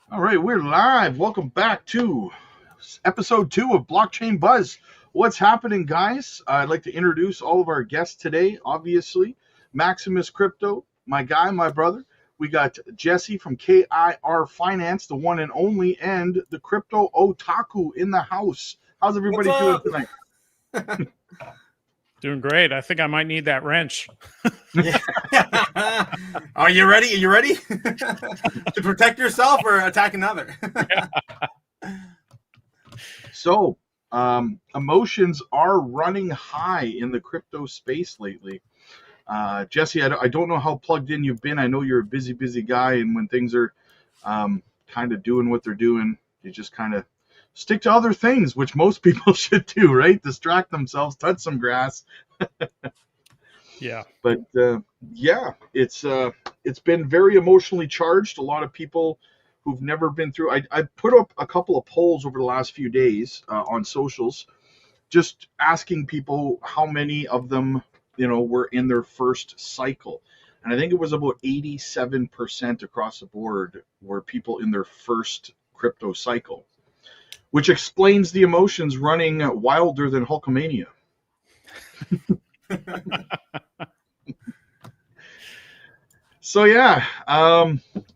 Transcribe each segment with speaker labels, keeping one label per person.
Speaker 1: All right, we're live. Welcome back to episode 2 of Blockchain Buzz. What's happening, guys? I'd like to introduce all of our guests today. Obviously, Maximus Crypto, my guy, my brother. We got Jesse from KIR Finance, the one and only, and the Crypto Otaku in the house. How's
Speaker 2: What's
Speaker 1: everybody doing
Speaker 2: up?
Speaker 1: tonight?
Speaker 3: Doing great. I think I might need that wrench.
Speaker 2: Yeah. Are you ready? Are you ready to protect yourself or attack another?
Speaker 1: So, emotions are running high in the crypto space lately. Jesse, I don't know how plugged in you've been. I know you're a busy guy, and when things are kind of doing what they're doing, you just kind of stick to other things, which most people should do, right? Distract themselves, touch some grass.
Speaker 3: Yeah.
Speaker 1: But yeah, it's been very emotionally charged. A lot of people who've never been through. I put up a couple of polls over the last few days on socials, just asking people how many of them were in their first cycle. And I think it was about 87% across the board were people in their first crypto cycle, which explains the emotions running wilder than Hulkamania. So yeah.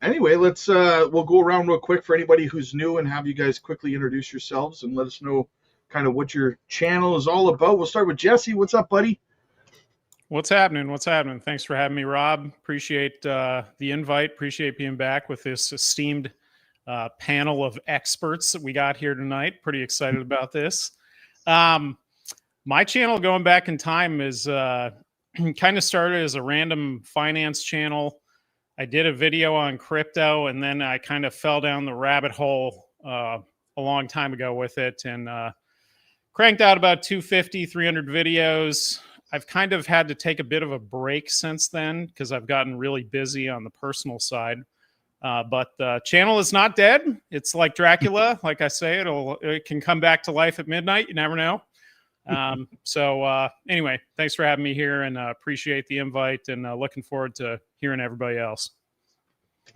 Speaker 1: Anyway, let's we'll go around real quick for anybody who's new and have you guys quickly introduce yourselves and let us know kind of what your channel is all about. We'll start with Jesse. What's up, buddy?
Speaker 3: What's happening? What's happening? Thanks for having me, Rob. Appreciate the invite. Appreciate being back with this esteemed panel of experts that we got here tonight. Pretty excited about this. My channel, going back in time, is kind of started as a random finance channel. I did a video on crypto, and then I kind of fell down the rabbit hole a long time ago with it, and cranked out about 250, 300 videos. I've kind of had to take a bit of a break since then because I've gotten really busy on the personal side. But the channel is not dead. It's like Dracula. Like I say, it can come back to life at midnight. You never know. So anyway, thanks for having me here, and appreciate the invite, and looking forward to hearing everybody else.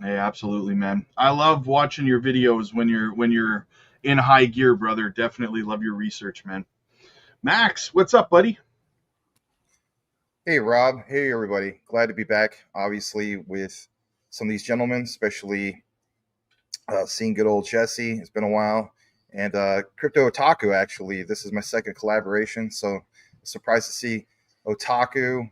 Speaker 1: Hey, absolutely, man. I love watching your videos when you're in high gear, brother. Definitely love your research, man. Max, what's up, buddy?
Speaker 4: Hey, Rob. Hey, everybody. Glad to be back, obviously, with some of these gentlemen, especially seeing good old Jesse. It's been a while. And Crypto Otaku, actually. This is my second collaboration, so surprised to see Otaku.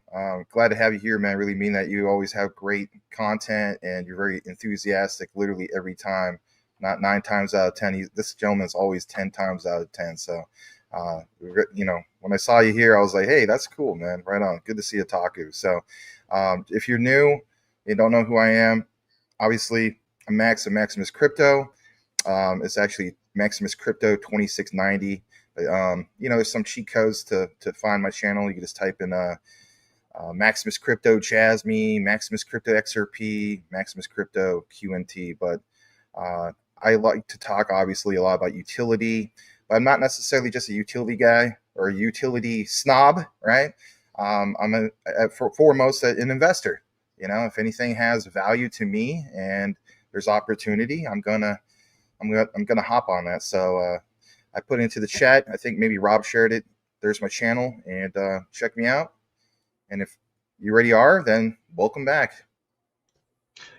Speaker 4: Glad to have you here, man. Really mean that. You always have great content, and you're very enthusiastic literally every time. Not 9 times out of 10. This gentleman's always 10 times out of 10, so... when I saw you here, I was like, hey, that's cool, man. Right on. Good to see Otaku. So if you're new, you don't know who I am, obviously, I'm Max of Maximus Crypto. It's actually Maximus Crypto 2690. There's some cheat codes to find my channel. You can just type in Maximus Crypto Chasme, Maximus Crypto XRP, Maximus Crypto QNT. But I like to talk, obviously, a lot about utility. But I'm not necessarily just a utility guy or a utility snob, right? I'm foremost an investor. If anything has value to me and there's opportunity, I'm gonna hop on that. So I put it into the chat. I think maybe Rob shared it. There's my channel, and check me out. And if you already are, then welcome back.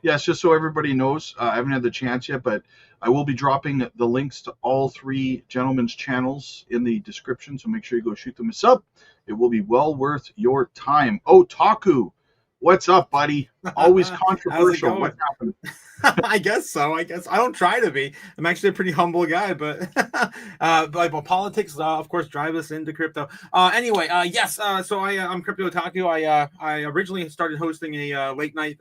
Speaker 1: Yes, just so everybody knows, I haven't had the chance yet, but I will be dropping the links to all 3 gentlemen's channels in the description, so make sure you go shoot them a sub. It will be well worth your time. Otaku, what's up, buddy? Always controversial. What's happening?
Speaker 2: I guess so. I don't try to be. I'm actually a pretty humble guy, but politics, of course, drive us into crypto. Anyway, yes. So I'm Crypto Otaku. I originally started hosting a late night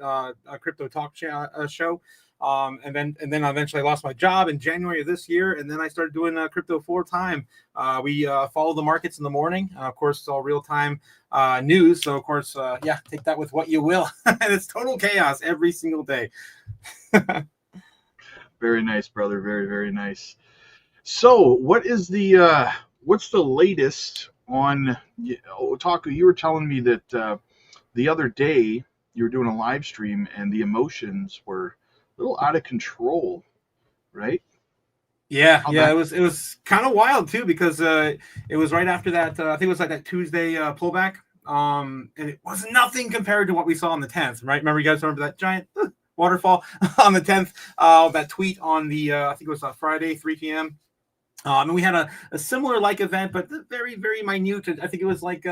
Speaker 2: crypto talk show. And then eventually I lost my job in January of this year, and then I started doing crypto full time. We follow the markets in the morning. Of course, it's all real time news. So of course, take that with what you will. And it's total chaos every single day.
Speaker 1: Very nice, brother. Very, very nice. So, what's the latest on Otaku? You were telling me that the other day you were doing a live stream and the emotions were a little out of control. right?
Speaker 2: Yeah,
Speaker 1: How
Speaker 2: yeah,
Speaker 1: that
Speaker 2: it was kind of wild too because it was right after that. I think it was like that Tuesday pullback. And it was nothing compared to what we saw on the 10th, right? Remember, you guys remember that giant waterfall on the 10th? That tweet on the I think it was Friday, 3 p.m. And we had a similar like event, but very, very minute. I think it was like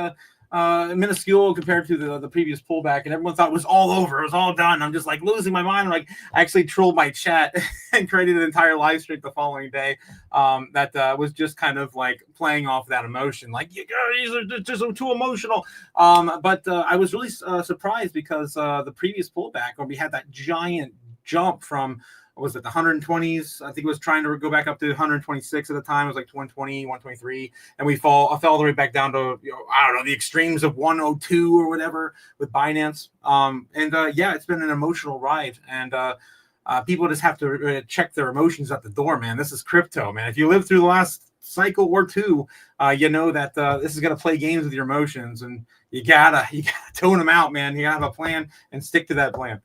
Speaker 2: minuscule compared to the previous pullback, and everyone thought it was all over. It was all done. I'm just like losing my mind. Like I actually trolled my chat and created an entire live stream the following day that was just kind of like playing off that emotion. Like, you guys are just too emotional. But I was really surprised because the previous pullback when we had that giant jump from was it the 120s? I think it was trying to go back up to 126 at the time. It was like 120, 123, and I fell all the way back down to I don't know the extremes of 102 or whatever with Binance. Yeah, it's been an emotional ride, and people just have to check their emotions at the door, man. This is crypto, man. If you live through the last cycle or two, you know that this is gonna play games with your emotions, and you gotta tone them out, man. You gotta have a plan and stick to that plan.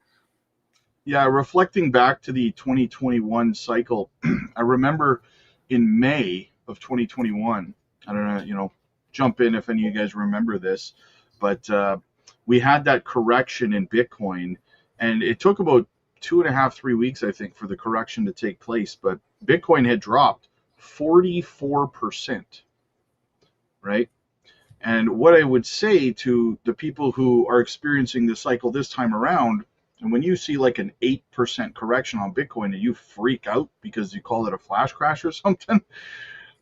Speaker 1: Yeah, reflecting back to the 2021 cycle, I remember in May of 2021, I don't know, jump in if any of you guys remember this, but we had that correction in Bitcoin, and it took about 2.5, 3 weeks, I think, for the correction to take place. But Bitcoin had dropped 44%, right? And what I would say to the people who are experiencing the cycle this time around, and when you see like an 8% correction on Bitcoin and you freak out because you call it a flash crash or something,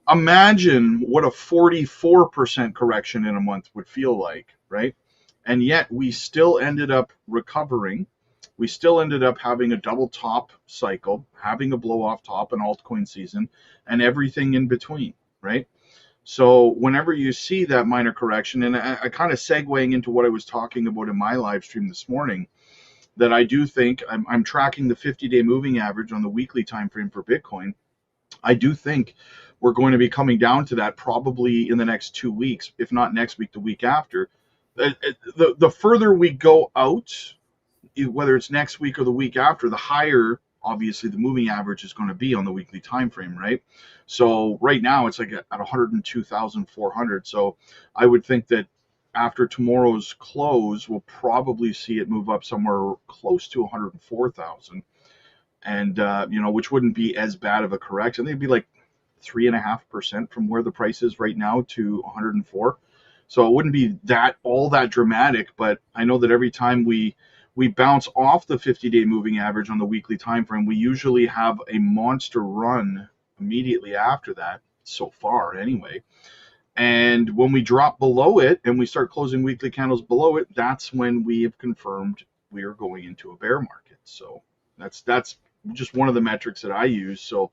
Speaker 1: imagine what a 44% correction in a month would feel like, right? And yet we still ended up recovering. We still ended up having a double top cycle, having a blow off top, an altcoin season, and everything in between, right? So whenever you see that minor correction, and I kind of segueing into what I was talking about in my live stream this morning, that I do think I'm tracking the 50-day moving average on the weekly time frame for Bitcoin. I do think we're going to be coming down to that probably in the next 2 weeks, if not next week, the week after. The further we go out, whether it's next week or the week after, the higher obviously the moving average is going to be on the weekly time frame, right? So right now it's like at 102,400. So I would think that after tomorrow's close, we'll probably see it move up somewhere close to 104,000, and which wouldn't be as bad of a correction. They'd be like 3.5% from where the price is right now to 104. So it wouldn't be all that dramatic, but I know that every time we bounce off the 50-day moving average on the weekly time frame, we usually have a monster run immediately after that, so far anyway. And when we drop below it and we start closing weekly candles below it, that's when we have confirmed we are going into a bear market. So that's just one of the metrics that I use. So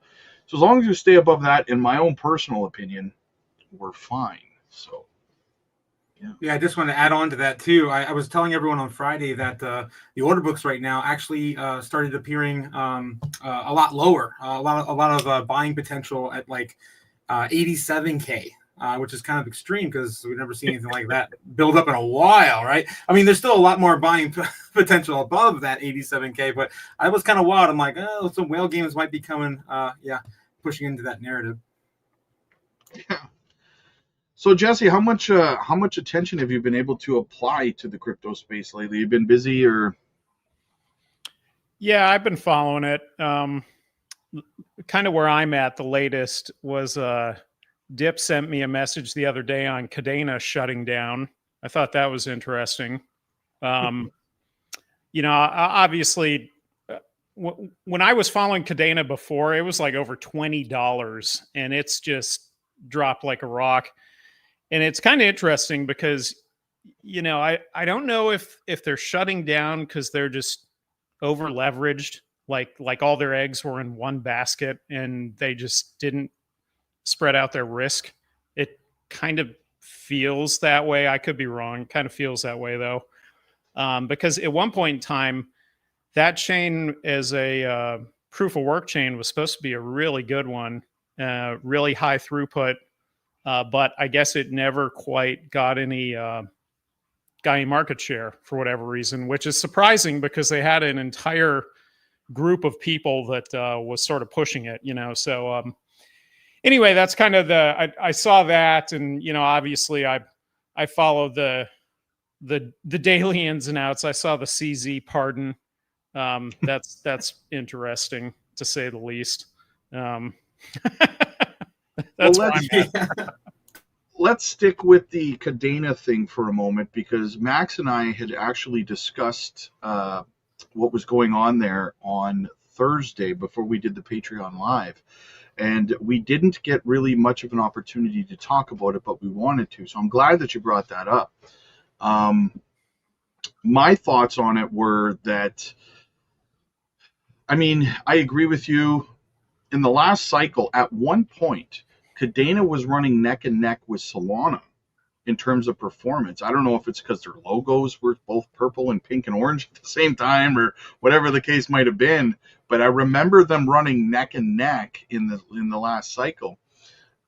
Speaker 1: as long as you stay above that, in my own personal opinion, we're fine. So
Speaker 2: yeah, I just want to add on to that too. I was telling everyone on Friday that the order books right now actually started appearing a lot lower, a lot of buying potential at like 87K. Which is kind of extreme because we've never seen anything like that build up in a while, right? I mean, there's still a lot more buying potential above that 87K, but I was kind of wild. I'm like, oh, some whale games might be coming, pushing into that narrative.
Speaker 1: Yeah. So Jesse, how much attention have you been able to apply to the crypto space lately? You've been busy, or?
Speaker 3: Yeah, I've been following it. Kind of where I'm at. The latest was Dip sent me a message the other day on Cadena shutting down. I thought that was interesting. Obviously, when I was following Cadena before, it was like over $20, and it's just dropped like a rock. And it's kind of interesting because, I don't know if they're shutting down because they're just over leveraged, like all their eggs were in one basket and they just didn't spread out their risk. It kind of feels that way. I could be wrong. Kind of feels that way though, because at one point in time, that chain as a proof of work chain was supposed to be a really good one, really high throughput, but I guess it never quite got any market share for whatever reason, which is surprising because they had an entire group of people that was sort of pushing it, So anyway, that's kind of I saw that, and obviously I follow the daily ins and outs. I saw the CZ pardon. That's interesting to say the least. That's
Speaker 1: well, let's stick with the Cadena thing for a moment, because Max and I had actually discussed what was going on there on Thursday before we did the Patreon Live. And we didn't get really much of an opportunity to talk about it, but we wanted to. So I'm glad that you brought that up. My thoughts on it were that, I mean, I agree with you. In the last cycle, at one point, Cadena was running neck and neck with Solana in terms of performance. I don't know if it's because their logos were both purple and pink and orange at the same time, or whatever the case might have been, but I remember them running neck and neck in the last cycle.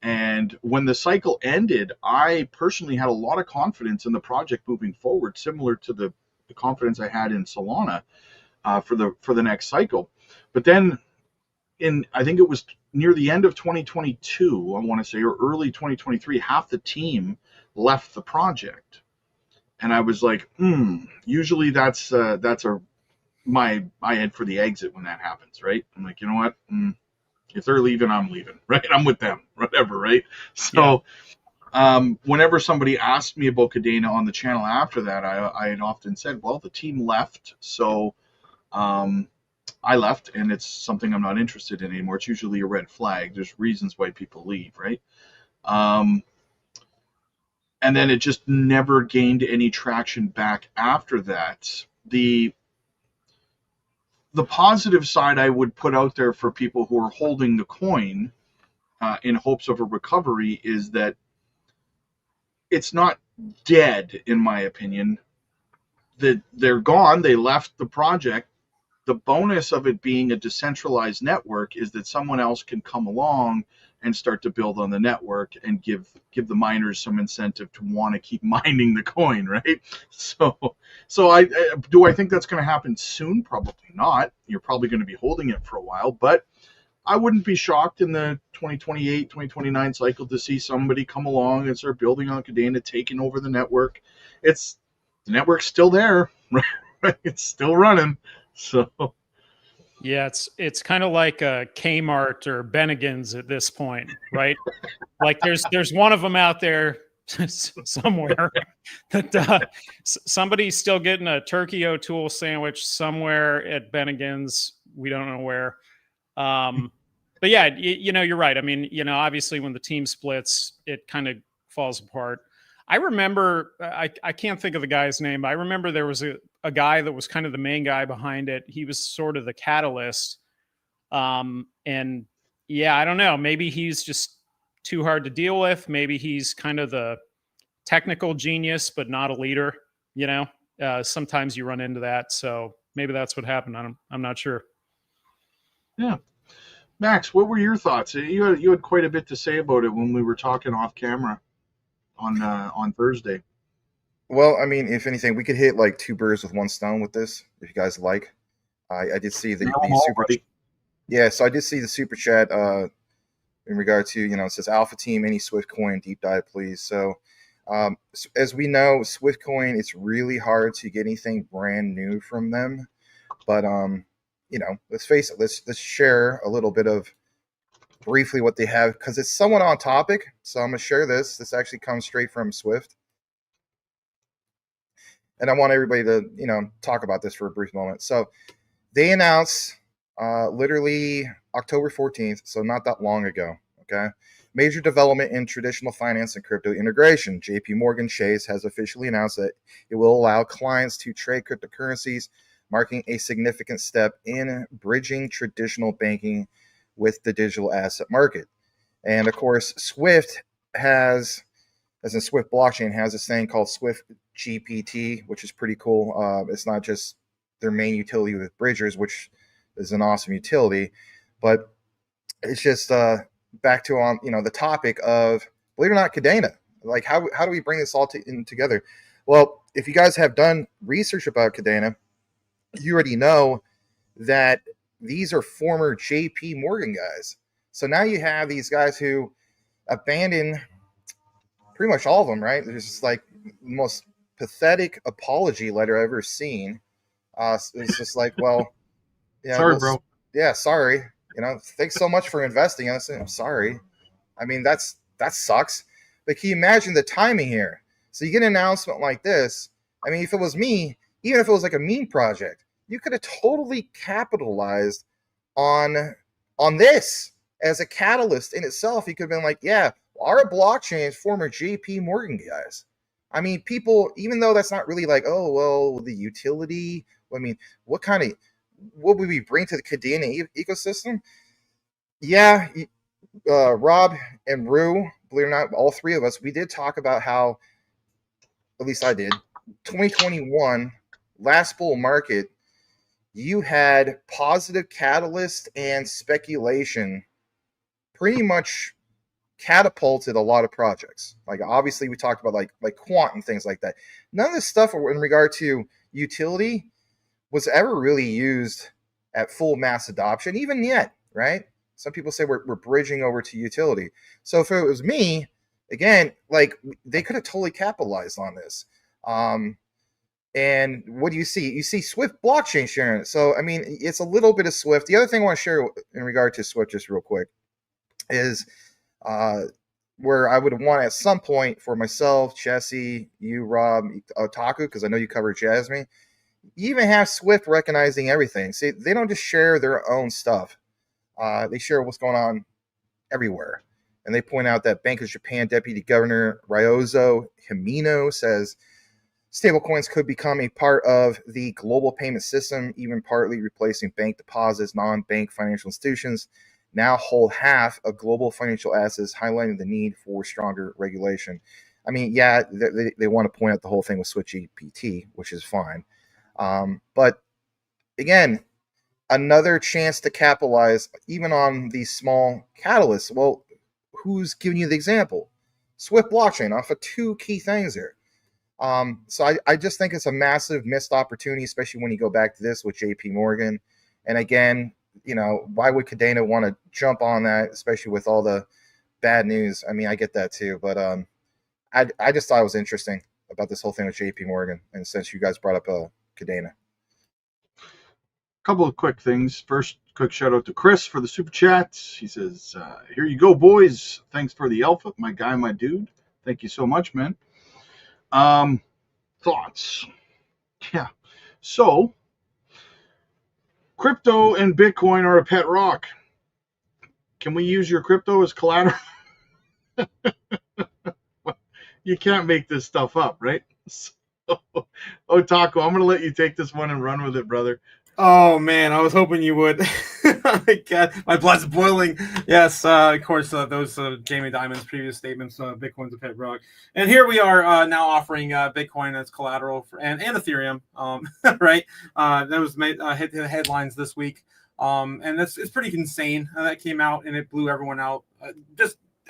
Speaker 1: And when the cycle ended, I personally had a lot of confidence in the project moving forward, similar to the confidence I had in Solana for the next cycle. But then I think it was near the end of 2022, I want to say, or early 2023, half the team left the project, and I was like, usually that's my head for the exit when that happens, right? I'm like, you know what? If they're leaving, I'm leaving, right? I'm with them, whatever, right? So, whenever somebody asked me about Cadena on the channel after that, I had often said, well, the team left, so I left, and it's something I'm not interested in anymore. It's usually a red flag. There's reasons why people leave, right? And then it just never gained any traction back after that. The positive side I would put out there for people who are holding the coin in hopes of a recovery is that it's not dead, in my opinion. That they're gone. They left the project. The bonus of it being a decentralized network is that someone else can come along and start to build on the network and give the miners some incentive to want to keep mining the coin, right? So I do I think that's going to happen soon? Probably not. You're probably going to be holding it for a while, but I wouldn't be shocked in the 2028, 2029 cycle to see somebody come along and start building on Cadena, taking over the network. The network's still there, right? It's still running. So
Speaker 3: yeah, it's kind of like a Kmart or Bennigan's at this point, right? Like there's one of them out there somewhere that somebody's still getting a turkey O'Toole sandwich somewhere at Bennigan's. We don't know where. But yeah, you're right. I mean, obviously when the team splits, it kind of falls apart. I remember, I can't think of the guy's name. I remember there was a guy that was kind of the main guy behind it. He was sort of the catalyst. And yeah, I don't know. Maybe he's just too hard to deal with. Maybe he's kind of the technical genius, but not a leader. Sometimes you run into that. So maybe that's what happened. I'm not sure.
Speaker 1: Yeah. Max, what were your thoughts? You had quite a bit to say about it when we were talking off camera on Thursday.
Speaker 4: Well, I mean, if anything, we could hit like two birds with one stone with this, if you guys like. I did see the super. Yeah, so I did see the super chat in regard to, it says Alpha Team, any Swift coin deep dive, please. So, as we know, Swift coin, it's really hard to get anything brand new from them. But let's face it, let's share a little bit of briefly what they have, because it's somewhat on topic. So I'm gonna share this. This actually comes straight from Swift. And I want everybody to, talk about this for a brief moment. So they announced literally October 14th, so not that long ago, okay? Major development in traditional finance and crypto integration. JP Morgan Chase has officially announced that it will allow clients to trade cryptocurrencies, marking a significant step in bridging traditional banking with the digital asset market. And of course, Swift has, as in Swift blockchain, has this thing called Swift GPT, which is pretty cool. It's not just their main utility with bridgers, which is an awesome utility, but it's just back to the topic of, believe it or not, Cadena. Like how do we bring this all together? Well, if you guys have done research about Cadena, you already know that these are former JP Morgan guys. So now you have these guys who abandon pretty much all of them, right? There's just like the most pathetic apology letter I've ever seen. It's just like, well, yeah,
Speaker 1: Sorry, bro.
Speaker 4: Yeah, sorry. Thanks so much for investing in us. I'm sorry. I mean, that sucks. But can you imagine the timing here? So you get an announcement like this. I mean, if it was me, even if it was like a meme project, you could have totally capitalized on this as a catalyst in itself. You could have been like, yeah, our blockchain is former JP Morgan guys. I mean, people, even though that's not really like, oh, well, the utility, I mean, what would we bring to the Cadena ecosystem? Yeah, Rob and Rue, believe it or not, all three of us, we did talk about how, at least I did, 2021, last bull market, you had positive catalyst and speculation pretty much catapulted a lot of projects. Like, obviously, we talked about like quant and things like that. None of this stuff in regard to utility was ever really used at full mass adoption, even yet, right? Some people say we're bridging over to utility. So if it was me, again, like, they could have totally capitalized on this. And what do you see? You see Swift blockchain sharing it. So, I mean, it's a little bit of Swift. The other thing I want to share in regard to Swift, just real quick, is where I would want at some point for myself, Jesse, you, Rob, Otaku, because I know you cover Jasmine, you even have Swift recognizing everything. See, they don't just share their own stuff. They share what's going on everywhere. And they point out that Bank of Japan Deputy Governor Ryozo Himino says stablecoins could become a part of the global payment system, even partly replacing bank deposits. Non-bank financial institutions now hold half of global financial assets, highlighting the need for stronger regulation. I mean, yeah, they want to point out the whole thing with Switch GPT, which is fine. But again, another chance to capitalize even on these small catalysts. Well, who's giving you the example? Swift blockchain off of two key things here. So I just think it's a massive missed opportunity, especially when you go back to this with JP Morgan. And again, why would Cadena want to jump on that, especially with all the bad news? I mean, I get that too, but I just thought it was interesting about this whole thing with JP Morgan. And since you guys brought up Cadena.
Speaker 1: Couple of quick things. First, quick shout out to Chris for the super chat. He says, here you go, boys. Thanks for the alpha, my guy, my dude. Thank you so much, man. Thoughts. Yeah. So, crypto and Bitcoin are a pet rock. Can we use your crypto as collateral? You can't make this stuff up, right? So, Otaku, I'm going to let you take this one and run with it, brother.
Speaker 2: Oh man, I was hoping you would. My blood's boiling. Yes, of course, those Jamie Dimon's previous statements, Bitcoin's a pet rock. And here we are now offering Bitcoin as collateral and Ethereum, right? That was hit the headlines this week. And it's pretty insane. That came out and it blew everyone out.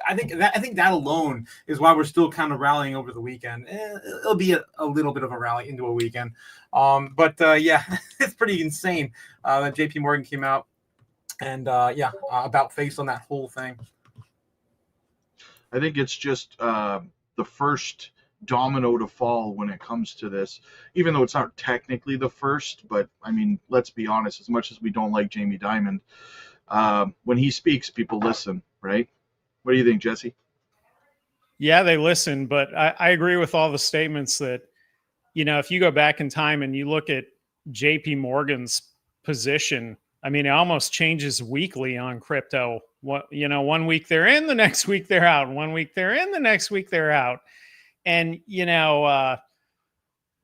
Speaker 2: I think that alone is why we're still kind of rallying over the weekend. It'll be a little bit of a rally into a weekend. But yeah, it's pretty insane that JP Morgan came out and about face on that whole thing.
Speaker 1: I think it's just the first domino to fall when it comes to this, even though it's not technically the first. But I mean, let's be honest, as much as we don't like Jamie Dimon, when he speaks, people listen, right? What do you think, Jesse?
Speaker 3: Yeah, they listen, but I agree with all the statements that, if you go back in time and you look at JP Morgan's position, I mean, it almost changes weekly on crypto. 1 week they're in, the next week they're out. 1 week they're in, the next week they're out. And,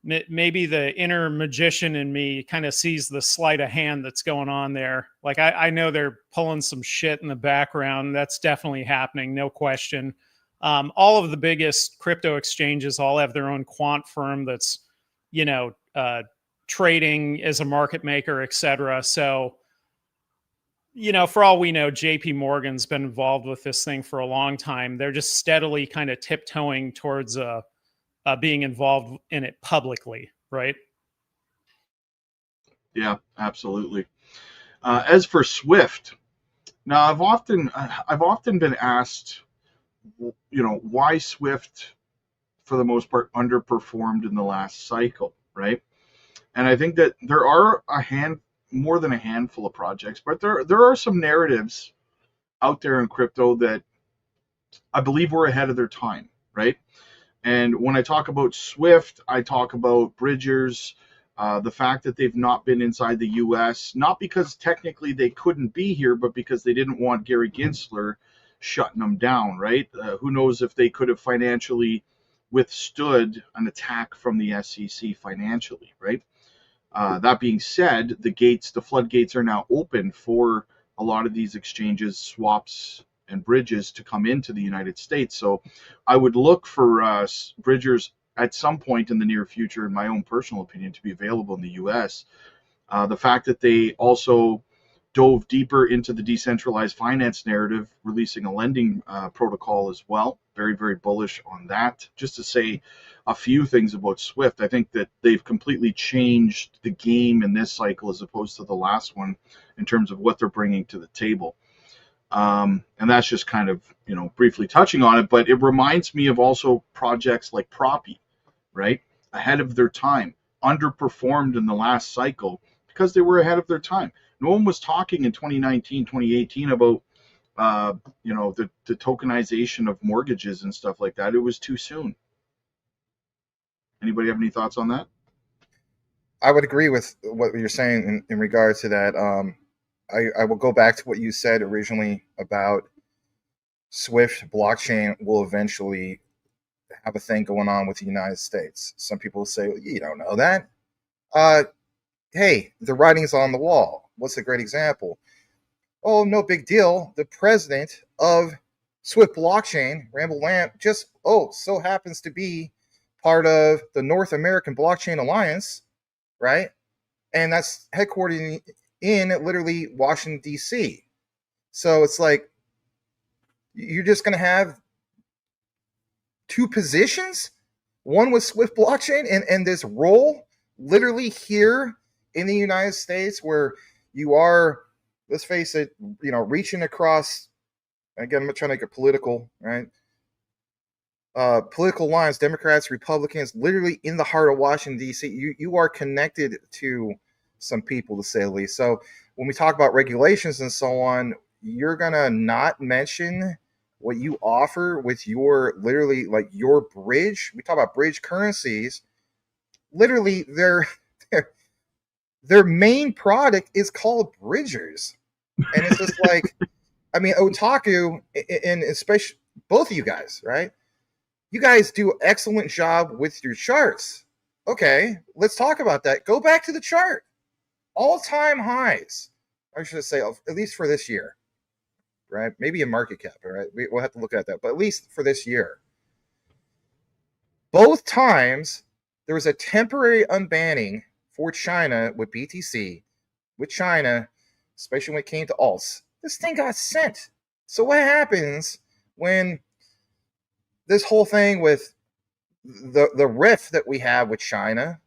Speaker 3: maybe the inner magician in me kind of sees the sleight of hand that's going on there. Like, I know they're pulling some shit in the background. That's definitely happening. No question. All of the biggest crypto exchanges all have their own quant firm that's, trading as a market maker, et cetera. So, for all we know, JP Morgan's been involved with this thing for a long time. They're just steadily kind of tiptoeing towards being involved in it publicly, right?
Speaker 1: Yeah, absolutely. As for Swift, now I've often been asked, why Swift for the most part underperformed in the last cycle, right? And I think that there are more than a handful of projects, but there are some narratives out there in crypto that I believe were ahead of their time, right? And when I talk about Swift, I talk about Bridgers, the fact that they've not been inside the U.S., not because technically they couldn't be here, but because they didn't want Gary Gensler shutting them down, right? Who knows if they could have financially withstood an attack from the SEC financially, right? That being said, the floodgates are now open for a lot of these exchanges, swaps, and bridges to come into the United States. So I would look for bridgers at some point in the near future, in my own personal opinion, to be available in the US. The fact that they also dove deeper into the decentralized finance narrative, releasing a lending protocol as well. Very, very bullish on that. Just to say a few things about Swift, I think that they've completely changed the game in this cycle as opposed to the last one in terms of what they're bringing to the table. And that's just kind of, briefly touching on it, but it reminds me of also projects like Proppy, right? Ahead of their time, underperformed in the last cycle because they were ahead of their time. No one was talking in 2019, 2018 about, the tokenization of mortgages and stuff like that. It was too soon. Anybody have any thoughts on that?
Speaker 4: I would agree with what you're saying in regards to that. I will go back to what you said originally about Swift blockchain will eventually have a thing going on with the United States. Some people say, well, you don't know that. Hey, the writing's on the wall. What's a great example? Oh, no big deal. The president of Swift blockchain, Ramble Lamp, just so happens to be part of the North American Blockchain Alliance, right? And that's headquartered in literally Washington, D.C. So it's like you're just going to have two positions, one with Swift blockchain and this role literally here in the United States where you are, let's face it, reaching across, again, I'm not trying to get political, right? Political lines, Democrats, Republicans, literally in the heart of Washington, D.C. You are connected to some people, to say the least. So when we talk about regulations and so on, you're going to not mention what you offer with your, literally, like your bridge. We talk about bridge currencies. Literally, their main product is called bridgers. And it's just like, I mean, Otaku, and especially both of you guys, right? You guys do an excellent job with your charts. Okay, let's talk about that. Go back to the chart. All-time highs, I should say, at least for this year, right? Maybe a market cap, all right? We'll have to look at that, but at least for this year. Both times, there was a temporary unbanning for China with BTC, with China, especially when it came to alts. This thing got sent. So what happens when this whole thing with the rift that we have with China,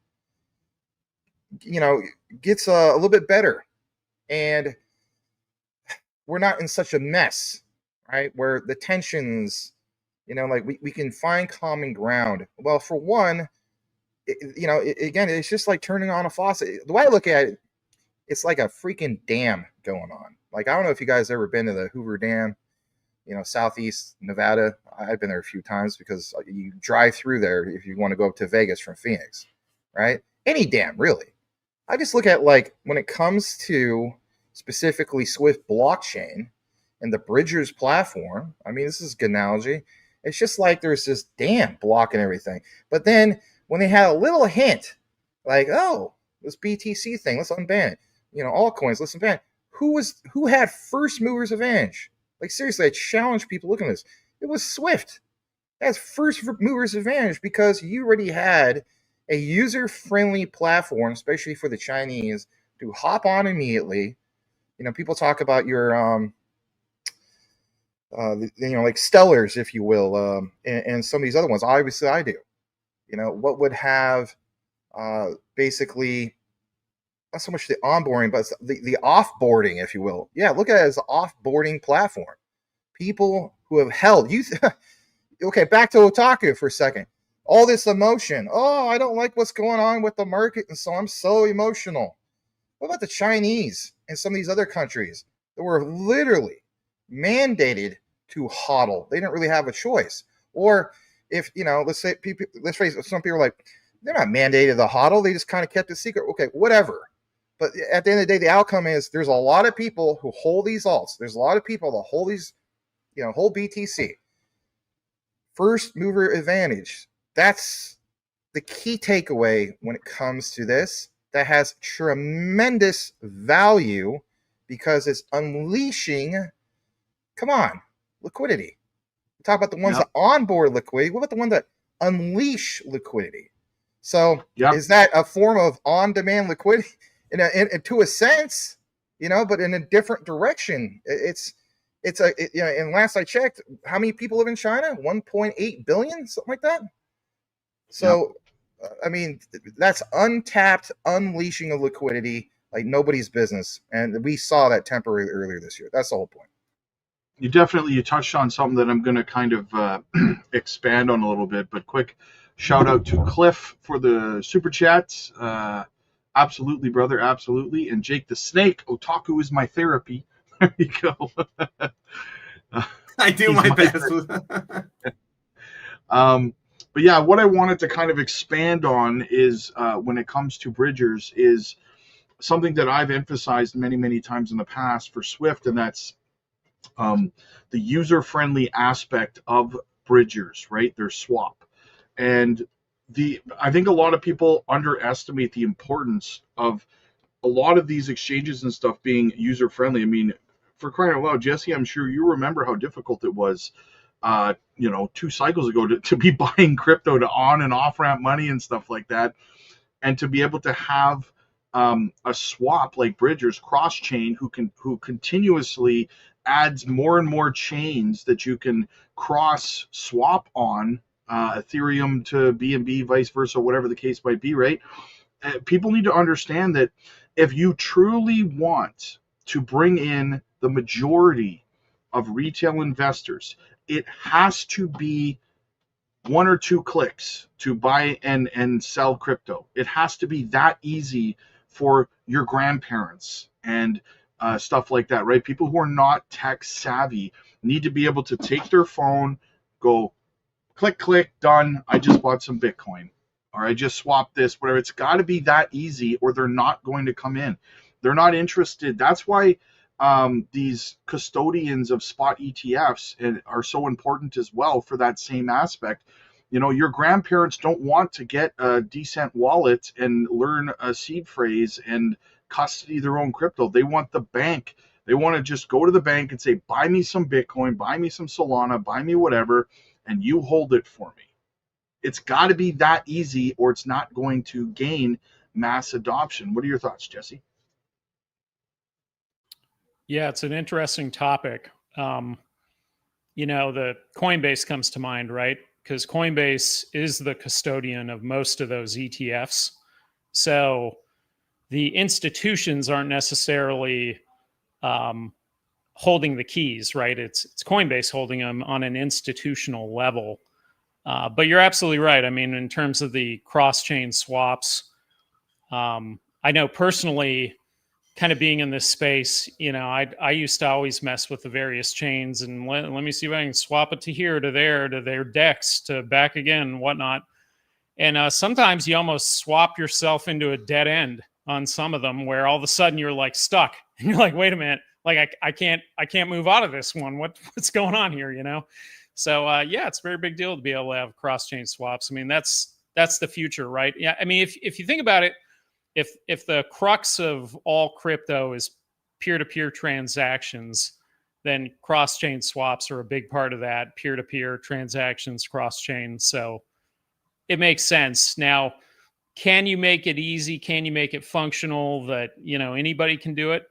Speaker 4: gets a little bit better, and we're not in such a mess, right? Where the tensions, like we can find common ground. Well, for one, again, it's just like turning on a faucet. The way I look at it, it's like a freaking dam going on. Like, I don't know if you guys ever been to the Hoover Dam, Southeast Nevada. I've been there a few times because you drive through there if you want to go up to Vegas from Phoenix, right? Any dam, really. I just look at, like, when it comes to specifically Swift blockchain and the Bridgers platform, I mean, this is a good analogy. It's just like there's this dam blocking everything. But then when they had a little hint, like, this BTC thing, let's unban it. Altcoins, let's unban it. Who had first movers advantage? Like, seriously, I challenge people looking at this. It was Swift. That's first movers advantage because you already had a user-friendly platform, especially for the Chinese, to hop on immediately. People talk about your, like Stellars, if you will, and some of these other ones. Obviously, I do. What would have basically not so much the onboarding, but it's the offboarding, if you will. Yeah, look at it as an offboarding platform. People who have held you. Okay, back to otaku for a second. All this emotion. Oh, I don't like what's going on with the market, and so I'm so emotional. What about the Chinese and some of these other countries that were literally mandated to hodl? They didn't really have a choice. Or if, let's say some people are like, they're not mandated to hodl. They just kind of kept it secret. Okay, whatever. But at the end of the day, the outcome is there's a lot of people who hold these alts. There's a lot of people that hold these, hold BTC. First mover advantage. That's the key takeaway when it comes to this. That has tremendous value because it's unleashing, liquidity. We talk about the ones that onboard liquidity. What about the ones that unleash liquidity? So is that a form of on-demand liquidity? In to a sense, but in a different direction. And last I checked, how many people live in China? 1.8 billion, something like that. So, I mean, that's untapped unleashing of liquidity like nobody's business. And we saw that temporarily earlier this year. That's the whole point.
Speaker 1: You touched on something that I'm going to kind of expand on a little bit, but quick shout out to Cliff for the super chats. Absolutely, brother. Absolutely. And Jake the Snake, otaku is my therapy. There you go.
Speaker 2: I do my best.
Speaker 1: But yeah, what I wanted to kind of expand on is when it comes to bridgers is something that I've emphasized many, many times in the past for Swift, and that's the user-friendly aspect of bridgers, right? Their swap. And I think a lot of people underestimate the importance of a lot of these exchanges and stuff being user-friendly. I mean, for crying out loud, Jesse, I'm sure you remember how difficult it was 2 cycles ago to be buying crypto to on and off ramp money and stuff like that, and to be able to have a swap like Bridgers cross chain who continuously adds more and more chains that you can cross swap on, Ethereum to BNB, vice versa, whatever the case might be, right? People need to understand that if you truly want to bring in the majority of retail investors, it has to be 1 or 2 clicks to buy and sell crypto. It has to be that easy for your grandparents and stuff like that, right? People who are not tech savvy need to be able to take their phone, go click, click, done. I just bought some Bitcoin, or I just swapped this, whatever. It's got to be that easy, or they're not going to come in. They're not interested. That's why these custodians of spot ETFs are so important as well for that same aspect. Your grandparents don't want to get a decent wallet and learn a seed phrase and custody their own crypto. They want the bank. They want to just go to the bank and say, buy me some Bitcoin, buy me some Solana, buy me whatever, and you hold it for me. It's got to be that easy, or it's not going to gain mass adoption. What are your thoughts, Jesse?
Speaker 3: Yeah, it's an interesting topic. The Coinbase comes to mind, right? Because Coinbase is the custodian of most of those ETFs. So the institutions aren't necessarily holding the keys, right? It's Coinbase holding them on an institutional level. But you're absolutely right. I mean, in terms of the cross-chain swaps, I know personally, kind of being in this space, I used to always mess with the various chains and let me see if I can swap it to here, to there, to their DEX, to back again, and whatnot. And sometimes you almost swap yourself into a dead end on some of them, where all of a sudden you're like stuck, and you're like, wait a minute, like I can't move out of this one. What's going on here? So it's a very big deal to be able to have cross-chain swaps. I mean, that's the future, right? Yeah, I mean, if you think about it. If the crux of all crypto is peer-to-peer transactions, then cross-chain swaps are a big part of that. Peer-to-peer transactions, cross-chain. So it makes sense. Now, can you make it easy? Can you make it functional that anybody can do it?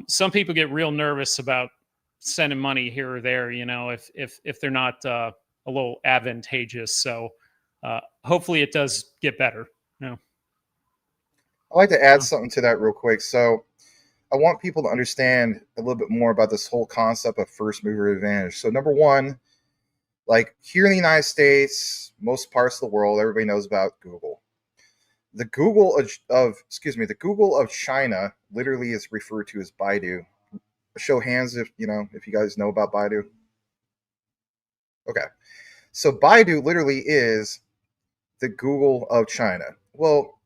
Speaker 3: Some people get real nervous about sending money here or there. If they're not a little advantageous. So hopefully it does get better.
Speaker 4: I'd like to add something to that real quick. So I want people to understand a little bit more about this whole concept of first mover advantage. So number one, like here in the United States, most parts of the world, everybody knows about Google. The Google the Google of China literally is referred to as Baidu. Show hands if you guys know about Baidu. Okay. So Baidu literally is the Google of China. Well,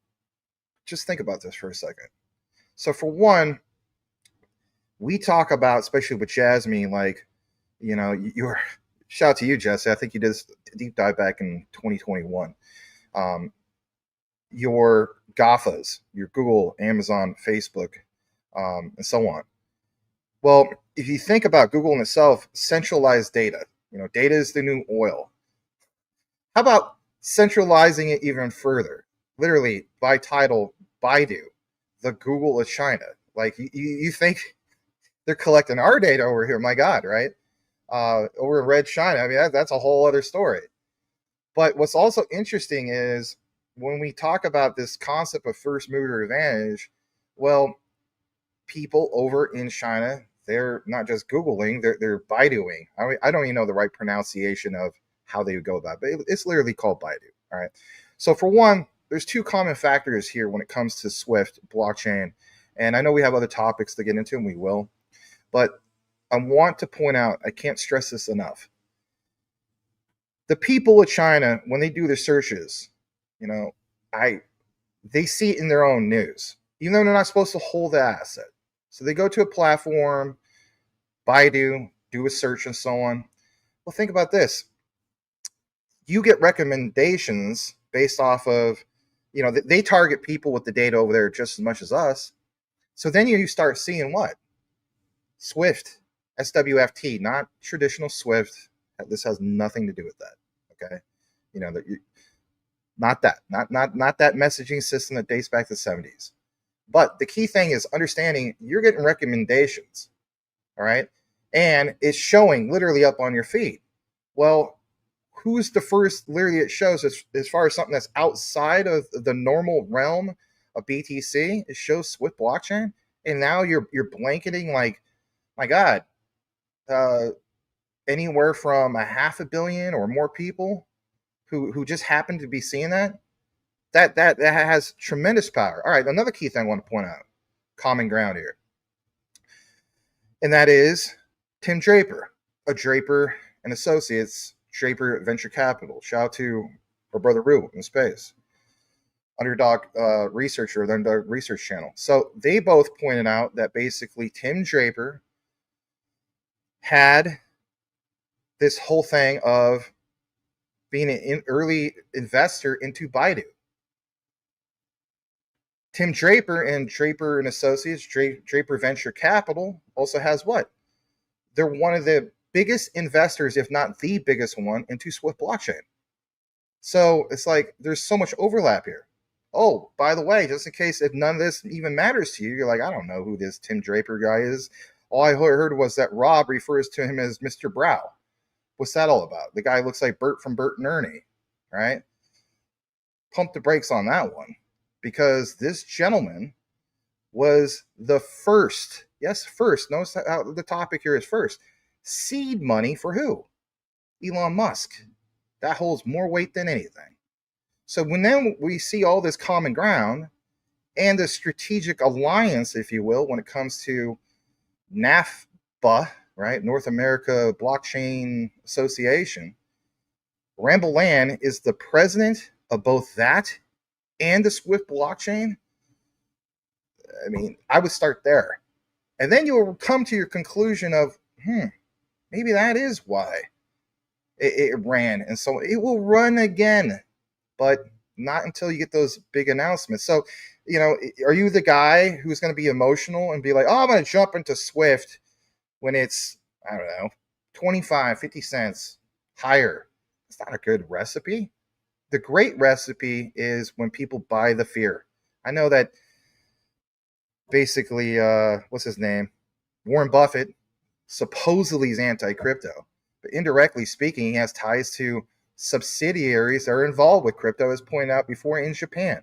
Speaker 4: just think about this for a second. So for one, we talk about, especially with Jasmine, like, you're shout out to you, Jesse. I think you did this deep dive back in 2021. Your GAFAs, your Google, Amazon, Facebook, and so on. Well, if you think about Google in itself, centralized data, data is the new oil. How about centralizing it even further? Literally, by title, Baidu, the Google of China. Like, you think they're collecting our data over here? My God, right? Over in Red China. I mean, that's a whole other story. But what's also interesting is when we talk about this concept of first mover advantage, well, people over in China, they're not just Googling, they're Baiduing. I don't even know the right pronunciation of how they would go about it, but it's literally called Baidu. All right. So for one, there's two common factors here when it comes to Swift blockchain. And I know we have other topics to get into, and we will. But I want to point out, I can't stress this enough. The people of China, when they do their searches, they see it in their own news, even though they're not supposed to hold the asset. So they go to a platform, Baidu, do a search and so on. Well, think about this. You get recommendations based off of, they target people with the data over there just as much as us. So then you start seeing what? Swift, SWFT, not traditional Swift. This has nothing to do with that. Okay. Not that messaging system that dates back to the 70s. But the key thing is understanding you're getting recommendations. All right. And it's showing literally up on your feed. Well, who's the first literally it shows as far as something that's outside of the normal realm of BTC? It shows Swift blockchain. And now you're blanketing, like, my God, anywhere from 500 million or more people who just happen to be seeing that. That has tremendous power. All right, another key thing I want to point out, common ground here, and that is Tim Draper, a Draper and Associates, Draper Venture Capital. Shout out to our brother Rue in space, Underdog researcher, the Underdog Research Channel. So they both pointed out that basically Tim Draper had this whole thing of being an early investor into Baidu. Tim Draper and Draper and Associates, Draper Venture Capital, also has what? They're one of the biggest investors, if not the biggest one, into Swift blockchain. So it's like there's so much overlap here. Oh, by the way, just in case if none of this even matters to you, you're like, I don't know who this Tim Draper guy is. All I heard was that Rob refers to him as Mr. Brow. What's that all about? The guy looks like Bert from Bert and Ernie, right? Pump the brakes on that one. Because this gentleman was the first, yes, first, notice how the topic here is first, seed money for who? Elon Musk. That holds more weight than anything. So when then we see all this common ground and the strategic alliance, if you will, when it comes to NAFBA, right, North America Blockchain Association, Ramble Land is the president of both that and the Swift blockchain. I mean, I would start there. And then you will come to your conclusion of, maybe that is why it ran. And so it will run again, but not until you get those big announcements. So, are you the guy who's going to be emotional and be like, oh, I'm going to jump into Swift when it's, I don't know, 25, 50 cents higher? It's not a good recipe. The great recipe is when people buy the fear. I know that basically, what's his name? Warren Buffett supposedly is anti-crypto, but indirectly speaking, he has ties to subsidiaries that are involved with crypto, as pointed out before, in Japan.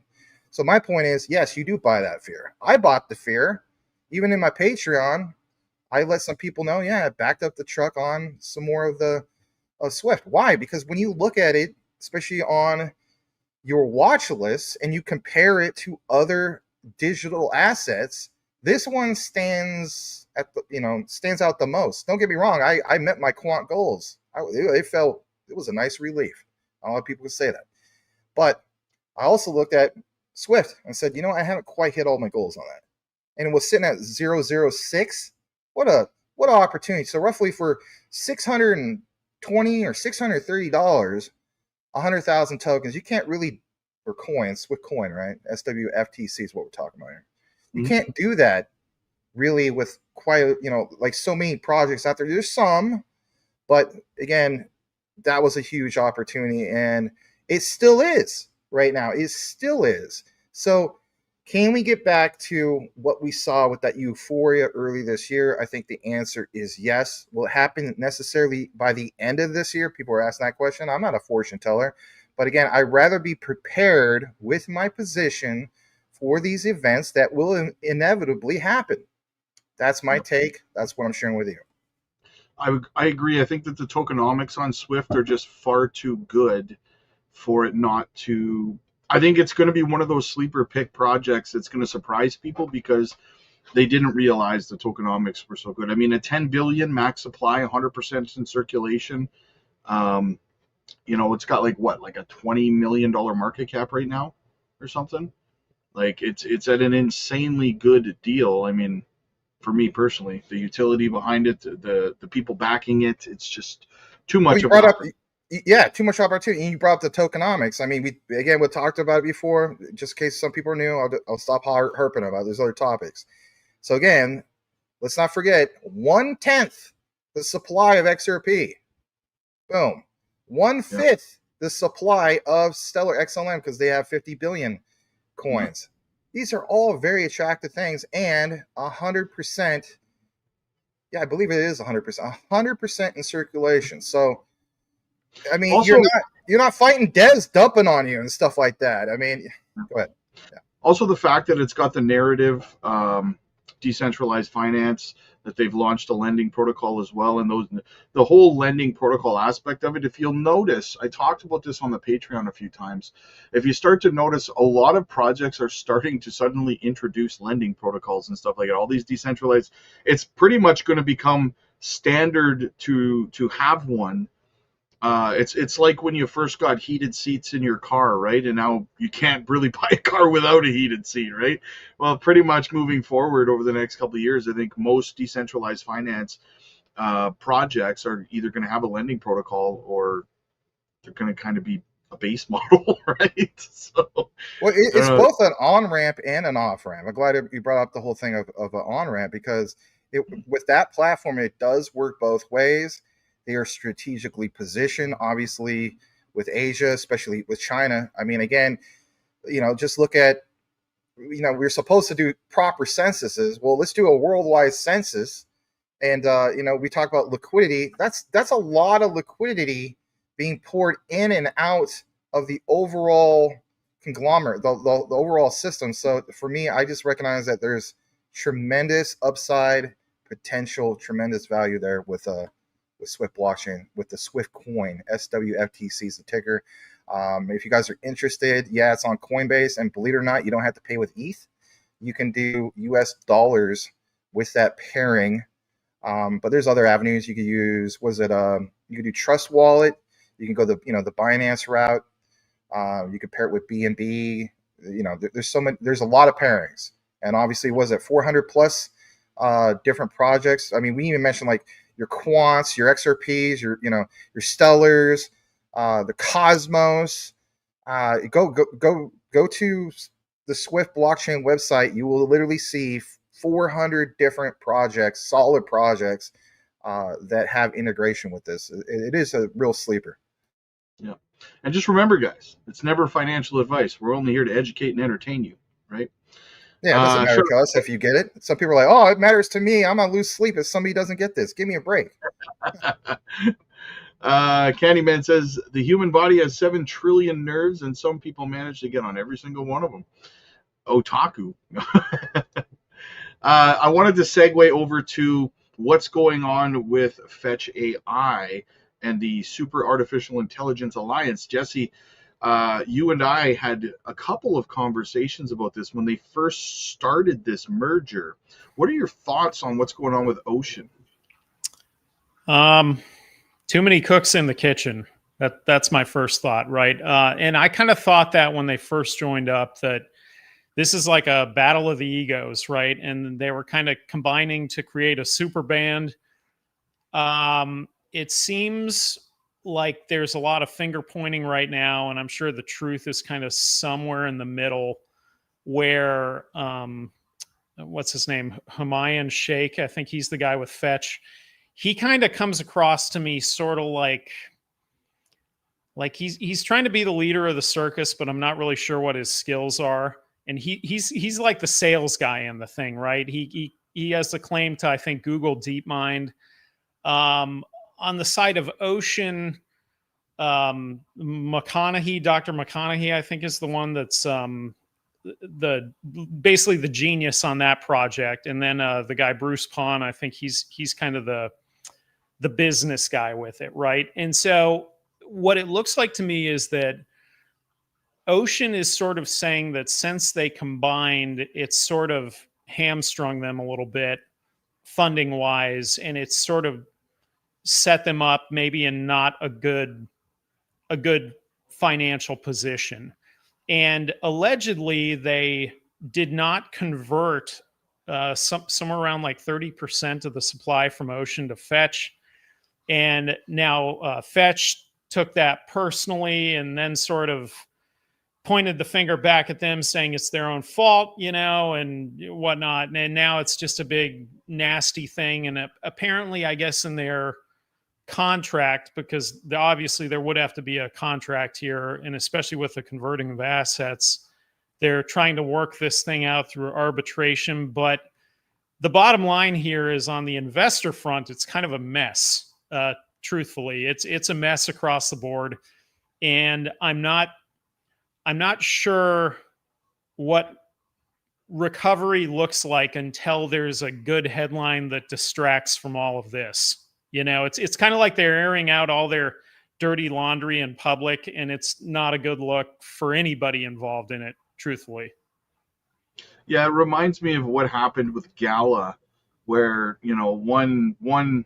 Speaker 4: So my point is, yes, you do buy that fear. I bought the fear. Even in my Patreon, I let some people know, yeah, I backed up the truck on some more of the Swift. Why? Because when you look at it, especially on your watch list, and you compare it to other digital assets, this one stands out the most. Don't get me wrong. I met my quant goals. It was a nice relief. A lot of people can say that. But I also looked at Swift and said, I haven't quite hit all my goals on that. And it was sitting at 0.006. What an opportunity. So roughly for $620 or $630, 100,000 tokens, you can't really, or coins, Swift coin, right? SWFTC is what we're talking about here. You can't do that really with quite, like so many projects out there. There's some, but again, that was a huge opportunity, and it still is right now. It still is. So can we get back to what we saw with that euphoria early this year? I think the answer is yes. Will it happen necessarily by the end of this year? People are asking that question. I'm not a fortune teller. But again, I'd rather be prepared with my position for these events that will inevitably happen. That's my take. That's what I'm sharing with you.
Speaker 1: I agree. I think that the tokenomics on Swift are just far too good for it not to. I think it's going to be one of those sleeper pick projects that's going to surprise people because they didn't realize the tokenomics were so good. I mean, a 10 billion max supply, 100% in circulation. It's got like a $20 million market cap right now or something. Like it's at an insanely good deal. I mean, for me personally, the utility behind it, the people backing it, it's just too much
Speaker 4: too much opportunity. You brought up the tokenomics. I mean, we talked about it before. Just in case some people are new, I'll stop harping about it. There's other topics. So again, let's not forget 1/10 the supply of XRP. Boom. 1/5 the supply of Stellar XLM because they have 50 billion coins. These are all very attractive things, and 100%. Yeah, I believe it is 100%. 100% in circulation. So, I mean, also, you're not fighting devs dumping on you and stuff like that. I mean, go ahead. Yeah.
Speaker 1: Also, the fact that it's got the narrative, decentralized finance, that they've launched a lending protocol as well, and the whole lending protocol aspect of it. If you'll notice, I talked about this on the Patreon a few times. If you start to notice, a lot of projects are starting to suddenly introduce lending protocols and stuff like that. All these decentralized, it's pretty much going to become standard to have one. It's like when you first got heated seats in your car, right? And now you can't really buy a car without a heated seat, right? Well, pretty much moving forward over the next couple of years, I think most decentralized finance projects are either going to have a lending protocol or they're going to kind of be a base model, right? So,
Speaker 4: well, it's both an on-ramp and an off-ramp. I'm glad you brought up the whole thing of an on-ramp because with that platform, it does work both ways. They are strategically positioned, obviously, with Asia, especially with China. I mean, again, just look at, we're supposed to do proper censuses. Well, let's do a worldwide census. And, we talk about liquidity. That's a lot of liquidity being poured in and out of the overall conglomerate, the overall system. So for me, I just recognize that there's tremendous upside potential, tremendous value there with Swift blockchain, with the Swift coin. SWFTC is the ticker. If you guys are interested, it's on Coinbase, and believe it or not, you don't have to pay with ETH. You can do US dollars with that pairing. But there's other avenues you could use. You could do Trust Wallet. You can go the Binance route. You could pair it with BNB. There's a lot of pairings, and obviously, 400 plus different projects. I mean, we even mentioned like your quants, your XRPs, your Stellars, the Cosmos. Go to the Swift blockchain website. You will literally see 400 different projects, solid projects that have integration with this. It is a real sleeper.
Speaker 1: Yeah, and just remember, guys, it's never financial advice. We're only here to educate and entertain you, right?
Speaker 4: Yeah, it doesn't matter to us if you get it. Some people are like, oh, it matters to me. I'm going to lose sleep if somebody doesn't get this. Give me a break.
Speaker 1: Candyman says, the human body has 7 trillion nerves, and some people manage to get on every single one of them. otaku. I wanted to segue over to what's going on with Fetch AI and the Super Artificial Intelligence Alliance. Jesse, you and I had a couple of conversations about this when they first started this merger. What are your thoughts on what's going on with Ocean?
Speaker 3: Too many cooks in the kitchen. That's my first thought, right? And I kind of thought that when they first joined up, that this is like a battle of the egos, right? And they were kind of combining to create a super band. It seems like there's a lot of finger pointing right now, and I'm sure the truth is kind of somewhere in the middle where, what's his name? Humayun Sheikh, I think he's the guy with Fetch. He kind of comes across to me sort of like he's trying to be the leader of the circus, but I'm not really sure what his skills are. And he's like the sales guy in the thing, right? He has the claim to, I think, Google DeepMind. On the side of Ocean, McConaughey, Dr. McConaughey, I think, is the one that's basically the genius on that project. And then the guy Bruce Pond, I think he's kind of the business guy with it, right? And so what it looks like to me is that Ocean is sort of saying that since they combined, it's sort of hamstrung them a little bit funding wise, and it's sort of set them up maybe in not a good financial position. And allegedly they did not convert somewhere around like 30% of the supply from Ocean to Fetch. And now Fetch took that personally and then sort of pointed the finger back at them saying it's their own fault, and whatnot. And now it's just a big nasty thing. And apparently, I guess in their contract, because obviously there would have to be a contract here, and especially with the converting of assets, they're trying to work this thing out through arbitration. But the bottom line here is on the investor front, it's kind of a mess. Truthfully, it's a mess across the board. And I'm not sure what recovery looks like until there's a good headline that distracts from all of this. It's kind of like they're airing out all their dirty laundry in public, and it's not a good look for anybody involved in it, truthfully.
Speaker 1: Yeah, it reminds me of what happened with Gala, where one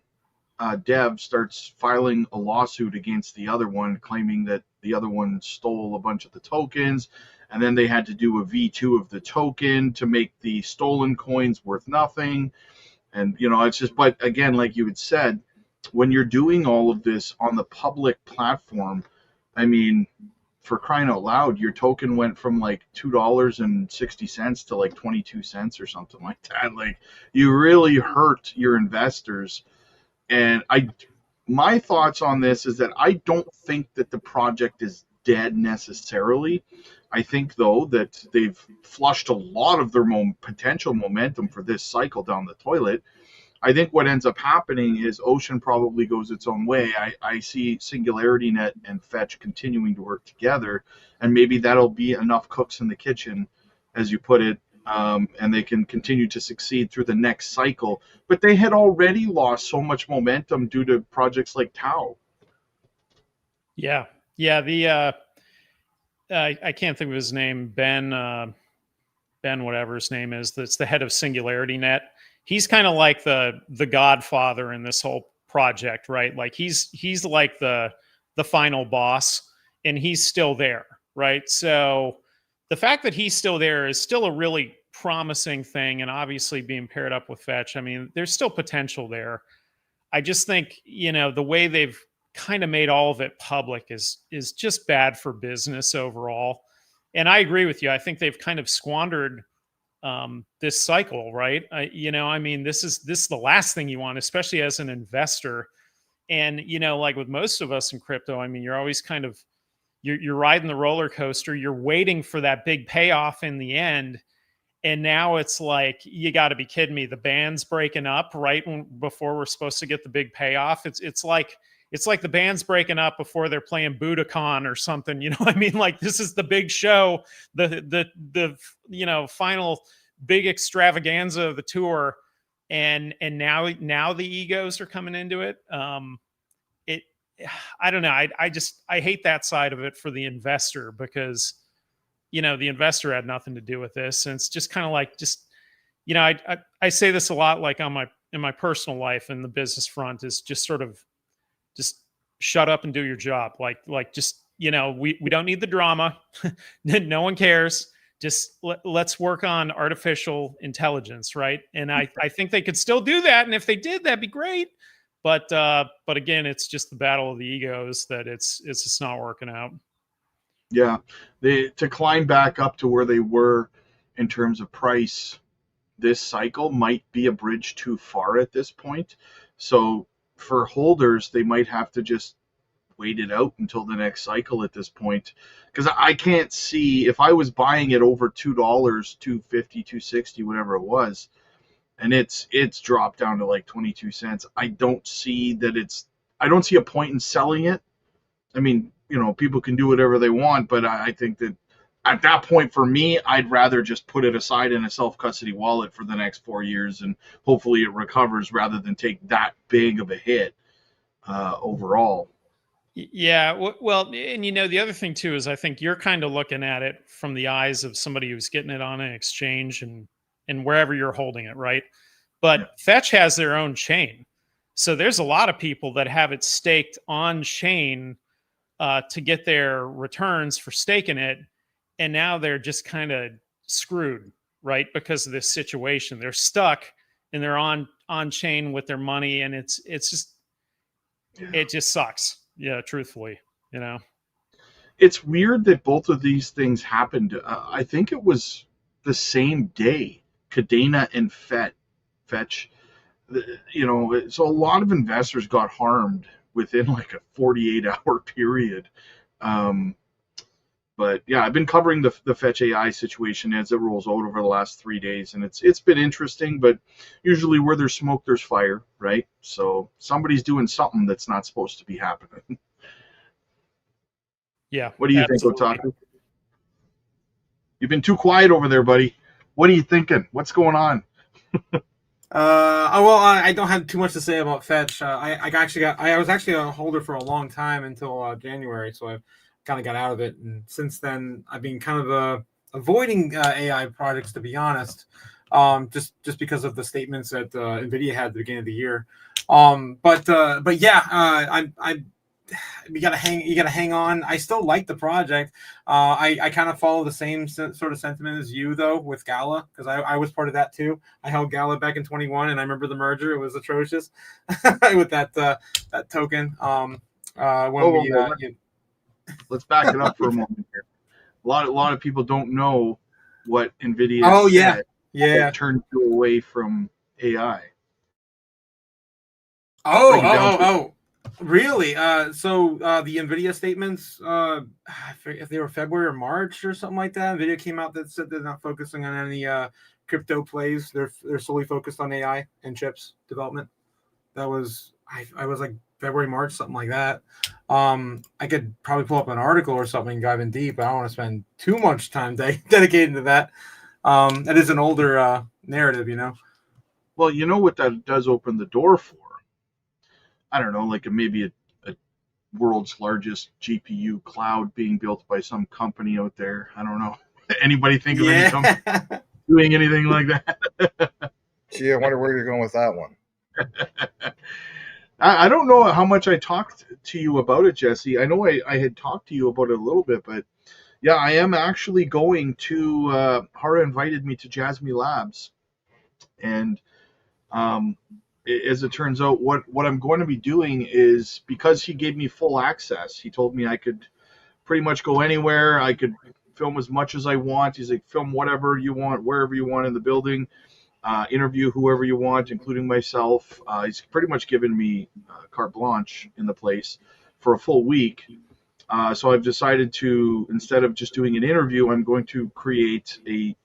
Speaker 1: dev starts filing a lawsuit against the other one, claiming that the other one stole a bunch of the tokens, and then they had to do a V2 of the token to make the stolen coins worth nothing. And it's just, but again, like you had said, when you're doing all of this on the public platform, I mean, for crying out loud, your token went from like $2.60 to like 22 cents or something like that. Like, you really hurt your investors. And my thoughts on this is that I don't think that the project is dead necessarily. I think, though, that they've flushed a lot of their potential momentum for this cycle down the toilet. I think what ends up happening is Ocean probably goes its own way. I see SingularityNet and Fetch continuing to work together, and maybe that'll be enough cooks in the kitchen, as you put it, and they can continue to succeed through the next cycle. But they had already lost so much momentum due to projects like Tau.
Speaker 3: Yeah. The I can't think of his name. Ben, whatever his name is. That's the head of SingularityNet. He's kind of like the godfather in this whole project, right? Like he's like the final boss, and he's still there, right? So the fact that he's still there is still a really promising thing, and obviously being paired up with Fetch, I mean, there's still potential there. I just think, the way they've kind of made all of it public is just bad for business overall. And I agree with you. I think they've kind of squandered this cycle, right? I mean, this is the last thing you want, especially as an investor. And, like with most of us in crypto, I mean, you're always kind of, you're riding the roller coaster. You're waiting for that big payoff in the end. And now it's like, you got to be kidding me. The band's breaking up right before we're supposed to get the big payoff. It's like it's like the band's breaking up before they're playing Budokan or something. You know what I mean? Like, this is the big show, the final big extravaganza of the tour, and now the egos are coming into it. I don't know. I hate that side of it for the investor, because the investor had nothing to do with this, and it's just kind of like, I say this a lot, like in my personal life, and the business front is just sort of just shut up and do your job. Like just, we don't need the drama. No one cares. Just let's work on artificial intelligence. Right. And I think they could still do that. And if they did, that'd be great. But again, it's just the battle of the egos that it's just not working out.
Speaker 1: Yeah. To climb back up to where they were in terms of price this cycle might be a bridge too far at this point. So for holders, they might have to just wait it out until the next cycle at this point, because I can't see, if I was buying it over $2, $2.50, $2.60, whatever it was, and it's dropped down to like 22 cents. I don't see a point in selling it. I mean, people can do whatever they want, but I think that at that point, for me, I'd rather just put it aside in a self-custody wallet for the next 4 years, and hopefully it recovers rather than take that big of a hit overall.
Speaker 3: Yeah, well, and the other thing too is, I think you're kind of looking at it from the eyes of somebody who's getting it on an exchange and wherever you're holding it, right? But yeah. Fetch has their own chain, so there's a lot of people that have it staked on chain to get their returns for staking it, and now they're just kind of screwed, right? Because of this situation, they're stuck and they're on chain with their money, and it's just it just sucks. Yeah, truthfully,
Speaker 1: It's weird that both of these things happened. I think it was the same day, Cadena and Fetch. So a lot of investors got harmed within like a 48-hour period. But yeah, I've been covering the Fetch AI situation as it rolls out over the last 3 days, and it's been interesting. But usually, where there's smoke, there's fire, right? So somebody's doing something that's not supposed to be happening.
Speaker 3: Yeah.
Speaker 1: What do you think, Otaku? You've been too quiet over there, buddy. What are you thinking? What's going on?
Speaker 2: I don't have too much to say about Fetch. I was actually a holder for a long time until January, so I've kind of got out of it, and since then I've been kind of avoiding AI projects, to be honest, just because of the statements that NVIDIA had at the beginning of the year. But yeah, you gotta hang on. I still like the project. I kind of follow the same sort of sentiment as you, though, with Gala, because I was part of that too. I held Gala back in 21, and I remember the merger. It was atrocious with that token.
Speaker 1: Let's back it up for a moment here. A lot of people don't know what NVIDIA said turned you away from AI.
Speaker 2: Really? So the NVIDIA statements, I forget if they were February or March or something like that. NVIDIA came out that said they're not focusing on any crypto plays. They're solely focused on AI and chips development. That was I was like February, March, something like that. I could probably pull up an article or something and dive in deep, but I don't want to spend too much time dedicated to that. That is an older narrative,
Speaker 1: Well, you know what that does open the door for? I don't know, like maybe a world's largest GPU cloud being built by some company out there. I don't know. Anybody think of any company doing anything like that?
Speaker 4: Gee, I wonder where you're going with that one.
Speaker 1: I don't know how much I talked to you about it, Jesse. I know I had talked to you about it a little bit, but yeah, I am actually going to, Hara invited me to Jasmy Labs. And as it turns out, what I'm going to be doing is, because he gave me full access, he told me I could pretty much go anywhere. I could film as much as I want. He's like, film whatever you want, wherever you want in the building. Interview whoever you want, including myself. He's pretty much given me carte blanche in the place for a full week. So I've decided to, instead of just doing an interview, I'm going to create a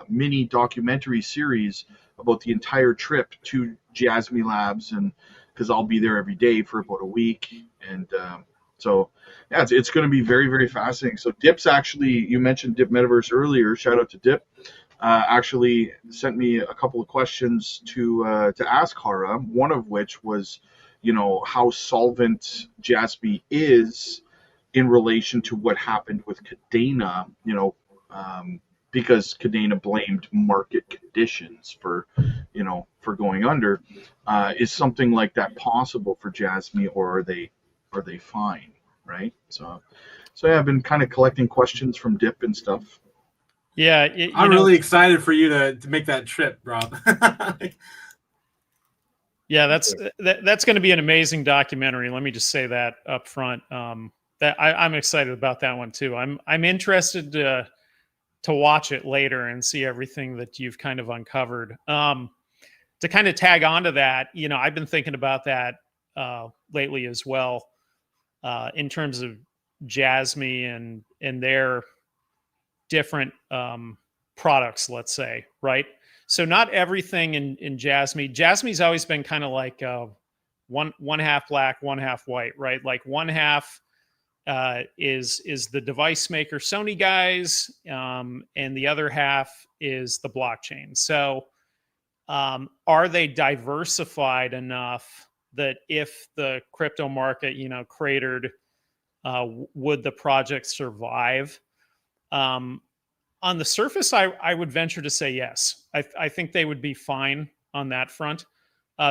Speaker 1: mini documentary series about the entire trip to Jasmy Labs and because I'll be there every day for about a week. And so, yeah, it's going to be very, very fascinating. So Dip's actually, you mentioned Dip Metaverse earlier. Shout out to Dip. Actually sent me a couple of questions to ask Hara. One of which was, how solvent Jasmy is in relation to what happened with Cadena. Because Cadena blamed market conditions for going under. Is something like that possible for Jasmy, or are they fine, right? So yeah, I've been kind of collecting questions from Dip and stuff.
Speaker 3: Yeah,
Speaker 2: I'm really excited for you to make that trip, Rob.
Speaker 3: Yeah, that's going to be an amazing documentary. Let me just say that up front. That I'm excited about that one too. I'm interested to watch it later and see everything that you've kind of uncovered. To kind of tag onto that, I've been thinking about that lately as well, in terms of Jasmy and their different products, let's say, right? So not everything in Jasmy's always been kind of like one half black, one half white, right? Like one half is the device maker Sony guys, and the other half is the blockchain. So are they diversified enough that if the crypto market cratered, would the project survive? On the surface, I would venture to say yes. I think they would be fine on that front,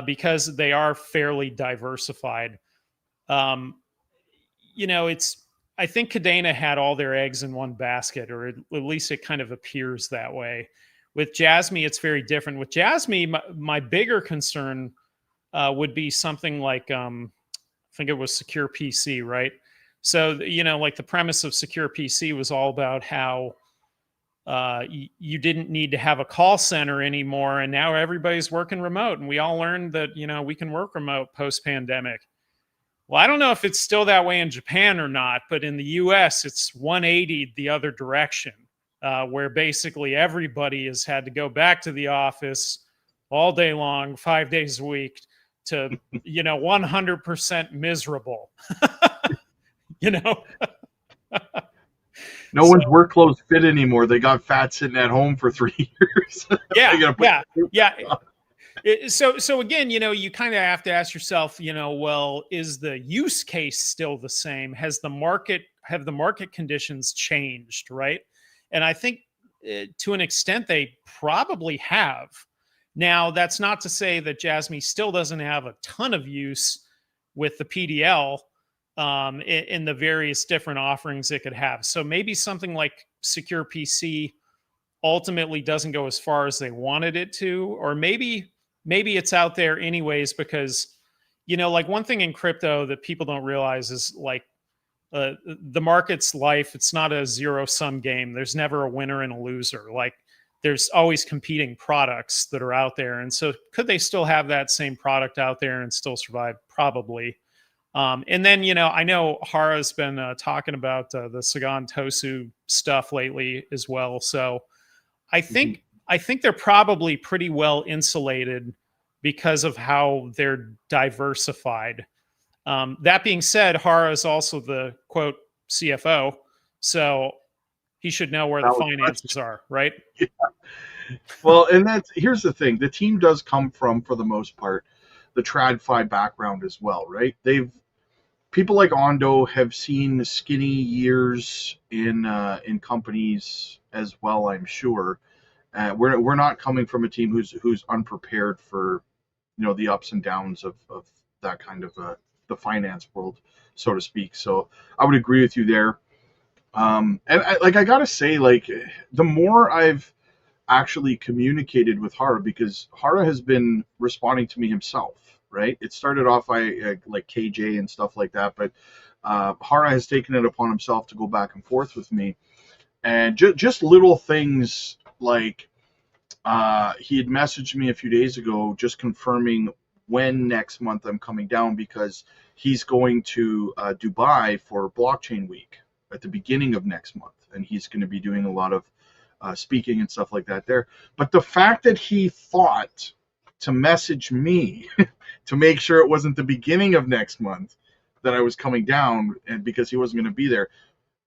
Speaker 3: because they are fairly diversified. I think Cadena had all their eggs in one basket, or at least it kind of appears that way. With Jasmy, it's very different. With Jasmy, my bigger concern would be something like, I think it was Secure PC, right? So, like the premise of Secure PC was all about how you didn't need to have a call center anymore, and now everybody's working remote, and we all learned that we can work remote post-pandemic. Well, I don't know if it's still that way in Japan or not, but in the US it's 180 the other direction, where basically everybody has had to go back to the office all day long, 5 days a week, to 100% miserable.
Speaker 1: No one's work clothes fit anymore. They got fat sitting at home for 3 years.
Speaker 3: Yeah. So again, you kind of have to ask yourself, well, is the use case still the same? Have the market conditions changed, right? And I think to an extent they probably have. Now, that's not to say that Jasmy still doesn't have a ton of use with the PDL in the various different offerings it could have. So maybe something like Secure PC ultimately doesn't go as far as they wanted it to, or maybe it's out there anyways, because like one thing in crypto that people don't realize is like the market's life. It's not a zero-sum game. There's never a winner and a loser. Like there's always competing products that are out there, and so could they still have that same product out there and still survive? Probably. And then I know Hara's been talking about the Sagan Tosu stuff lately as well. So I think they're probably pretty well insulated because of how they're diversified. That being said, Hara is also the quote CFO, so he should know where the finances are, right?
Speaker 1: Yeah. Well, and here's the thing: the team does come from, for the most part, the TradFi background as well, right? People like Ondo have seen skinny years in companies as well, I'm sure. We're not coming from a team who's unprepared for the ups and downs of that kind of the finance world, so to speak. So I would agree with you there. And I gotta say, like, the more I've actually communicated with Hara, because Hara has been responding to me himself, right? It started off like KJ and stuff like that, but Hara has taken it upon himself to go back and forth with me, and just little things like he had messaged me a few days ago just confirming when next month I'm coming down, because he's going to Dubai for Blockchain Week at the beginning of next month, and he's going to be doing a lot of speaking and stuff like that there. But the fact that he thought to message me to make sure it wasn't the beginning of next month that I was coming down, and because he wasn't going to be there.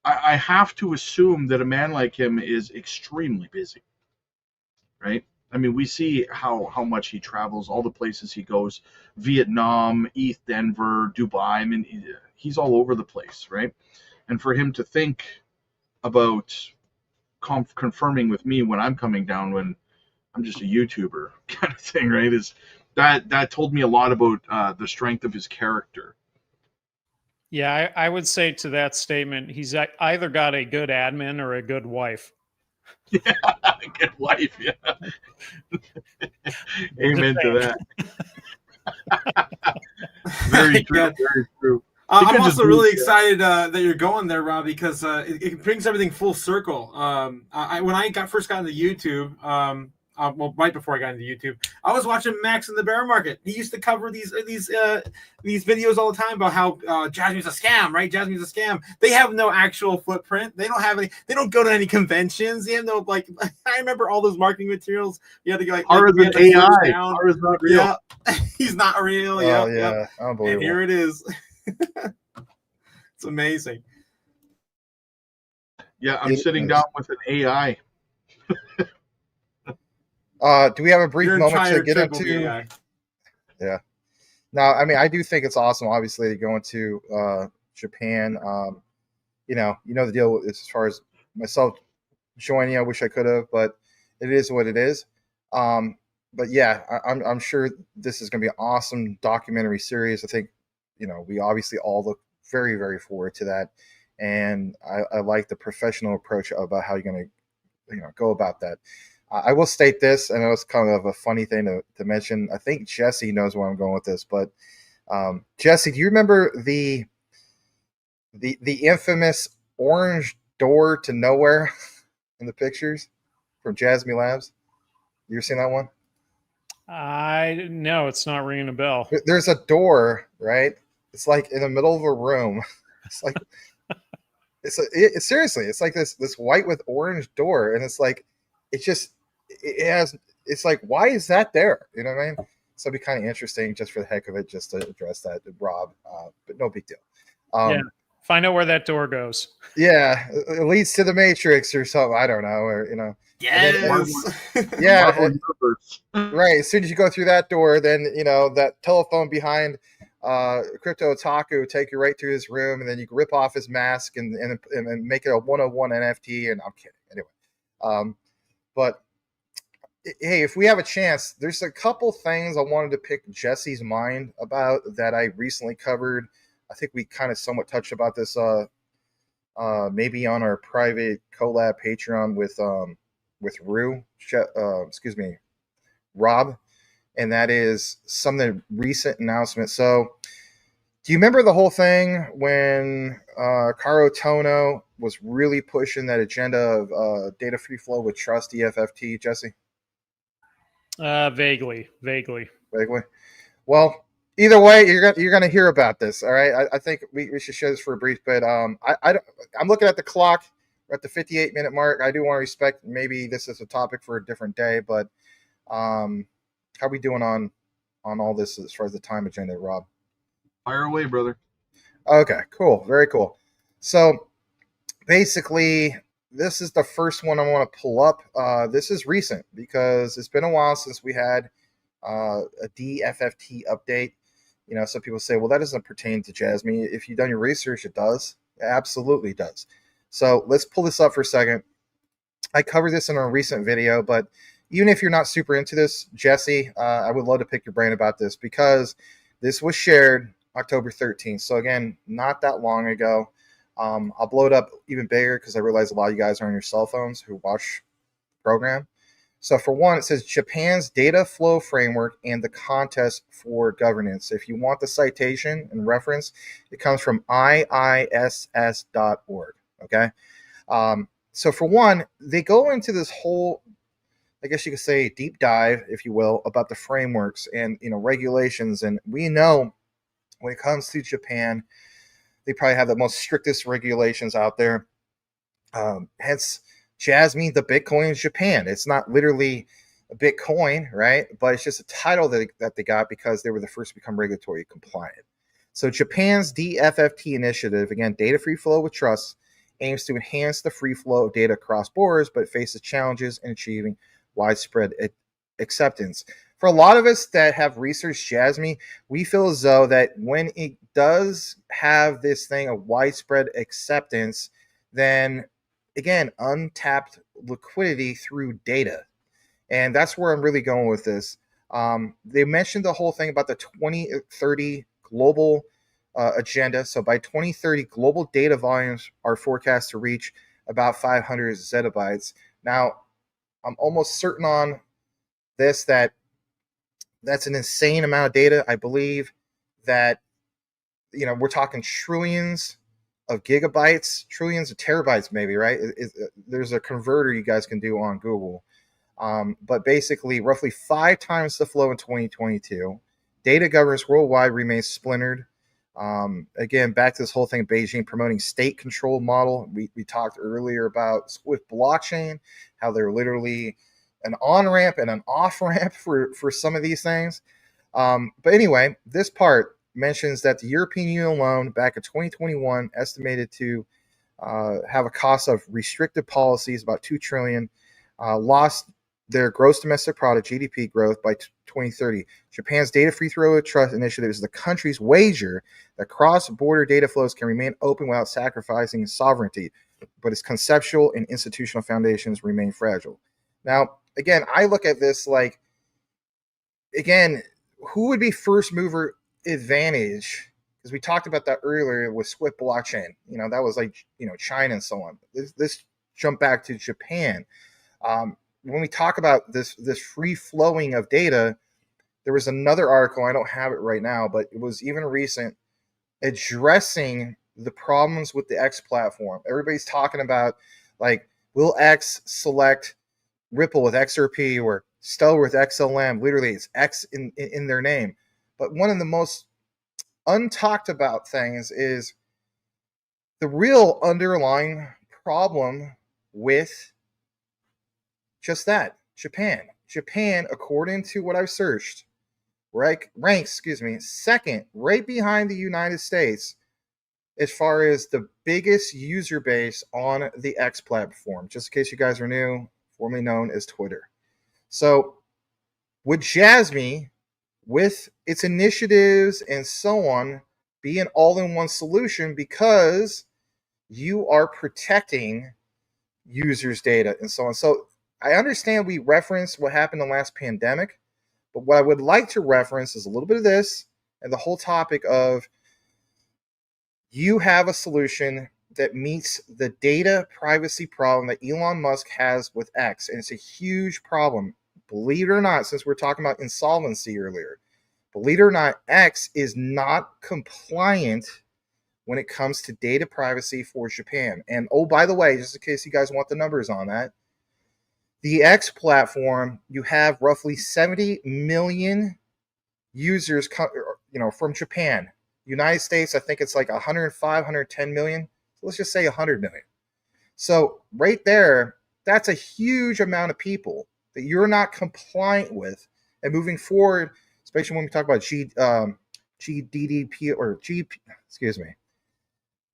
Speaker 1: I have to assume that a man like him is extremely busy, right? I mean, we see how much he travels, all the places he goes, Vietnam, East Denver, Dubai. I mean, he's all over the place, right? And for him to think about confirming with me when I'm coming down, when I'm just a YouTuber kind of thing, right? Is that told me a lot about the strength of his character.
Speaker 3: Yeah, I would say to that statement, he's either got a good admin or a good wife.
Speaker 1: Yeah, good wife. Yeah. Amen to that. Very true. Very true.
Speaker 2: I'm also really excited that you're going there, Rob, because it brings everything full circle. When I first got into YouTube, well, right before I got into YouTube, I was watching Max in the bear market. He used to cover these videos all the time about how Jasmine's a scam, right? Jasmine's a scam. They have no actual footprint. They don't have any. They don't go to any conventions. They have no like. I remember all those marketing materials. You had to go like.
Speaker 1: Or is AI? Or is not real?
Speaker 2: Yeah, he's not real.
Speaker 4: Oh,
Speaker 2: yeah,
Speaker 4: yeah. Unbelievable.
Speaker 2: And here it is. It's amazing.
Speaker 1: Yeah, I'm sitting down with an AI.
Speaker 4: Do we have a brief moment to get into?
Speaker 2: AI.
Speaker 4: Yeah. Now, I mean, I do think it's awesome. Obviously, going to Japan. You know the deal as far as myself joining. I wish I could have, but it is what it is. But yeah, I'm sure this is going to be an awesome documentary series. I think we obviously all look very, very forward to that, and I like the professional approach about how you're going to go about that. I will state this, and it was kind of a funny thing to mention. I think Jesse knows where I'm going with this, but Jesse, do you remember the infamous orange door to nowhere in the pictures from Jasmine Labs? You ever seen that one?
Speaker 3: No, it's not ringing a bell.
Speaker 4: There's a door, right? It's like in the middle of a room. It's like seriously, it's like this white with orange door, and it's like it's like, why is that there? You know what I mean? So it'd be kind of interesting just for the heck of it, just to address that, Rob. But no big deal.
Speaker 3: Yeah, find out where that door goes.
Speaker 4: Yeah, it leads to the Matrix or something. I don't know, or
Speaker 2: Yes.
Speaker 4: Yeah. Right. As soon as you go through that door, then that telephone behind Crypto Otaku take you right to his room, and then you can rip off his mask and make it a 101 NFT. And I'm kidding. Anyway, but hey, if we have a chance, there's a couple things I wanted to pick Jesse's mind about that I recently covered. I think we kind of somewhat touched about this maybe on our private collab Patreon with Rob, and that is some of the recent announcements. So do you remember the whole thing when Caro Tono was really pushing that agenda of data free flow with trust EFFT, Jesse?
Speaker 3: Vaguely.
Speaker 4: Well, either way, you're gonna hear about this. All right. I think we should share this for a brief bit. I'm looking at the clock. We're at the 58-minute mark. I do want to respect, maybe this is a topic for a different day, but how are we doing on all this as far as the time agenda, Rob?
Speaker 1: Fire away, brother.
Speaker 4: Okay, cool. Very cool. So basically, this is the first one I want to pull up. This is recent because it's been a while since we had a DFFT update. Some people say, well, that doesn't pertain to Jasmine. If you've done your research, it does. It absolutely does. So let's pull this up for a second. I covered this in a recent video, but even if you're not super into this, Jesse, I would love to pick your brain about this because this was shared October 13th. So again, not that long ago. I'll blow it up even bigger because I realize a lot of you guys are on your cell phones who watch the program. So for one, it says Japan's data flow framework and the contest for governance. If you want the citation and reference, it comes from IISS.org. Okay. So for one, they go into this whole, I guess you could say, deep dive, if you will, about the frameworks and regulations. And we know when it comes to Japan, they probably have the most strictest regulations out there. Hence, Jasmine, the Bitcoin is Japan. It's not literally Bitcoin, right? But it's just a title that they got because they were the first to become regulatory compliant. So Japan's DFFT initiative, again, data free flow with trust, aims to enhance the free flow of data across borders, but faces challenges in achieving widespread acceptance. For a lot of us that have researched Jasmy, we feel as though that when it does have this thing of widespread acceptance, then again, untapped liquidity through data. And that's where I'm really going with this. They mentioned the whole thing about the 2030 global agenda. So by 2030, global data volumes are forecast to reach about 500 zettabytes. Now, I'm almost certain on this that that's an insane amount of data. I believe that, we're talking trillions of gigabytes, trillions of terabytes, maybe, right? There's a converter you guys can do on Google. But basically, roughly 5 times the flow in 2022. Data governance worldwide remains splintered. Again, back to this whole thing of Beijing promoting state control model. We talked earlier about Swift blockchain, how they're literally an on-ramp and an off-ramp for some of these things. But anyway, this part mentions that the European Union alone, back in 2021, estimated to have a cost of restrictive policies, about $2 trillion, lost their gross domestic product, GDP growth, by 2030. Japan's Data Free Flow Trust Initiative is the country's wager that cross-border data flows can remain open without sacrificing sovereignty, but its conceptual and institutional foundations remain fragile. Now, again, I look at this like, again, who would be first mover advantage? Because we talked about that earlier with Swift blockchain. That was like, China and so on. This jump back to Japan. When we talk about this free flowing of data, there was another article, I don't have it right now, but it was even recent, addressing the problems with the X platform. Everybody's talking about, like, will X select Ripple with XRP or Stellar with XLM? Literally, it's X in their name. But one of the most untalked about things is the real underlying problem with just that, Japan. Japan, according to what I've searched, ranks, second, right behind the United States as far as the biggest user base on the X platform. Just in case you guys are new, formerly known as Twitter. So would Jasmy, with its initiatives and so on, be an all-in-one solution because you are protecting users' data and so on? So I understand we referenced what happened in the last pandemic, but what I would like to reference is a little bit of this and the whole topic of you have a solution that meets the data privacy problem that Elon Musk has with X, and it's a huge problem. Believe it or not, since we're talking about insolvency earlier, believe it or not, X is not compliant when it comes to data privacy for Japan. And oh, by the way, just in case you guys want the numbers on that, the X platform, you have roughly 70 million users, from Japan. United States, I think it's like 105, 110 million. So let's just say 100 million. So right there, that's a huge amount of people that you're not compliant with. And moving forward, especially when we talk about GDDP or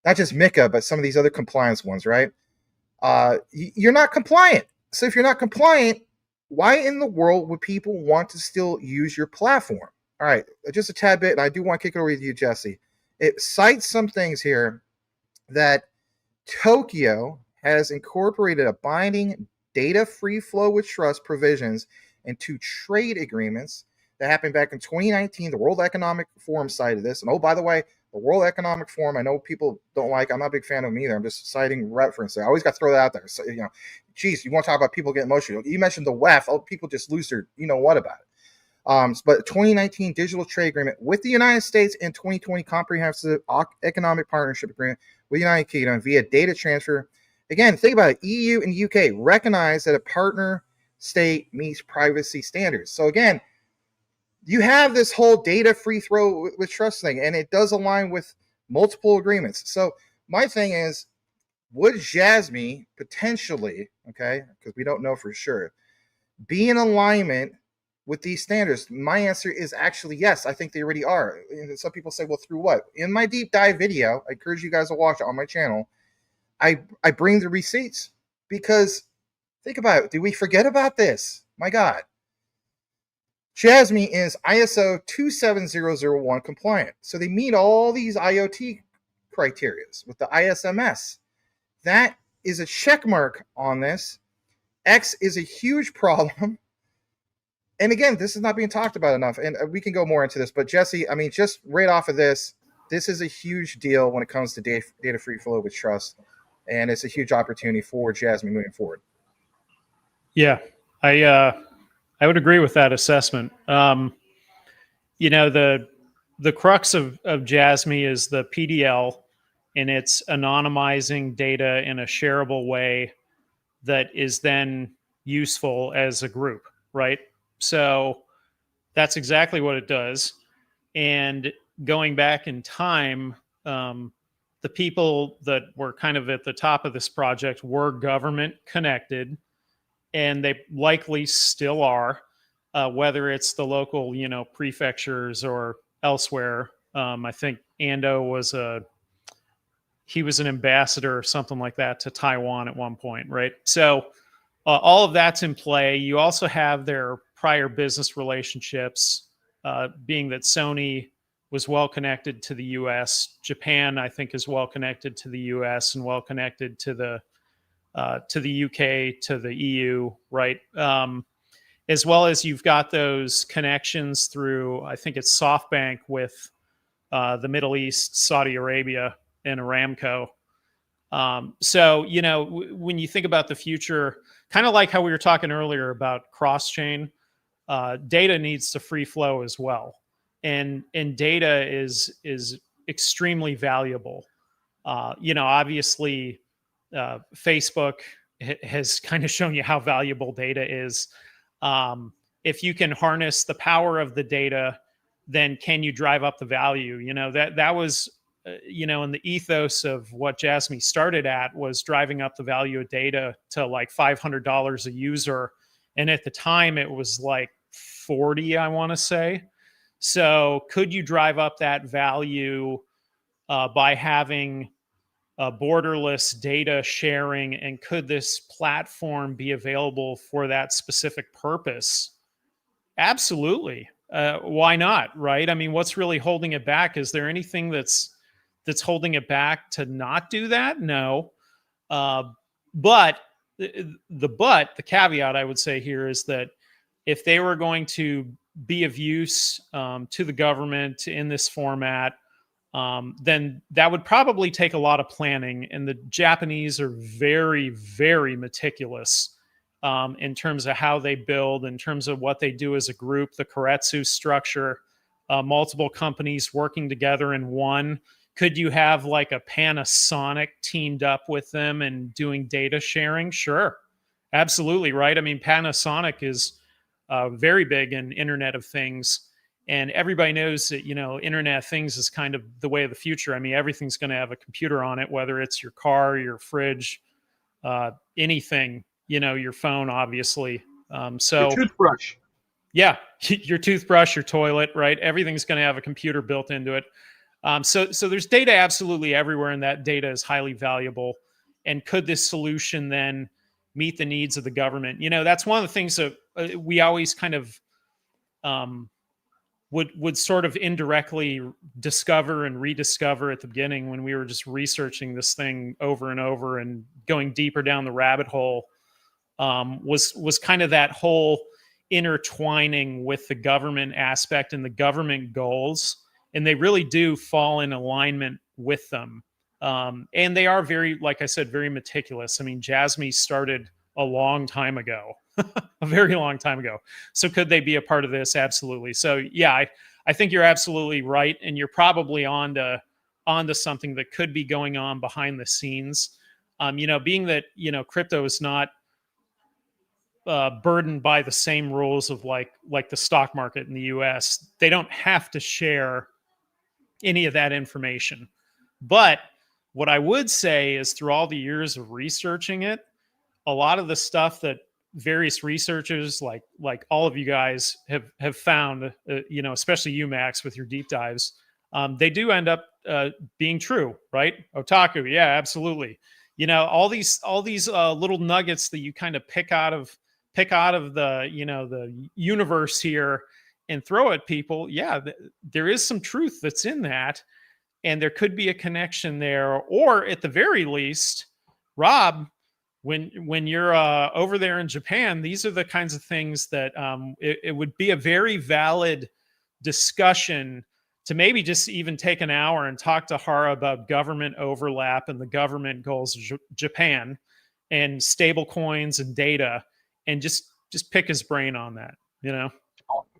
Speaker 4: not just MiCA, but some of these other compliance ones, right? You're not compliant. So if you're not compliant, why in the world would people want to still use your platform? All right, just a tad bit, and I do want to kick it over to you, Jesse. It cites some things here that Tokyo has incorporated a binding data free flow with trust provisions into trade agreements that happened back in 2019. The World Economic Forum cited this. And oh, by the way, the World Economic Forum, I know people don't like, I'm not a big fan of them either. I'm just citing reference. I always got to throw that out there. So, geez, you want to talk about people getting emotional. You mentioned the WEF. Oh, people just lose their, what about it? But 2019 digital trade agreement with the United States and 2020 comprehensive economic partnership agreement with the United Kingdom via data transfer. Again, think about it. EU and UK recognize that a partner state meets privacy standards. So again, you have this whole data free throw with trust thing, and it does align with multiple agreements. So my thing is, would Jasmy potentially, okay, because we don't know for sure, be in alignment with these standards? My answer is actually yes. I think they already are. And some people say, well, through what? In my deep dive video, I encourage you guys to watch it on my channel. I bring the receipts, because think about it. Did we forget about this? My God. Jasmy is ISO 27001 compliant. So they meet all these IoT criteria with the ISMS. That is a check mark on this. X is a huge problem. And again, this is not being talked about enough. And we can go more into this. But Jesse, I mean, just right off of this is a huge deal when it comes to data free flow with trust. And it's a huge opportunity for Jasmy moving forward.
Speaker 3: Yeah, I would agree with that assessment. You know, the crux of Jasmy is the PDL, and it's anonymizing data in a shareable way that is then useful as a group, right? So that's exactly what it does. And going back in time, the people that were kind of at the top of this project were government connected, and they likely still are, whether it's the local, you know, prefectures or elsewhere. I think Ando was he was an ambassador or something like that to Taiwan at one point, right? So all of that's in play. You also have their prior business relationships, being that Sony was well connected to the U.S. Japan, I think, is well connected to the U.S. and well connected to the UK, to the EU, right? As well as you've got those connections through, I think it's SoftBank with the Middle East, Saudi Arabia, and Aramco. So, you know, when you think about the future, kind of like how we were talking earlier about cross-chain, data needs to free flow as well. And data is extremely valuable. You know, obviously, Facebook has kind of shown you how valuable data is. If you can harness the power of the data, then can you drive up the value? You know, that was, you know, in the ethos of what Jasmy started at was driving up the value of data to like $500 a user. And at the time it was like 40, I want to say. So could you drive up that value by having borderless data sharing, and could this platform be available for that specific purpose? Absolutely. Why not, right? I mean, what's really holding it back? Is there anything that's holding it back to not do that? No. But the caveat I would say here is that if they were going to be of use to the government in this format, then that would probably take a lot of planning. And the Japanese are very, very meticulous in terms of how they build, in terms of what they do as a group, the Keiretsu structure, multiple companies working together in one. Could you have like a Panasonic teamed up with them and doing data sharing? Sure. Absolutely, right? I mean, Panasonic is very big in Internet of Things. And everybody knows that, you know, Internet of Things is kind of the way of the future. I mean, everything's going to have a computer on it, whether it's your car, your fridge, anything, you know, your phone, obviously. So
Speaker 1: your toothbrush.
Speaker 3: Yeah, your toothbrush, your toilet, right? Everything's going to have a computer built into it. So there's data absolutely everywhere, and that data is highly valuable. And could this solution then meet the needs of the government? You know, that's one of the things that we always kind of would sort of indirectly discover and rediscover at the beginning when we were just researching this thing over and over and going deeper down the rabbit hole, was kind of that whole intertwining with the government aspect and the government goals. And they really do fall in alignment with them. And they are very, like I said, very meticulous. I mean, Jasmy started a long time ago, a very long time ago. So could they be a part of this? Absolutely. So yeah, I think you're absolutely right. And you're probably onto something that could be going on behind the scenes. You know, being that, you know, crypto is not burdened by the same rules of like the stock market in the US. They don't have to share any of that information. But what I would say is through all the years of researching it, a lot of the stuff that various researchers, like all of you guys have found, especially you, Max, with your deep dives, they do end up being true, right? Otaku, yeah, absolutely. All these little nuggets that you kind of pick out of the the universe here and throw at people. Yeah, there is some truth that's in that, and there could be a connection there, or at the very least, Rob, when you're over there in Japan, these are the kinds of things that it would be a very valid discussion to maybe just even take an hour and talk to Hara about government overlap and the government goals of Japan and stable coins and data, and just pick his brain on that,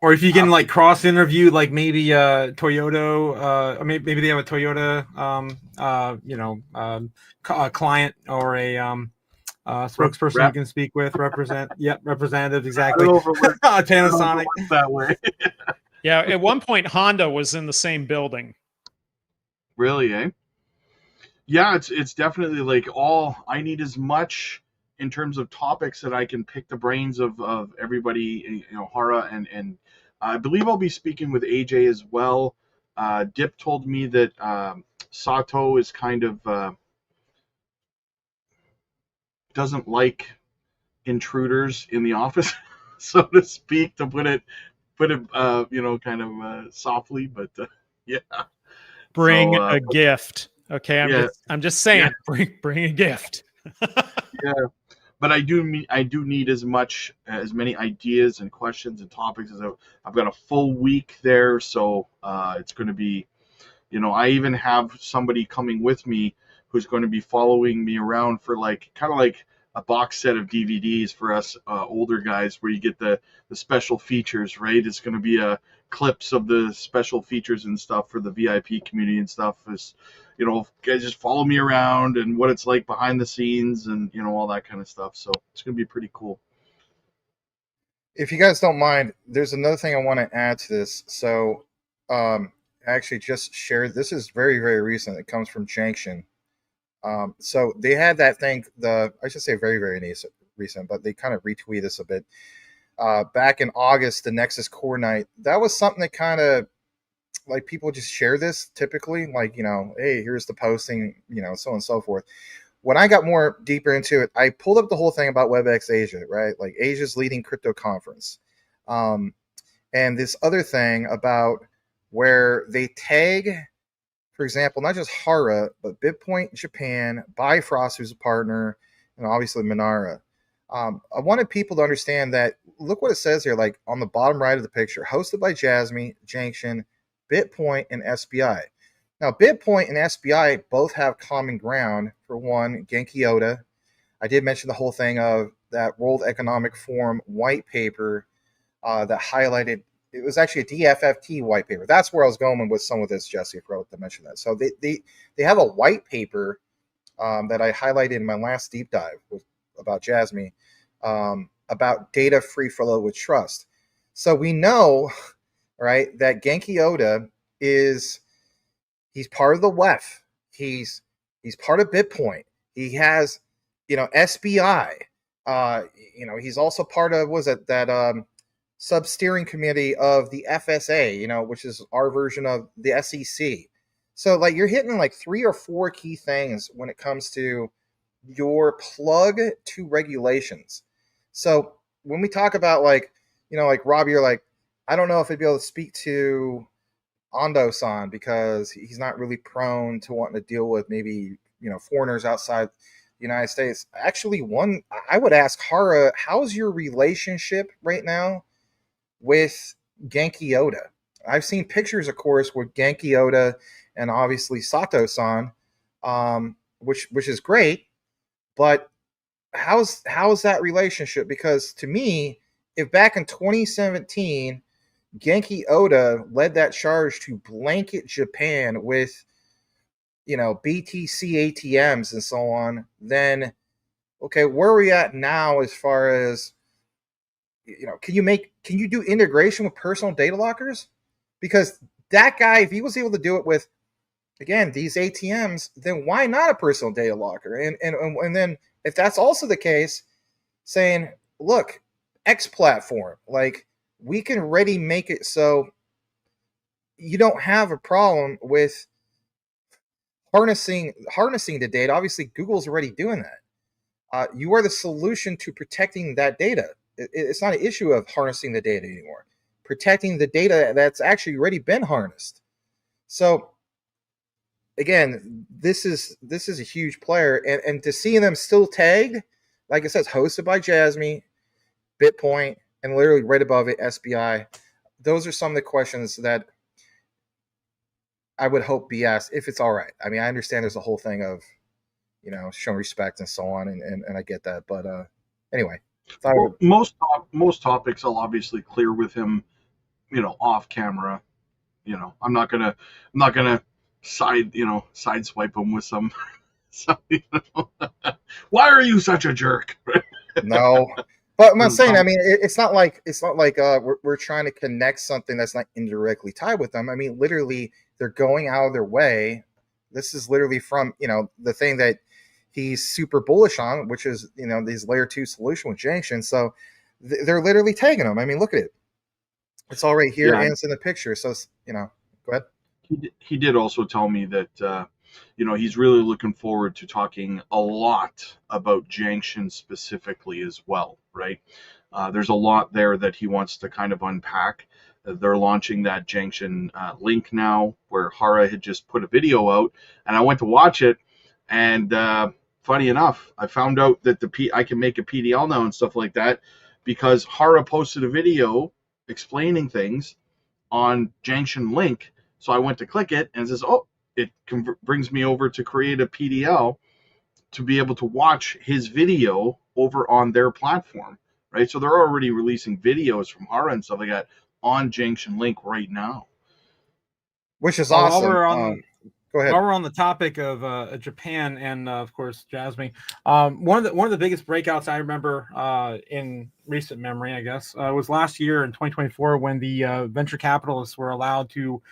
Speaker 2: Or if you can like cross interview, like maybe Toyota, or maybe they have a Toyota, client or a spokesperson you can speak with, representative, exactly.
Speaker 1: I don't know if it works,
Speaker 2: Panasonic
Speaker 1: that way.
Speaker 3: Yeah, at one point Honda was in the same building.
Speaker 1: Really, eh? Yeah, it's definitely like all I need as much in terms of topics that I can pick the brains of everybody, Hara, and I believe I'll be speaking with AJ as well. Dip told me that Sato is kind of doesn't like intruders in the office, so to speak, to put it kind of softly, but yeah.
Speaker 3: Bring a gift. Okay, I'm just saying,
Speaker 1: yeah.
Speaker 3: bring a gift.
Speaker 1: Yeah, but I do need as many ideas and questions and topics as I've got a full week there, so it's going to be, I even have somebody coming with me who's going to be following me around for kind of like a box set of DVDs for us older guys, where you get the special features, right? It's going to be clips of the special features and stuff for the VIP community and stuff. Is guys just follow me around and what it's like behind the scenes and all that kind of stuff. So it's going to be pretty cool.
Speaker 4: If you guys don't mind, there's another thing I want to add to this. So I actually just shared, this is very, very recent. It comes from Junction. So they had that thing, I should say very, very recent, but they kind of retweeted this a bit. Back in August, the Nexus Core Night, that was something that kind of, like, people just share this typically, like, hey, here's the posting, so on and so forth. When I got more deeper into it, I pulled up the whole thing about WebEx Asia, right? Like Asia's leading crypto conference. And this other thing about where they tag, for example, not just Hara, but BitPoint Japan, Bifrost, who's a partner, and obviously Minara. I wanted people to understand that, look what it says here, like on the bottom right of the picture, hosted by Jasmine, Junction, BitPoint, and SBI. Now, BitPoint and SBI both have common ground. For one, Genki Oda. I did mention the whole thing of that World Economic Forum white paper that highlighted, it was actually a DFFT white paper. That's where I was going with some of this, Jesse, if I forgot to mention that. So they have a white paper that I highlighted in my last deep dive about Jasmine, about data free flow with trust. So we know, right, that Genki Oda he's part of the WEF. He's part of BitPoint. He has, SBI. He's also part of, that sub-steering committee of the FSA, which is our version of the SEC. So, like, you're hitting like 3 or 4 key things when it comes to your plug to regulations. So when we talk about, like, like Rob, you're like, I don't know if I'd be able to speak to Ando-san because he's not really prone to wanting to deal with maybe, foreigners outside the United States. Actually, I would ask Hara, how's your relationship right now with Genki Oda? I've seen pictures, of course, with Genki Oda and obviously Sato-san, which is great, but how's that relationship? Because to me, if back in 2017, Genki Oda led that charge to blanket Japan with, BTC ATMs and so on, then, okay, where are we at now as far as, can you do integration with personal data lockers? Because that guy, if he was able to do it with, again, these ATMs, then why not a personal data locker? And then if that's also the case, saying, look, X platform, like we can already make it so you don't have a problem with harnessing the data. Obviously, Google's already doing that. You are the solution to protecting that data. It's not an issue of harnessing the data anymore. Protecting the data that's actually already been harnessed. So again, this is a huge player, and to see them still tagged, like I said, it's hosted by Jasmy, BitPoint, and literally right above it, SBI. Those are some of the questions that I would hope be asked if it's all right. I mean, I understand there's a whole thing of, you know, showing respect and so on, and I get that. But anyway,
Speaker 1: well, most topics I'll obviously clear with him, you know, off camera. You know, I'm not gonna side swipe him with some. You know, why are you such a jerk?
Speaker 4: no. But I'm not saying. I mean, it's not like we're trying to connect something that's not indirectly tied with them. I mean, literally, they're going out of their way. This is literally from, you know, the thing that he's super bullish on, which is, you know, these layer 2 solution with Junction. So they're literally tagging them. I mean, look at it. It's all right here, and it's in the picture. So, you know, go ahead.
Speaker 1: He did also tell me that, you know, he's really looking forward to talking a lot about Junction specifically as well, right? There's a lot there that he wants to kind of unpack. They're launching that Junction link now, where Hara had just put a video out, and I went to watch it, and funny enough, I found out that I can make a PDL now and stuff like that because Hara posted a video explaining things on Junction link. So I went to click it, and it says, oh, it brings me over to create a PDL to be able to watch his video over on their platform, right? So they're already releasing videos from Hara and stuff like that on Junction link right now,
Speaker 4: which is awesome. Go ahead.
Speaker 2: While we're on the topic of Japan and of course Jasmy, one of the biggest breakouts I remember in recent memory, I guess, was last year in 2024 when the venture capitalists were allowed to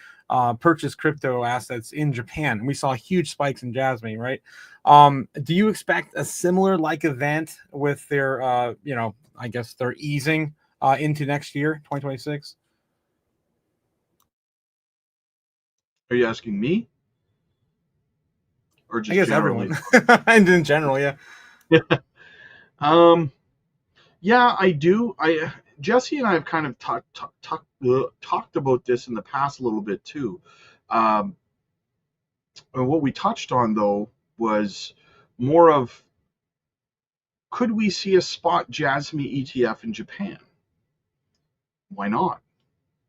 Speaker 2: purchase crypto assets in Japan. We saw huge spikes in Jasmy, right? Do you expect a similar like event with their, you know, I guess they're easing into next year, 2026?
Speaker 1: Are you asking me? Or just
Speaker 2: I guess
Speaker 1: generally?
Speaker 2: everyone. And in general, yeah.
Speaker 1: Yeah, I do. Jesse and I have kind of talked about this in the past a little bit too. And what we touched on though was more of, could we see a spot Jasmy ETF in Japan? Why not?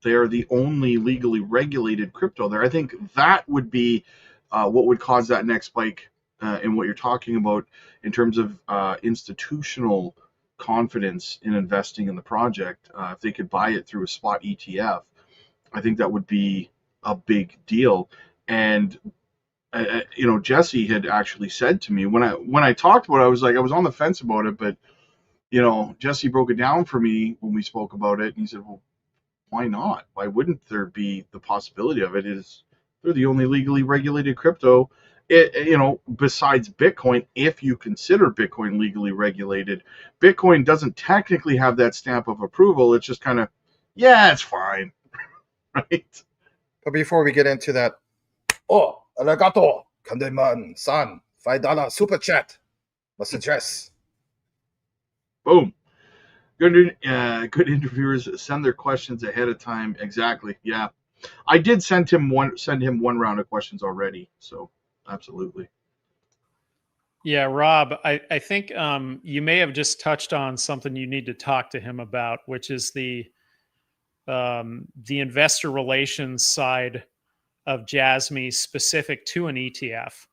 Speaker 1: They are the only legally regulated crypto there. I think that would be what would cause that next spike in what you're talking about in terms of institutional confidence in investing in the project. If they could buy it through a spot ETF, I think that would be a big deal. And you know, Jesse had actually said to me when I talked about it, I was on the fence about it, but you know, Jesse broke it down for me when we spoke about it, and he said, "Well, why not? Why wouldn't there be the possibility of it? They're the only legally regulated crypto, you know, besides Bitcoin. If you consider Bitcoin legally regulated, Bitcoin doesn't technically have that stamp of approval. It's just kind of, yeah, it's fine, right?"
Speaker 4: But before we get into that, oh, arigato, Kandeman-san, $5 super chat. Must address.
Speaker 1: Boom. Good interviewers send their questions ahead of time. Exactly. Yeah, I did send him one round of questions already. So absolutely.
Speaker 3: Yeah, Rob, I think you may have just touched on something you need to talk to him about, which is the investor relations side of Jasmy specific to an ETF.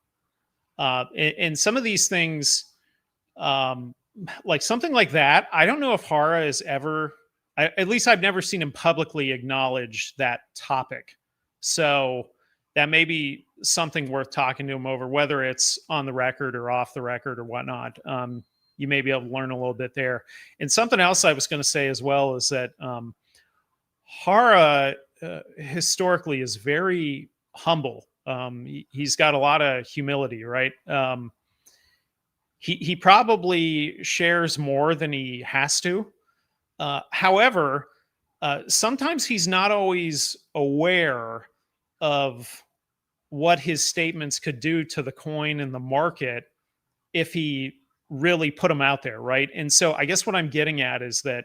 Speaker 3: And some of these things, like something like that, I don't know if Hara is ever, at least I've never seen him publicly acknowledge that topic. So that may be something worth talking to him over, whether it's on the record or off the record or whatnot. You may be able to learn a little bit there. And something else I was going to say as well is that Hara historically is very humble. He's got a lot of humility, right? he probably shares more than he has to. However, sometimes he's not always aware of what his statements could do to the coin and the market if he really put them out there, right? And so I guess what I'm getting at is that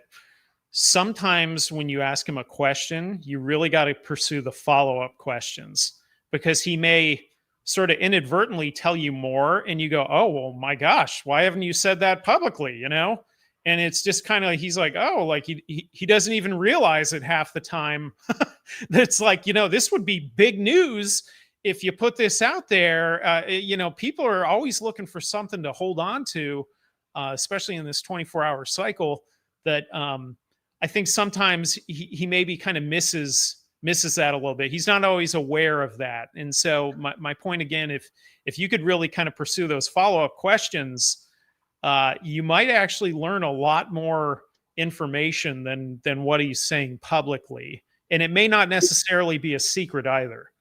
Speaker 3: sometimes when you ask him a question, you really got to pursue the follow-up questions, because he may sort of inadvertently tell you more and you go, oh, well, my gosh, why haven't you said that publicly? And it's just kind of, he's like, oh, like he doesn't even realize it half the time. That's like, this would be big news if you put this out there. People are always looking for something to hold on to, especially in this 24-hour cycle, that I think sometimes he maybe kind of misses that a little bit. He's not always aware of that. And so my point again, if you could really kind of pursue those follow-up questions, you might actually learn a lot more information than what he's saying publicly. And it may not necessarily be a secret either.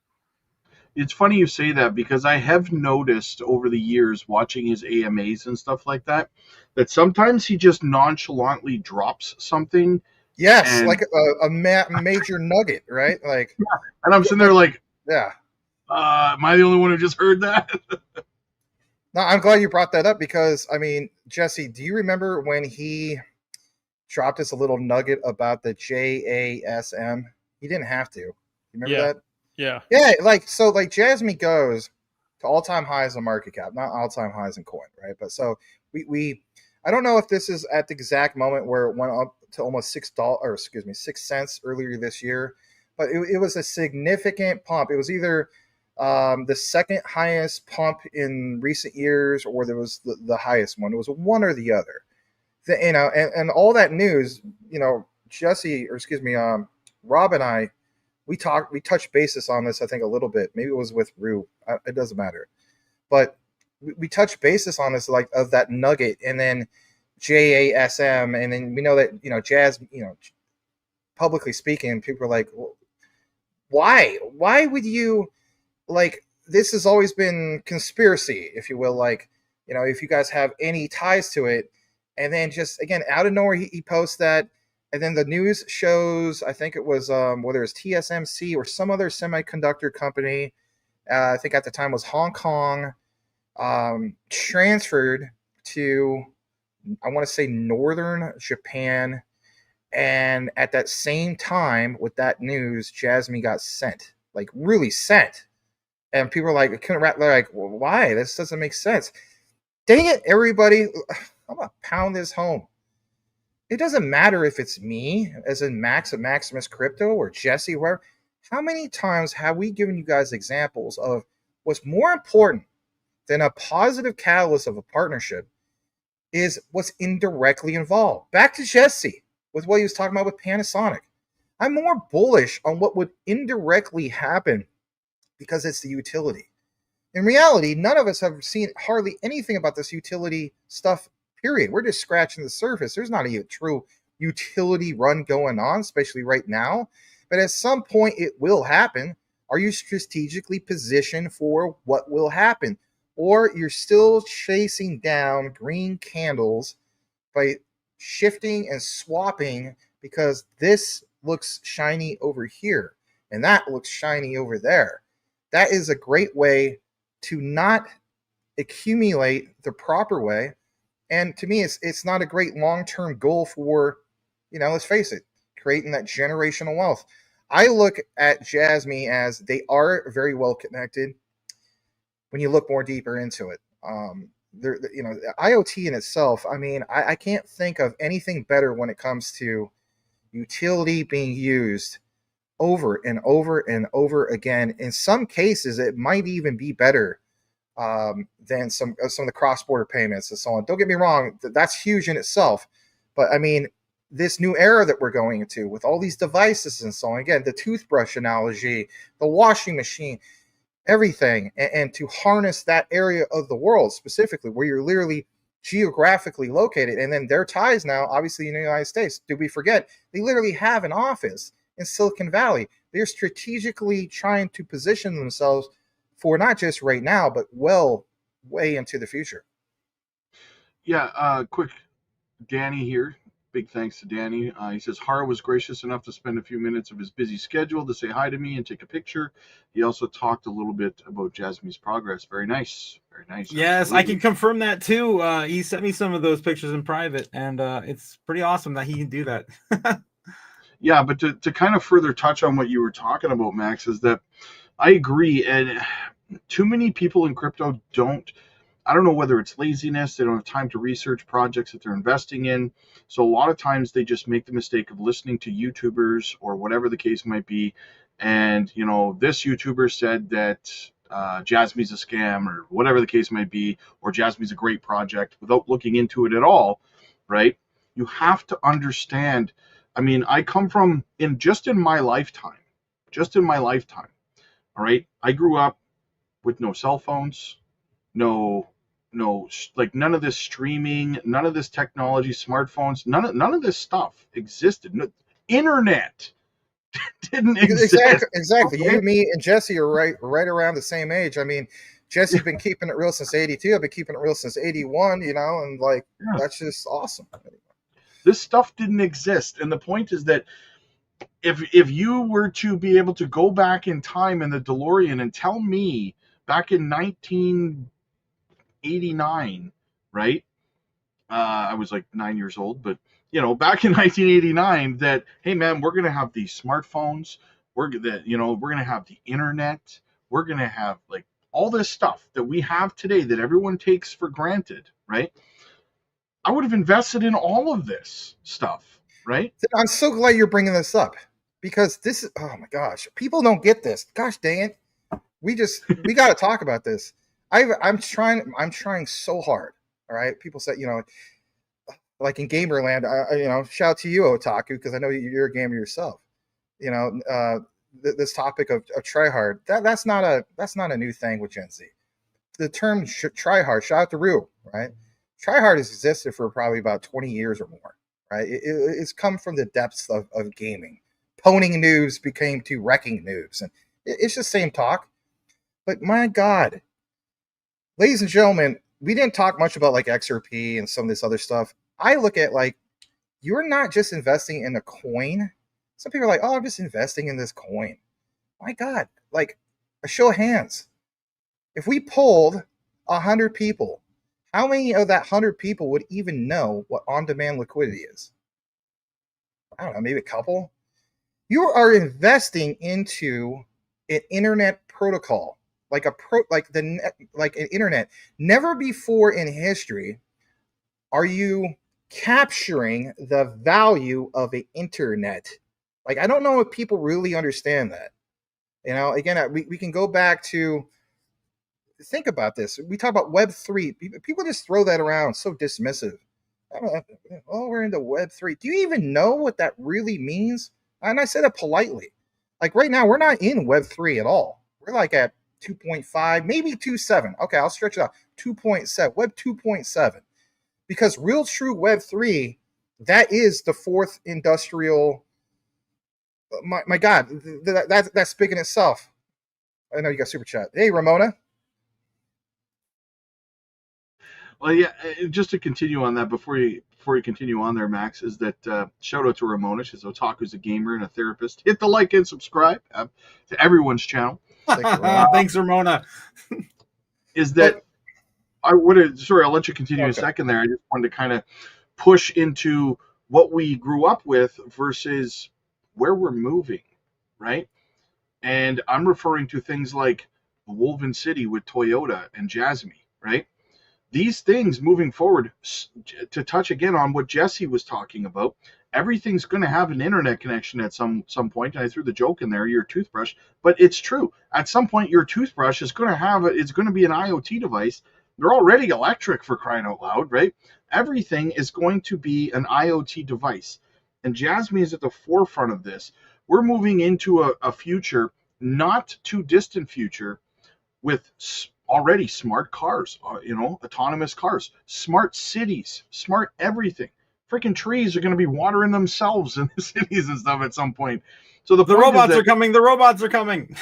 Speaker 1: It's funny you say that, because I have noticed over the years watching his AMAs and stuff like that sometimes he just nonchalantly drops something.
Speaker 4: Yes, like a major nugget, right? Like,
Speaker 1: yeah. And I'm sitting there like,
Speaker 4: yeah.
Speaker 1: Am I the only one who just heard that?
Speaker 4: No, I'm glad you brought that up, because, I mean, Jesse, do you remember when he dropped us a little nugget about the JASM? He didn't have to. You remember that?
Speaker 3: Yeah.
Speaker 4: Yeah, like Jasmy goes to all-time highs in market cap, not all-time highs in coin, right? But so we I don't know if this is at the exact moment where it went up to almost $6 earlier this year, but it was a significant pump. It was either the second highest pump in recent years, or there was the highest one. It was one or the other. And all that news, Rob and I, we touched basis on this, I think, a little bit. Maybe it was with Rue. It doesn't matter. But we touched basis on this, like, of that nugget, and then JASM, and then we know that, Jazz, publicly speaking, people are like, well, why would you, like, this has always been conspiracy, if you will, like, if you guys have any ties to it. And then just, again, out of nowhere, he posts that. And then the news shows, I think it was, whether it's TSMC or some other semiconductor company, I think at the time was Hong Kong, transferred to, I want to say, northern Japan. And at that same time, with that news, Jasmy got sent, like, really sent. And people are like, they're like, well, why? This doesn't make sense. Dang it, everybody. I'm going to pound this home. It doesn't matter if it's me, as in Max at Maximus Crypto, or Jesse, whoever. How many times have we given you guys examples of what's more important than a positive catalyst of a partnership is what's indirectly involved? Back to Jesse with what he was talking about with Panasonic. I'm more bullish on what would indirectly happen because it's the utility. In reality, none of us have seen hardly anything about this utility stuff, period. We're just scratching the surface. There's not a true utility run going on, especially right now. But at some point, it will happen. Are you strategically positioned for what will happen? Or you're still chasing down green candles by shifting and swapping because this looks shiny over here and that looks shiny over there? That is a great way to not accumulate the proper way. And to me, it's not a great long-term goal for, let's face it, creating that generational wealth. I look at Jasmy as they are very well connected when you look more deeper into it. IoT in itself, I mean, I can't think of anything better when it comes to utility being used over and over and over again. In some cases, it might even be better than some of the cross-border payments and so on. Don't get me wrong, that's huge in itself. But I mean, this new era that we're going into with all these devices and so on, again, the toothbrush analogy, the washing machine, everything, and to harness that area of the world specifically where you're literally geographically located. And then their ties now, obviously, in the United States. Did we forget? They literally have an office in Silicon Valley. They're strategically trying to position themselves for not just right now, but way into the future.
Speaker 1: Yeah, quick, Danny here. Big thanks to Danny. He says Hara was gracious enough to spend a few minutes of his busy schedule to say hi to me and take a picture. He also talked a little bit about Jasmine's progress. Very nice. Very nice.
Speaker 2: Yes, I can
Speaker 1: Absolutely.
Speaker 2: confirm that too. He sent me some of those pictures in private, and it's pretty awesome that he can do that.
Speaker 1: Yeah, but to kind of further touch on what you were talking about, Max, is that I agree. And too many people in crypto don't, I don't know whether it's laziness, they don't have time to research projects that they're investing in. So a lot of times they just make the mistake of listening to YouTubers or whatever the case might be. And, this YouTuber said that Jasmine's a scam or whatever the case might be, or Jasmine's a great project without looking into it at all, right? You have to understand. I mean, I come from, in my lifetime, all right, I grew up with no cell phones, no like none of this streaming, none of this technology, smartphones, none of this stuff existed. No, internet didn't exist.
Speaker 4: Exactly, exactly.
Speaker 1: Okay?
Speaker 4: You, me, and Jesse are right around the same age. I mean, Jesse's been keeping it real since '82. I've been keeping it real since '81. And like
Speaker 1: Yeah.
Speaker 4: that's just awesome.
Speaker 1: This stuff didn't exist, and the point is that if you were to be able to go back in time in the DeLorean and tell me back in 1989, right? I was like 9 years old, but back in 1989, that hey man, we're gonna have these smartphones, we're gonna have the internet, we're gonna have like all this stuff that we have today that everyone takes for granted, right? I would have invested in all of this stuff, right?
Speaker 4: I'm so glad you're bringing this up because this is, oh my gosh, people don't get this. Gosh dang it, we got to talk about this. I'm trying so hard. All right, people say like in Gamerland, shout out to you, Otaku, because I know you're a gamer yourself. This topic of try hard, that's not a new thing with Gen Z. The term try hard, shout out to Rue, right? Try hard has existed for probably about 20 years or more, right? It's come from the depths of gaming. Poning noobs became to wrecking noobs, and it's the same talk. But my God, ladies and gentlemen, we didn't talk much about like XRP and some of this other stuff. I look at like you're not just investing in a coin. Some people are like, "Oh, I'm just investing in this coin." My God, like a show of hands. If we polled 100 people, how many of that 100 people would even know what on-demand liquidity is? I don't know, maybe a couple. You are investing into an internet protocol, like an internet. Never before in history are you capturing the value of an internet. Like, I don't know if people really understand that. Again, we can go back to think about this. We talk about Web3. People just throw that around so dismissive. Oh, we're into Web3. Do you even know what that really means? And I said it politely. Like right now, we're not in Web3 at all. We're like at 2.5, maybe 2.7. Okay, I'll stretch it out. 2.7, Web 2.7. Because real true Web3, that is the fourth industrial. My God, that's big in itself. I know you got super chat. Hey, Ramona.
Speaker 1: Well, yeah, just to continue on that before you continue on there, Max, is that shout out to Ramona. She's Otaku's a gamer and a therapist. Hit the like and subscribe to everyone's channel.
Speaker 2: Thanks, Ramona.
Speaker 1: Is that I would have? Sorry, I'll let you continue in a second there. I just wanted to kind of push into what we grew up with versus where we're moving, right? And I'm referring to things like Woven City with Toyota and Jasmine, right? These things moving forward, to touch again on what Jesse was talking about, everything's going to have an internet connection at some point. And I threw the joke in there, your toothbrush, but it's true. At some point, your toothbrush is going to it's going to be an IoT device. They're already electric, for crying out loud, right? Everything is going to be an IoT device. And Jasmine is at the forefront of this. We're moving into a future, not too distant future, with already smart cars, autonomous cars, smart cities, smart everything. Freaking trees are going to be watering themselves in the cities and stuff at some point. So the
Speaker 2: The
Speaker 1: point is
Speaker 2: robots
Speaker 1: that
Speaker 2: are coming. The robots are coming.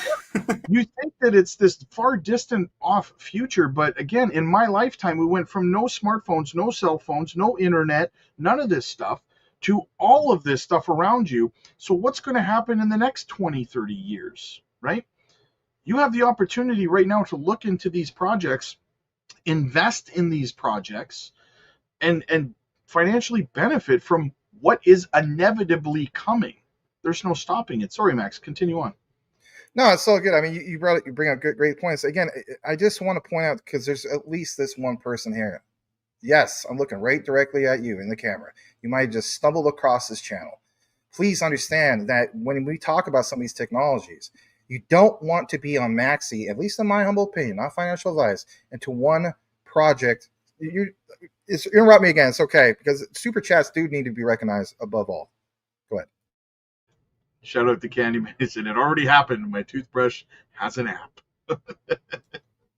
Speaker 1: you think that it's this far distant off future, but again, in my lifetime, we went from no smartphones, no cell phones, no internet, none of this stuff, to all of this stuff around you. So what's going to happen in the next 20, 30 years, right? You have the opportunity right now to look into these projects, invest in these projects, and financially benefit from what is inevitably coming. There's no stopping it. Sorry, Max, continue on.
Speaker 4: No, it's so good. I mean, you bring up great points. Again, I just want to point out, because there's at least this one person here. Yes, I'm looking right directly at you in the camera. You might have just stumbled across this channel. Please understand that when we talk about some of these technologies, you don't want to be on maxi, at least in my humble opinion, not financial advice, into one project. Interrupt me again. It's okay, because super chats do need to be recognized above all. Go ahead.
Speaker 1: Shout out to Candyman. He said, it already happened. My toothbrush has an app.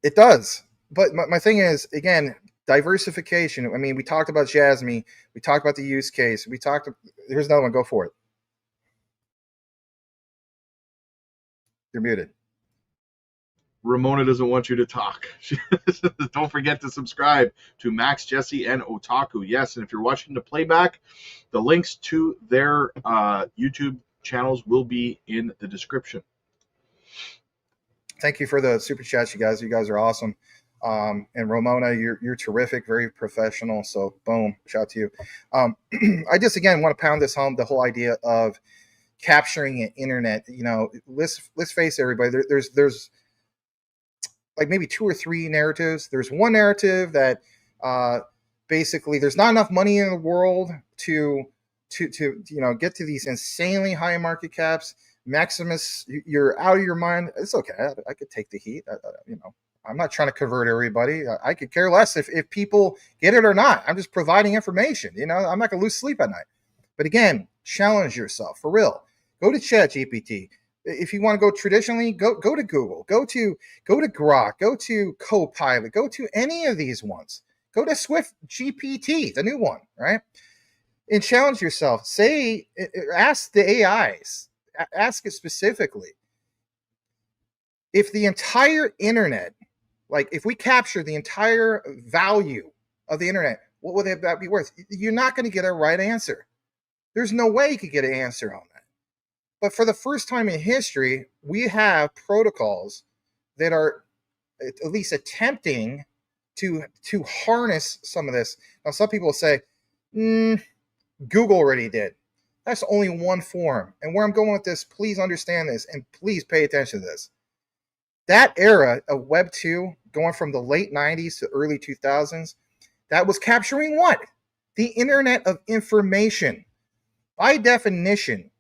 Speaker 4: It does. But my thing is, again, diversification. I mean, we talked about Jasmine. We talked about the use case. Here's another one. Go for it. You're muted.
Speaker 1: Ramona doesn't want you to talk. Don't forget to subscribe to Max, Jesse, and Otaku. Yes, and if you're watching the playback, the links to their YouTube channels will be in the description.
Speaker 4: Thank you for the super chats, you guys. You guys are awesome. And Ramona, you're terrific, very professional. So boom, shout out to you. I just again want to pound this home, the whole idea of capturing an internet. You know, let's face it, everybody. There's like maybe 2 or 3 narratives. There's one narrative that basically there's not enough money in the world to get to these insanely high market caps. Maximus, you're out of your mind. It's okay. I could take the heat. I'm not trying to convert everybody. I could care less if people get it or not. I'm just providing information. I'm not going to lose sleep at night. But again, challenge yourself for real. Go to ChatGPT. If you want to go traditionally, go to Google. Go to Grok. Go to Copilot. Go to any of these ones. Go to Swift GPT, the new one, right? And challenge yourself. Ask the AIs. Ask it specifically. If the entire internet, like if we capture the entire value of the internet, what would that be worth? You're not going to get a right answer. There's no way you could get an answer on that. But for the first time in history, we have protocols that are at least attempting to harness some of this. Now, some people say, Google already did. That's only one form. And where I'm going with this, please understand this and please pay attention to this. That era of Web 2, going from the late 90s to early 2000s, that was capturing what? The Internet of Information. By definition,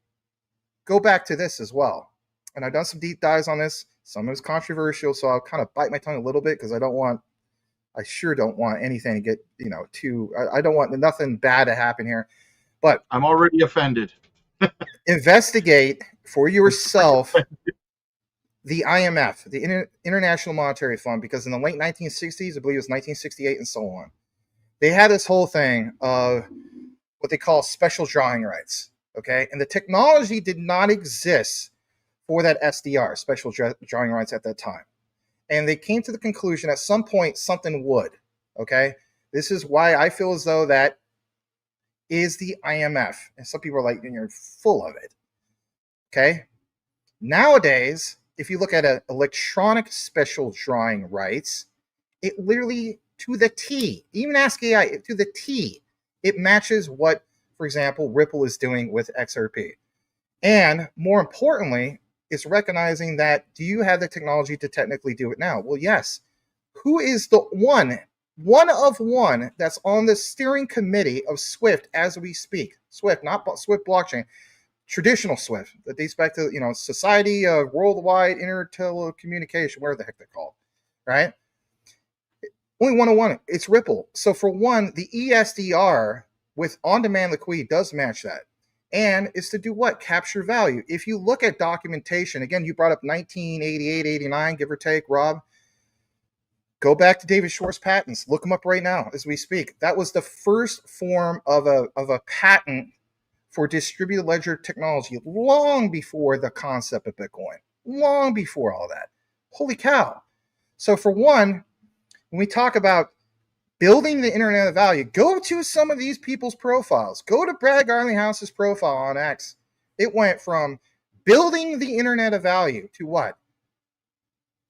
Speaker 4: go back to this as well. And I've done some deep dives on this. Some of it's controversial, so I'll kind of bite my tongue a little bit because I sure don't want anything to get, I don't want nothing bad to happen here. But
Speaker 1: I'm already offended.
Speaker 4: Investigate for yourself the IMF, the International Monetary Fund, because in the late 1960s, I believe it was 1968 and so on, they had this whole thing of what they call special drawing rights. Okay, and the technology did not exist for that SDR, special drawing rights, at that time. And they came to the conclusion at some point something would. Okay, this is why I feel as though that is the IMF. And some people are like, you're full of it. Okay, nowadays, if you look at an electronic special drawing rights, it literally to the T, even ask AI to the T, it matches what, for example, Ripple is doing with XRP. And more importantly, it's recognizing that, do you have the technology to technically do it now? Well, yes. Who is the one of one that's on the steering committee of Swift as we speak? Swift, not Swift blockchain, traditional Swift that dates back to, Society of Worldwide Intertelecommunication, whatever the heck they're called, right? Only one of one. It's Ripple. So for one, the ESDR with on-demand liquidity does match that. And it's to do what? Capture value. If you look at documentation, again, you brought up 1988, 89, give or take, Rob. Go back to David Shor's patents. Look them up right now as we speak. That was the first form of a patent for distributed ledger technology long before the concept of Bitcoin, long before all that. Holy cow. So for one, when we talk about building the internet of value, go to some of these people's profiles. Go to Brad Garlinghouse's profile on X. It went from building the internet of value to what?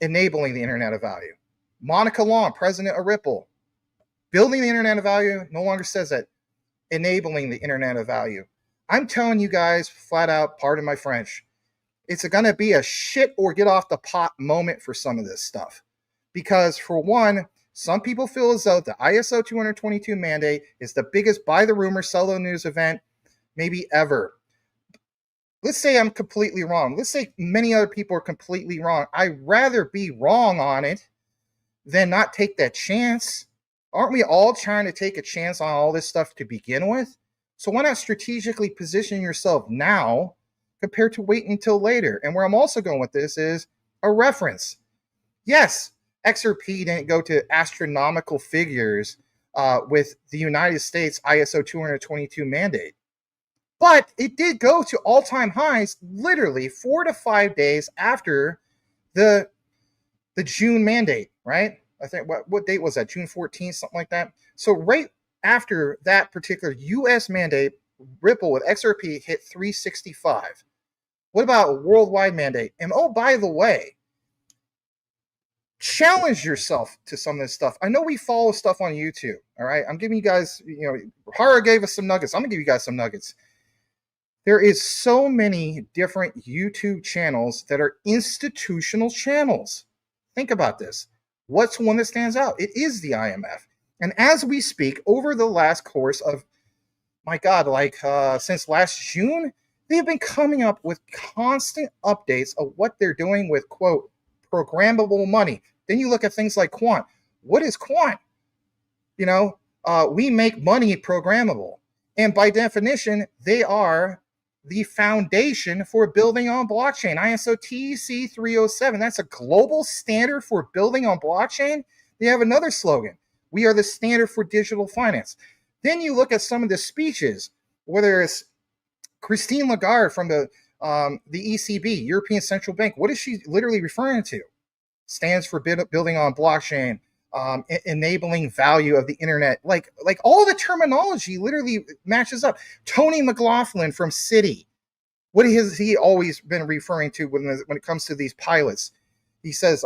Speaker 4: Enabling the internet of value. Monica Long, president of Ripple. Building the internet of value no longer says that. Enabling the internet of value. I'm telling you guys flat out, pardon my French, it's going to be a shit or get off the pot moment for some of this stuff. Because for one, some people feel as though the ISO 222 mandate is the biggest buy the rumor, sell the news event maybe ever. Let's say I'm completely wrong. Let's say many other people are completely wrong. I'd rather be wrong on it than not take that chance. Aren't we all trying to take a chance on all this stuff to begin with? So why not strategically position yourself now compared to waiting until later? And where I'm also going with this is a reference. Yes, XRP didn't go to astronomical figures with the United States ISO 222 mandate. But it did go to all-time highs literally 4 to 5 days after the June mandate, right? I think, what date was that? June 14th, something like that. So right after that particular U.S. mandate, Ripple with XRP hit 365. What about a worldwide mandate? And oh, by the way, challenge yourself to some of this stuff. I know we follow stuff on YouTube, all right? I'm giving you guys, Hara gave us some nuggets. I'm going to give you guys some nuggets. There is so many different YouTube channels that are institutional channels. Think about this. What's one that stands out? It is the IMF. And as we speak, over the last course of, my God, since last June, they have been coming up with constant updates of what they're doing with, quote, programmable money. Then you look at things like quant. What is quant? We make money programmable. And by definition, they are the foundation for building on blockchain. ISO TEC 307, that's a global standard for building on blockchain. They have another slogan. We are the standard for digital finance. Then you look at some of the speeches, whether it's Christine Lagarde from the ECB, European Central Bank. What is she literally referring to? Stands for building on blockchain, enabling value of the internet. Like all the terminology literally matches up. Tony McLaughlin from Citi. What has he always been referring to when it comes to these pilots? He says,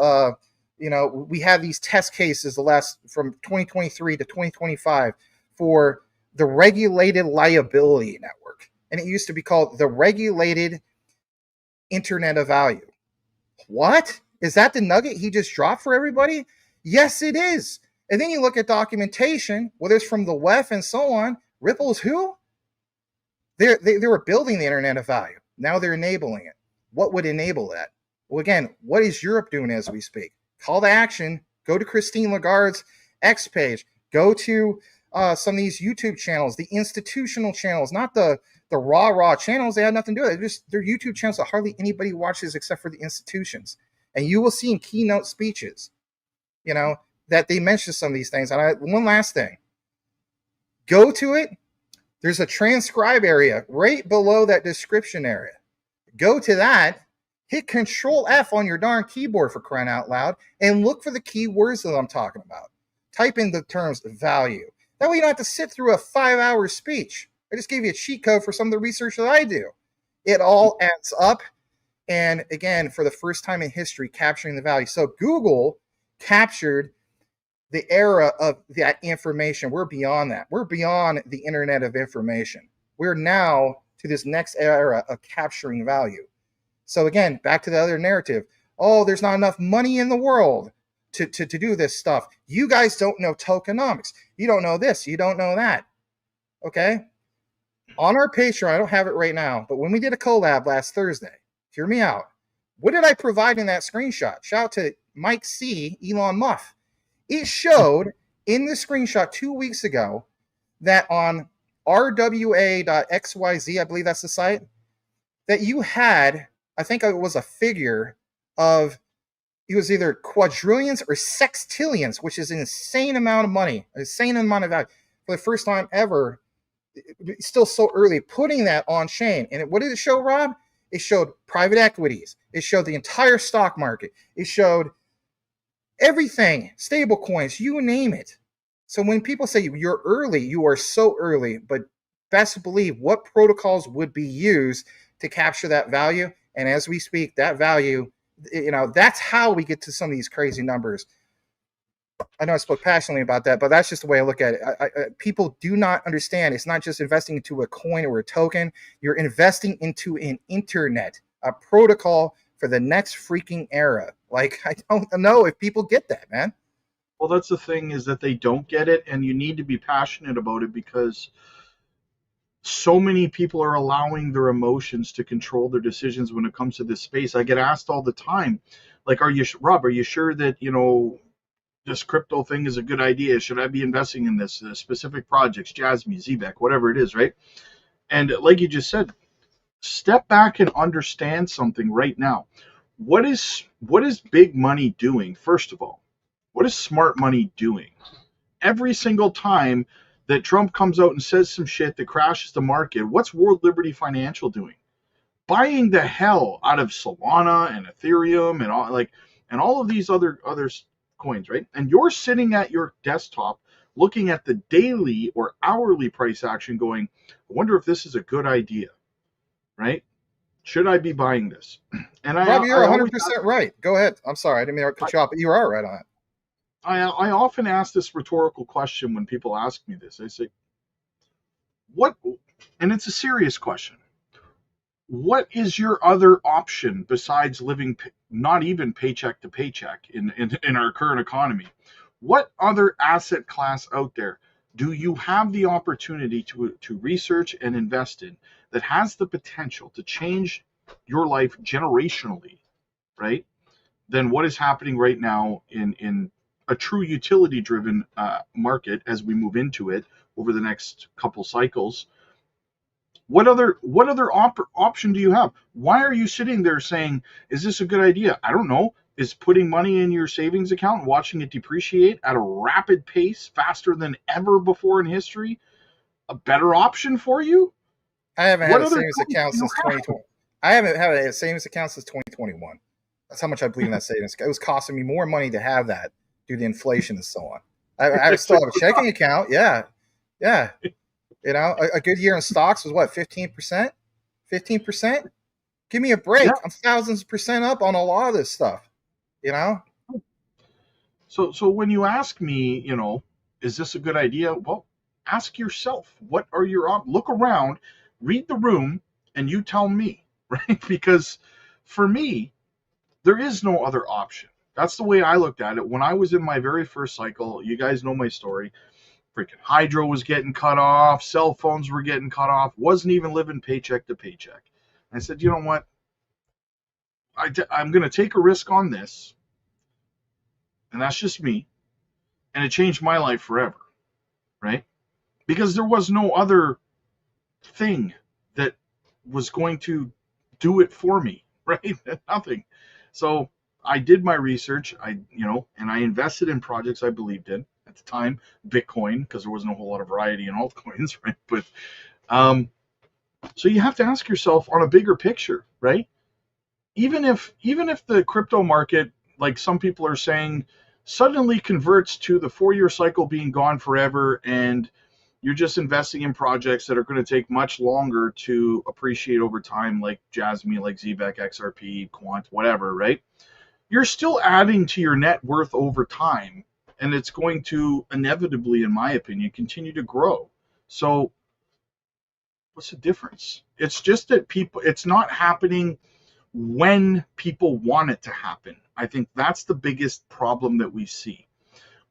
Speaker 4: we have these test cases from 2023 to 2025 for the regulated liability network. And it used to be called the regulated internet of value. What? Is that the nugget he just dropped for everybody? Yes, it is. And then you look at documentation, whether it's from the WEF and so on. Ripple's who? They were building the internet of value. Now they're enabling it. What would enable that? Well, again, what is Europe doing as we speak? Call to action. Go to Christine Lagarde's X page. Go to some of these YouTube channels, the institutional channels, not the raw channels. They had nothing to do with it. They're YouTube channels that hardly anybody watches except for the institutions. And you will see in keynote speeches, that they mention some of these things. And one last thing. Go to it. There's a transcribe area right below that description area. Go to that. Hit Control F on your darn keyboard, for crying out loud, and look for the keywords that I'm talking about. Type in the terms value. That way you don't have to sit through a 5-hour speech. I just gave you a cheat code for some of the research that I do. It all adds up. And again, for the first time in history, capturing the value. So Google captured the era of that information. We're beyond that. We're beyond the internet of information. We're now to this next era of capturing value. So again, back to the other narrative. Oh, there's not enough money in the world to do this stuff. You guys don't know tokenomics. You don't know this. You don't know that. Okay? On our Patreon, I don't have it right now, but when we did a collab last Thursday, hear me out. What did I provide in that screenshot? Shout out to Mike C., Elon Muff. It showed in the screenshot 2 weeks ago that on rwa.xyz, I believe that's the site, that you had, I think it was a figure of, it was either quadrillions or sextillions, which is an insane amount of money, an insane amount of value. For the first time ever, still so early, putting that on chain. And what did it show, Rob? It showed private equities. It showed the entire stock market. It showed everything, stable coins, you name it. So when people say you're early, you are so early, but best believe what protocols would be used to capture that value. And as we speak, that value, that's how we get to some of these crazy numbers. I know I spoke passionately about that, but that's just the way I look at it. People do not understand. It's not just investing into a coin or a token. You're investing into an internet, a protocol for the next freaking era. Like, I don't know if people get that, man.
Speaker 1: Well, that's the thing, is that they don't get it, and you need to be passionate about it, because so many people are allowing their emotions to control their decisions when it comes to this space. I get asked all the time, like, Rob, are you sure that, this crypto thing is a good idea? Should I be investing in this specific projects, Jasmine, Zebek, whatever it is, right? And like you just said, step back and understand something right now. What is big money doing? First of all, what is smart money doing? Every single time that Trump comes out and says some shit that crashes the market, what's World Liberty Financial doing? Buying the hell out of Solana and Ethereum and all of these other coins, right? And you're sitting at your desktop looking at the daily or hourly price action going, I wonder if this is a good idea, right? Should I be buying this? And
Speaker 4: Rob, you're 100% right. Go ahead. I'm sorry, I didn't mean to cut you off, but you are right on it.
Speaker 1: I often ask this rhetorical question when people ask me this. I say, what, and it's a serious question, what is your other option besides living not even paycheck to paycheck in our current economy? What other asset class out there do you have the opportunity to research and invest in that has the potential to change your life generationally, right? Than what is happening right now in a true utility-driven market as we move into it over the next couple cycles. What other option do you have? Why are you sitting there saying, is this a good idea? I don't know. Is putting money in your savings account and watching it depreciate at a rapid pace, faster than ever before in history, a better option for you?
Speaker 4: I haven't had a savings account since 2020. I haven't had a savings account since 2021. That's how much I believe in that savings. It was costing me more money to have that due to inflation and so on. I still have a checking account. Yeah. A good year in stocks was what, 15%? 15%? Give me a break. Yeah. I'm thousands of percent up on a lot of this stuff.
Speaker 1: So when you ask me, is this a good idea? Well, ask yourself, what are your look around, read the room, and you tell me, right? Because for me, there is no other option. That's the way I looked at it. When I was in my very first cycle, you guys know my story. Freaking hydro was getting cut off. Cell phones were getting cut off. Wasn't even living paycheck to paycheck. I said, you know what? I'm going to take a risk on this. And that's just me. And it changed my life forever. Right? Because there was no other thing that was going to do it for me. Right? Nothing. So I did my research, and I invested in projects I believed in at the time, Bitcoin, because there wasn't a whole lot of variety in altcoins, right? But so you have to ask yourself on a bigger picture, right? Even if the crypto market, like some people are saying, suddenly converts to the 4-year cycle being gone forever, and you're just investing in projects that are going to take much longer to appreciate over time, like Jasmine, like Zebek, XRP, Quant, whatever, right? You're still adding to your net worth over time, and it's going to inevitably, in my opinion, continue to grow. So what's the difference? It's just that it's not happening when people want it to happen. I think that's the biggest problem that we see.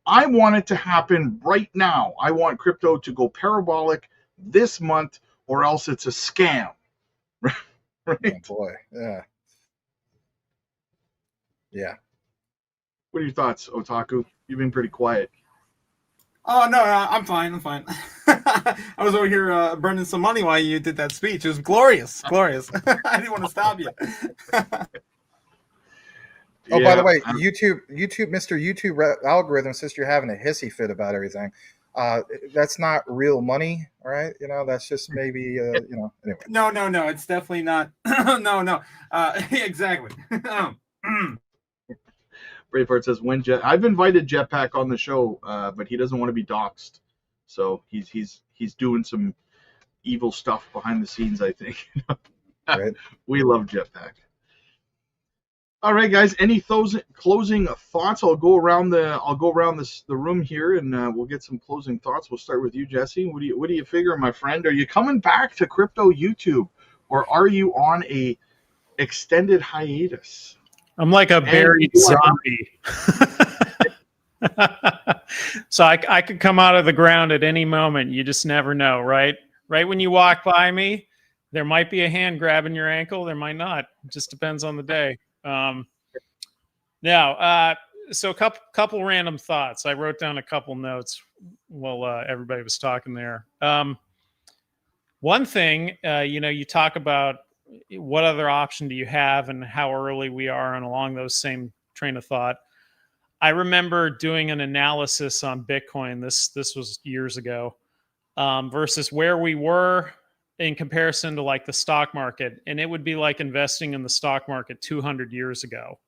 Speaker 1: I want it to happen right now. I want crypto to go parabolic this month, or else it's a scam. Right?
Speaker 4: Oh boy. Yeah.
Speaker 1: What are your thoughts, Otaku? You've been pretty quiet.
Speaker 2: Oh, no, I'm fine. I was over here burning some money while you did that speech. It was glorious. I didn't want to stop you.
Speaker 4: By the way, YouTube, Mr. YouTube algorithm says you're having a hissy fit about everything. That's not real money, right? That's just maybe anyway.
Speaker 2: No. It's definitely not. No. Exactly.
Speaker 1: Braveheart says I've invited Jetpack on the show, but he doesn't want to be doxxed, so he's doing some evil stuff behind the scenes, I think.
Speaker 4: Right.
Speaker 1: We love Jetpack. All right, guys. Any closing thoughts? I'll go around the room here, and we'll get some closing thoughts. We'll start with you, Jesse. What do you figure, my friend? Are you coming back to crypto YouTube, or are you on a extended hiatus?
Speaker 3: I'm like a buried zombie. So I could come out of the ground at any moment. You just never know, right? Right when you walk by me, there might be a hand grabbing your ankle. There might not. It just depends on the day. So a couple random thoughts. I wrote down a couple notes while everybody was talking there. One thing, you talk about what other option do you have and how early we are, and along those same train of thought. I remember doing an analysis on Bitcoin. This was years ago, versus where we were in comparison to like the stock market. And it would be like investing in the stock market 200 years ago.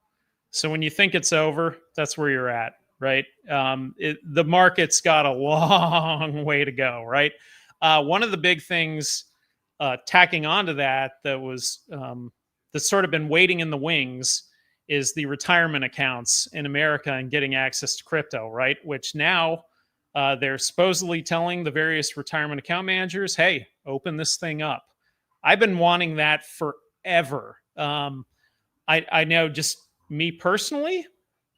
Speaker 3: So when you think it's over, that's where you're at, right? The market's got a long way to go, right? One of the big things tacking onto that was that's sort of been waiting in the wings is the retirement accounts in America and getting access to crypto, right? Which now they're supposedly telling the various retirement account managers, hey, open this thing up. I've been wanting that forever. I know just me personally,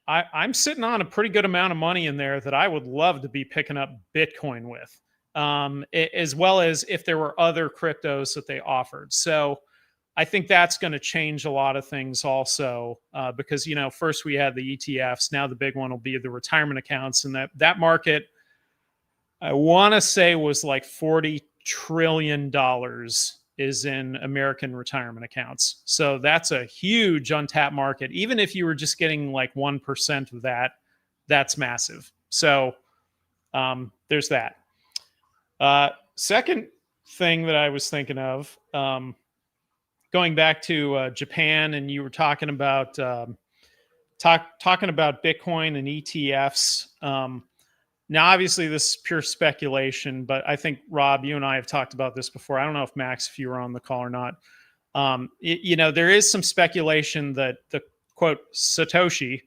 Speaker 3: I'm sitting on a pretty good amount of money in there that I would love to be picking up Bitcoin with, as well as if there were other cryptos that they offered. So I think that's going to change a lot of things also, because, first we had the ETFs. Now the big one will be the retirement accounts. And that market, I want to say, was like $40 trillion is in American retirement accounts. So that's a huge untapped market. Even if you were just getting like 1% of that, that's massive. So there's that. Second thing that I was thinking of, going back to Japan, and you were talking about talking about Bitcoin and ETFs. Now, obviously, this is pure speculation, but I think, Rob, you and I have talked about this before. I don't know if Max, if you were on the call or not. There is some speculation that the quote Satoshi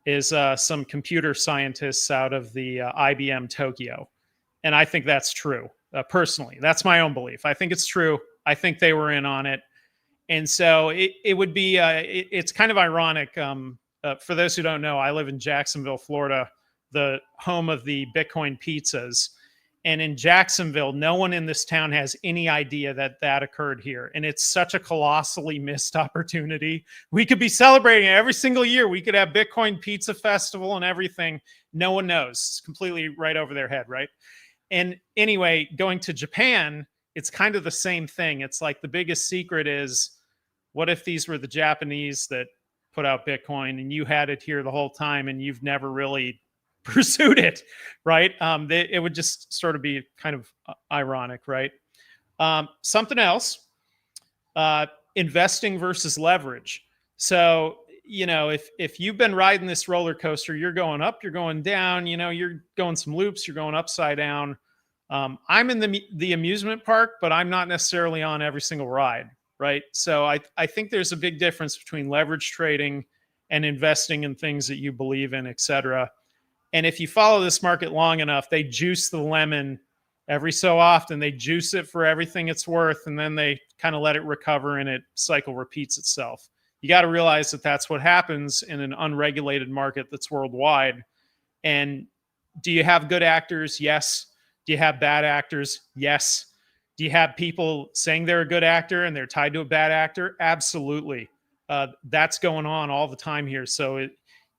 Speaker 3: is some computer scientists out of the IBM Tokyo, and I think that's true. Personally, that's my own belief. I think it's true. I think they were in on it. And so it would be, it's kind of ironic. For those who don't know, I live in Jacksonville, Florida, the home of the Bitcoin pizzas. And in Jacksonville, no one in this town has any idea that occurred here. And it's such a colossally missed opportunity. We could be celebrating it every single year. We could have Bitcoin Pizza Festival and everything. No one knows. It's completely right over their head, right? And anyway, going to Japan, it's kind of the same thing. It's like the biggest secret is, what if these were the Japanese that put out Bitcoin and you had it here the whole time and you've never really pursued it, right? It would just sort of be kind of ironic, right? Something else, investing versus leverage. So, if you've been riding this roller coaster, you're going up, you're going down, you're going some loops, you're going upside down. I'm in the amusement park, but I'm not necessarily on every single ride, right? So I think there's a big difference between leverage trading and investing in things that you believe in, et cetera. And if you follow this market long enough, they juice the lemon every so often. They juice it for everything it's worth, and then they kind of let it recover, and it cycle repeats itself. You got to realize that that's what happens in an unregulated market that's worldwide. And do you have good actors? Yes. Do you have bad actors? Yes. Do you have people saying they're a good actor and they're tied to a bad actor? Absolutely. That's going on all the time here. So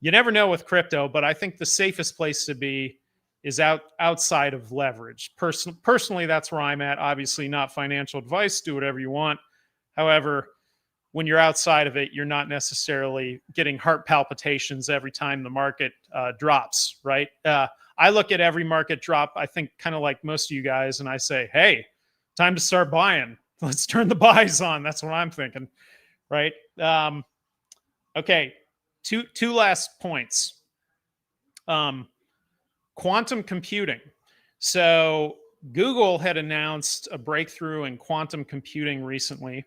Speaker 3: you never know with crypto, but I think the safest place to be is outside of leverage. Personally, that's where I'm at. Obviously, not financial advice. Do whatever you want. However, when you're outside of it, you're not necessarily getting heart palpitations every time the market drops, right? I I look at every market drop, I think kind of like most of you guys, and I say, hey, time to start buying. Let's turn the buys on. That's what I'm thinking, right? Okay, two last points. Quantum computing. So Google had announced a breakthrough in quantum computing recently,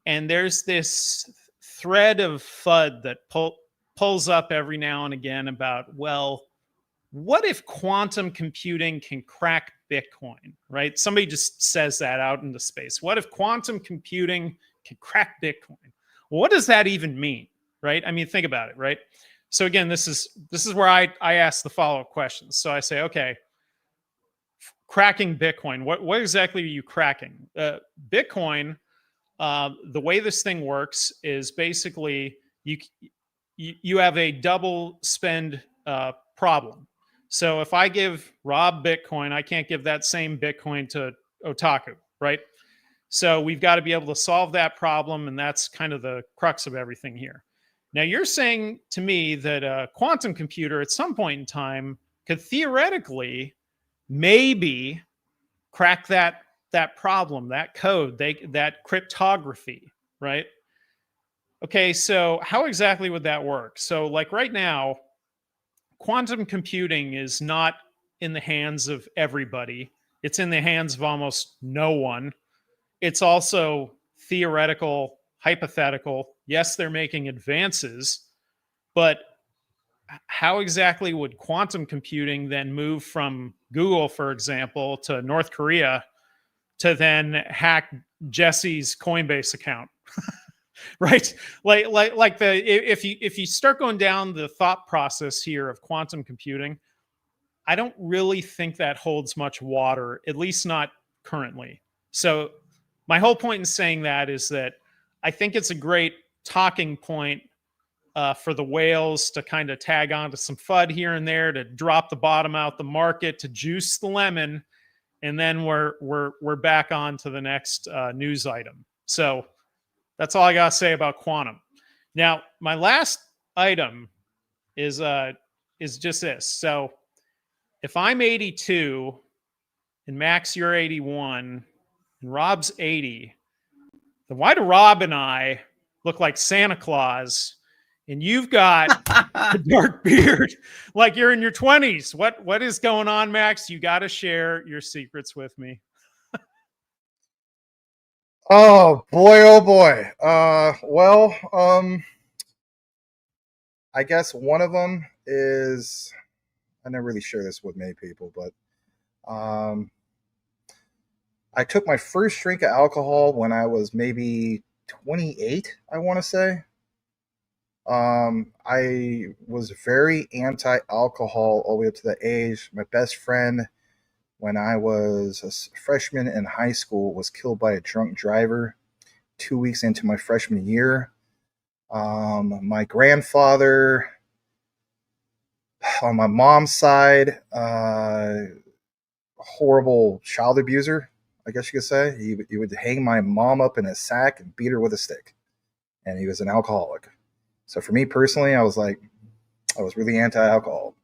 Speaker 3: and there's this thread of FUD that pulls up every now and again about, well, what if quantum computing can crack Bitcoin, right? Somebody just says that out into space. What if quantum computing can crack Bitcoin? What does that even mean, right? I mean, think about it, right? So again, this is where I ask the follow-up questions. So I say, okay, cracking Bitcoin. What exactly are you cracking? Bitcoin, the way this thing works is basically you have a double spend problem. So if I give Rob Bitcoin, I can't give that same Bitcoin to Otaku, right? So we've got to be able to solve that problem, and that's kind of the crux of everything here. Now, you're saying to me that a quantum computer at some point in time could theoretically maybe crack that problem, that code, that cryptography, right? Okay, so how exactly would that work? So like right now, quantum computing is not in the hands of everybody. It's in the hands of almost no one. It's also theoretical, hypothetical. Yes, they're making advances, but how exactly would quantum computing then move from Google, for example, to North Korea to then hack Jesse's Coinbase account? Right? If you start going down the thought process here of quantum computing, I don't really think that holds much water, at least not currently. So my whole point in saying that is that I think it's a great talking point for the whales to kind of tag onto some FUD here and there, to drop the bottom out the market, to juice the lemon, and then we're back on to the next news item. So that's all I got to say about quantum. Now, my last item is just this. So if I'm 82 and Max, you're 81 and Rob's 80, then why do Rob and I look like Santa Claus and you've got a dark beard like you're in your 20s? What is going on, Max? You got to share your secrets with me.
Speaker 4: Oh boy, oh boy. I guess one of them is, I never really share this with many people, but I took my first drink of alcohol when I was maybe 28, I want to say. I was very anti-alcohol all the way up to the age. My best friend, when I was a freshman in high school, was killed by a drunk driver 2 weeks into my freshman year. My grandfather, on my mom's side, horrible child abuser, I guess you could say. He would hang my mom up in a sack and beat her with a stick. And he was an alcoholic. So for me personally, I was really anti-alcohol.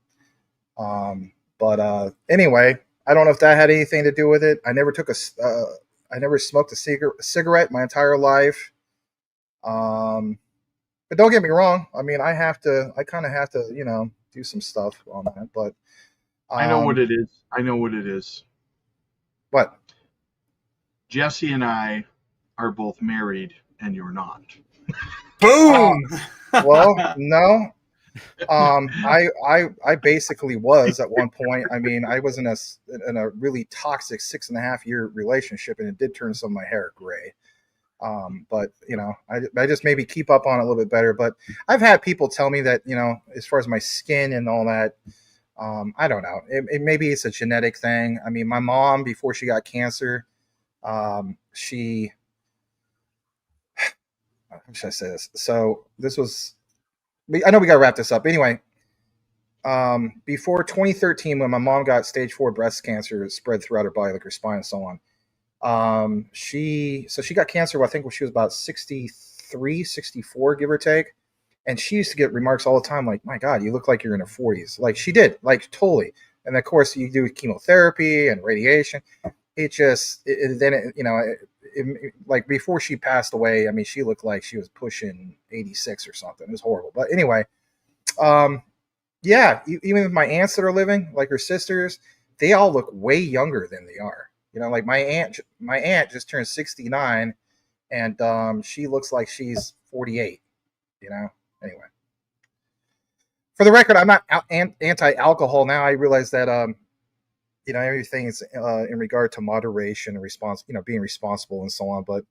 Speaker 4: But anyway, I don't know if that had anything to do with it. I never smoked a cigarette my entire life. But don't get me wrong. I mean, I kind of have to, do some stuff on that. But
Speaker 1: I know what it is.
Speaker 4: What?
Speaker 1: Jesse and I are both married, and you're not.
Speaker 2: Boom.
Speaker 4: Well, no. I basically was at one point. I mean, I was in a really toxic 6.5-year relationship, and it did turn some of my hair gray. But I just maybe keep up on it a little bit better. But I've had people tell me that, as far as my skin and all that, I don't know. Maybe it's a genetic thing. I mean, my mom, before she got cancer, how should I say this? So this was, I know we got to wrap this up. Anyway, before 2013, when my mom got stage 4 breast cancer, spread throughout her body, like her spine and so on. She got cancer, I think, when she was about 63, 64, give or take. And she used to get remarks all the time like, my God, you look like you're in your 40s. Like she did, like totally. And of course, you do chemotherapy and radiation. Like before she passed away, I mean, she looked like she was pushing 86 or something. It was horrible. But anyway, yeah, even with my aunts that are living, like her sisters, they all look way younger than they are. Like my aunt just turned 69, and she looks like she's 48. Anyway. For the record, I'm not anti-alcohol now. I realize that everything is in regard to moderation and being responsible and so on. But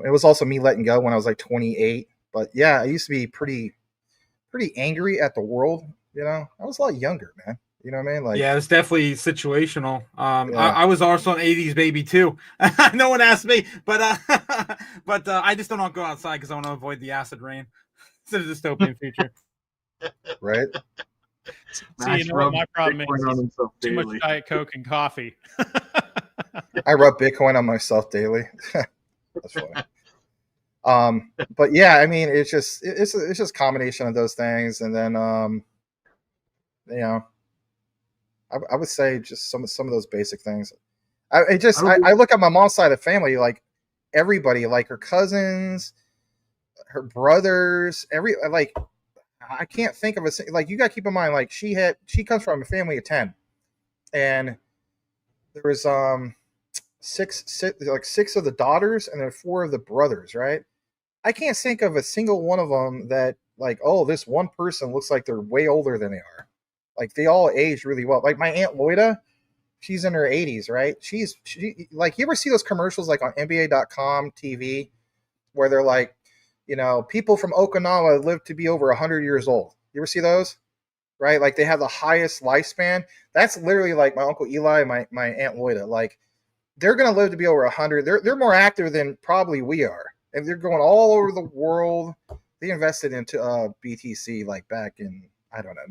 Speaker 4: it was also me letting go when I was like 28. But yeah, I used to be pretty angry at the world. I was a lot younger, man. You know what I mean? Like,
Speaker 2: yeah, it's definitely situational.
Speaker 4: Yeah.
Speaker 2: I was also an '80s baby too. No one asked me, but I just don't want to go outside because I want to avoid the acid rain. It's a dystopian future.
Speaker 4: Right?
Speaker 3: See, what my problem is? Too much Diet Coke and coffee.
Speaker 4: I rub Bitcoin on myself daily. That's funny. But yeah, I mean, it's just a combination of those things, and then I would say just some of those basic things. I look at my mom's side of the family, like everybody, like her cousins, her brothers, I can't think of you got to keep in mind, like she comes from a family of 10, and there was six of the daughters and then 4 of the brothers, right? I can't think of a single one of them that like, oh, this one person looks like they're way older than they are. Like they all aged really well. Like my Aunt Loida, she's in her 80s, right? She like, you ever see those commercials like on NBA.com TV where they're like, people from Okinawa live to be over 100 years old. You ever see those? Right? Like they have the highest lifespan. That's literally like my Uncle Eli and my Aunt Loida. Like they're going to live to be over 100. They're more active than probably we are. And they're going all over the world. They invested into BTC like back in, I don't know,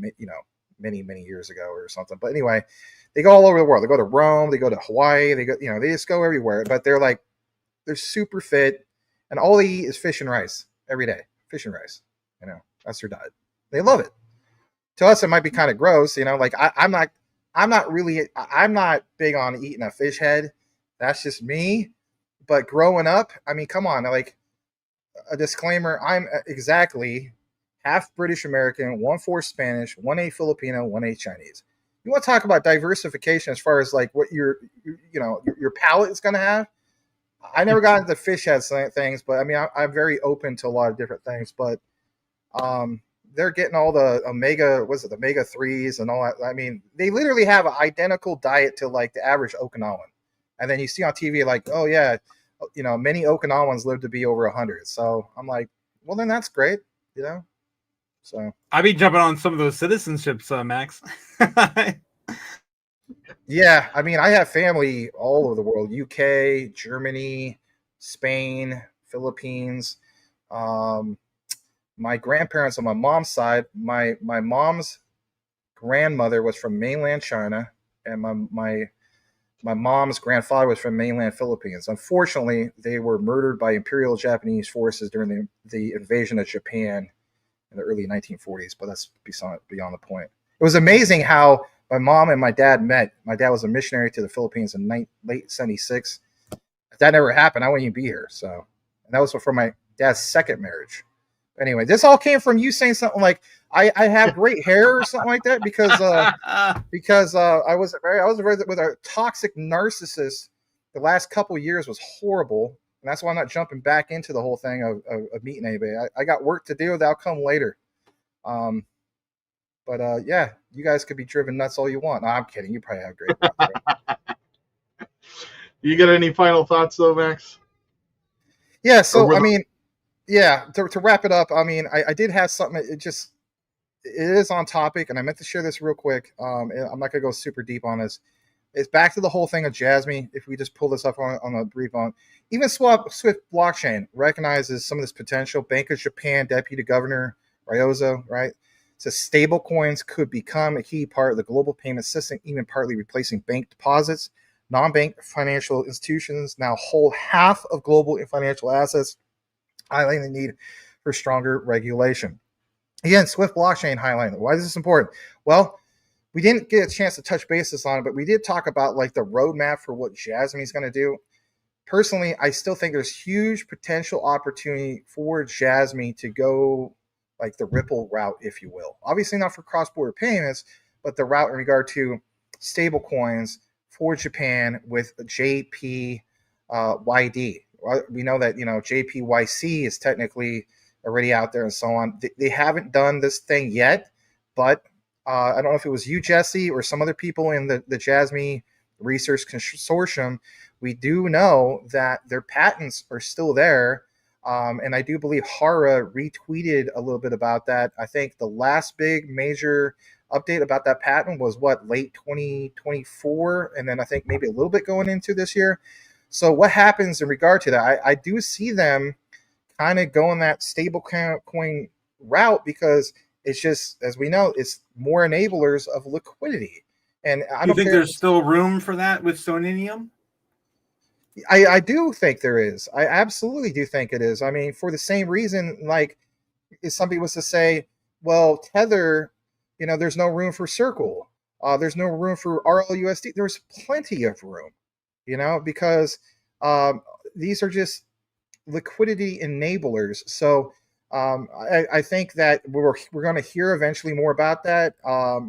Speaker 4: many, many years ago or something. But anyway, they go all over the world. They go to Rome, they go to Hawaii, they just go everywhere. But they're super fit, and all they eat is fish and rice every day. Fish and rice. That's their diet. They love it. To us, it might be kind of gross, like I'm not big on eating a fish head. That's just me. But growing up, I mean, come on, like a disclaimer, I'm exactly half British American, 1/4 Spanish, 1/8 Filipino, 1/8 Chinese. You want to talk about diversification as far as like what your palate is going to have? I never got into fish head things, but I mean, I'm very open to a lot of different things. But they're getting all the omega 3s and all that. I mean, they literally have an identical diet to like the average Okinawan. And then you see on TV like, oh yeah, many Okinawans live to be over 100. So I'm like, well, then that's great, So
Speaker 2: I'd be jumping on some of those citizenships, Max.
Speaker 4: Yeah, I mean, I have family all over the world: UK, Germany, Spain, Philippines. My grandparents on my mom's side, my mom's grandmother was from mainland China, and my mom's grandfather was from mainland Philippines. Unfortunately, they were murdered by Imperial Japanese forces during the invasion of Japan in the early 1940s, but that's beyond the point. It was amazing how my mom and my dad met. My dad was a missionary to the Philippines in late 76. If that never happened, I wouldn't even be here. So, and that was from my dad's second marriage. Anyway, this all came from you saying something like I have great hair or something like that because I was with a toxic narcissist. The last couple of years was horrible, and that's why I'm not jumping back into the whole thing of meeting anybody. I got work to do. That'll come later. But yeah, you guys could be driven nuts all you want. No, I'm kidding. You probably have great luck, right?
Speaker 1: You got any final thoughts though, Max?
Speaker 4: Yeah. So I mean, yeah. To wrap it up, I mean, I did have something. It is on topic, and I meant to share this real quick. I'm not gonna go super deep on this. It's back to the whole thing of Jasmine. If we just pull this up on a brief on, even Swift blockchain recognizes some of this potential. Bank of Japan Deputy Governor Ryozo, right? So stable coins could become a key part of the global payment system, even partly replacing bank deposits. Non-bank financial institutions now hold half of global financial assets, highlighting the need for stronger regulation. Again, Swift blockchain highlighting. Why is this important? Well, we didn't get a chance to touch bases on it, but we did talk about like the roadmap for what Jasmine is going to do. Personally, I still think there's huge potential opportunity for Jasmine to go like the Ripple route, if you will. Obviously not for cross-border payments, but the route in regard to stable coins for Japan with JPYD. We know that, JPYC is technically already out there and so on. They haven't done this thing yet, but I don't know if it was you, Jesse, or some other people in the Jasmine Research Consortium. We do know that their patents are still there. And I do believe Hara retweeted a little bit about that. I think the last big major update about that patent was late 2024, and then I think maybe a little bit going into this year. So what happens in regard to that? I do see them kind of going that stable coin route because it's just, as we know, it's more enablers of liquidity. And I don't think
Speaker 2: there's still room for that with Soninium.
Speaker 4: I do think there is. I absolutely do think it is. I mean, for the same reason, like if somebody was to say, well, Tether, there's no room for Circle. There's no room for RLUSD. There's plenty of room, because these are just liquidity enablers. So I think that we're going to hear eventually more about that.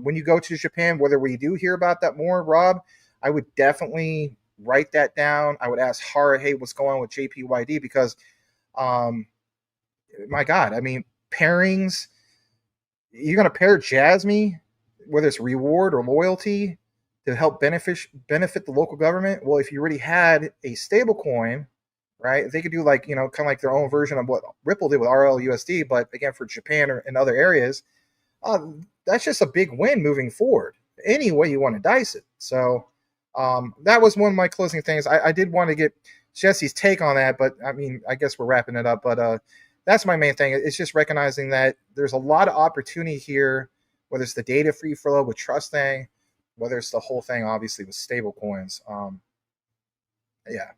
Speaker 4: When you go to Japan, whether we do hear about that more, Rob, I would definitely write that down. I would ask Hara, hey, what's going on with JPYD? Because, my God, I mean, pairings, you're going to pair Jasmine, whether it's reward or loyalty, to help benefit the local government. Well, if you already had a stable coin, right, they could do like, kind of like their own version of what Ripple did with RLUSD, but again, for Japan or in other areas, that's just a big win moving forward, any way you want to dice it. So, that was one of my closing things. I did want to get Jesse's take on that, but I mean, I guess we're wrapping it up. But that's my main thing. It's just recognizing that there's a lot of opportunity here, whether it's the data free flow with trust thing, whether it's the whole thing, obviously, with stable coins. Yeah.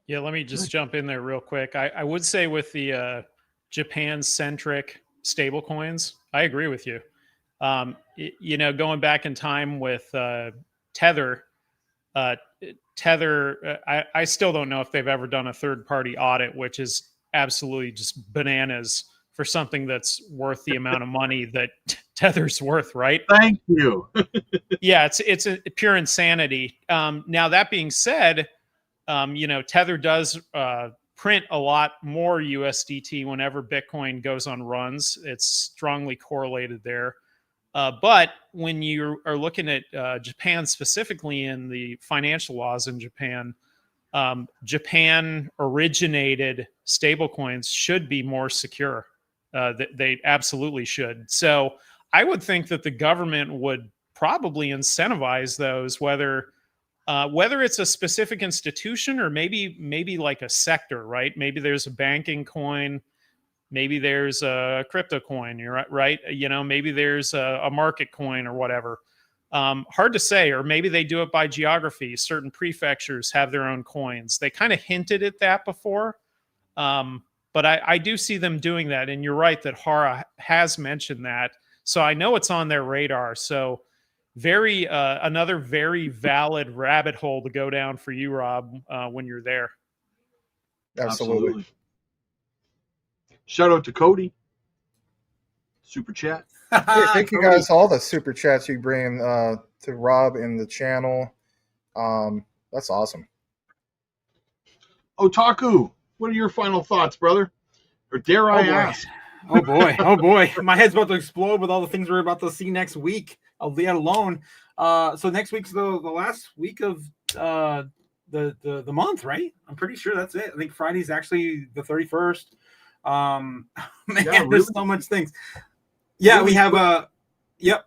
Speaker 3: Yeah, let me just jump in there real quick. I would say with the Japan-centric stable coins, I agree with you. Going back in time with Tether, I still don't know if they've ever done a third-party audit, which is absolutely just bananas for something that's worth the amount of money that Tether's worth, right?
Speaker 1: Thank you.
Speaker 3: Yeah, it's a pure insanity. Now, that being said, Tether does print a lot more USDT whenever Bitcoin goes on runs. It's strongly correlated there. But when you are looking at Japan specifically in the financial laws in Japan, Japan originated stablecoins should be more secure. They absolutely should. So I would think that the government would probably incentivize those, whether it's a specific institution or maybe like a sector, right? Maybe there's a banking coin. Maybe there's a crypto coin, you're right? Maybe there's a market coin or whatever. Hard to say, or maybe they do it by geography. Certain prefectures have their own coins. They kind of hinted at that before. But I do see them doing that. And you're right that Hara has mentioned that. So I know it's on their radar. So another very valid rabbit hole to go down for you, Rob, when you're there.
Speaker 4: Absolutely.
Speaker 1: Shout out to Cody. Super chat.
Speaker 4: Hey, thank you guys, all the super chats you bring to Rob in the channel. That's awesome.
Speaker 1: Otaku, what are your final thoughts, brother? Or dare I ask?
Speaker 2: Oh boy. My head's about to explode with all the things we're about to see next week. I'll leave it alone. So next week's the last week of the month, right? I'm pretty sure that's it. I think Friday's actually the 31st. There's so much things. Yeah, really we have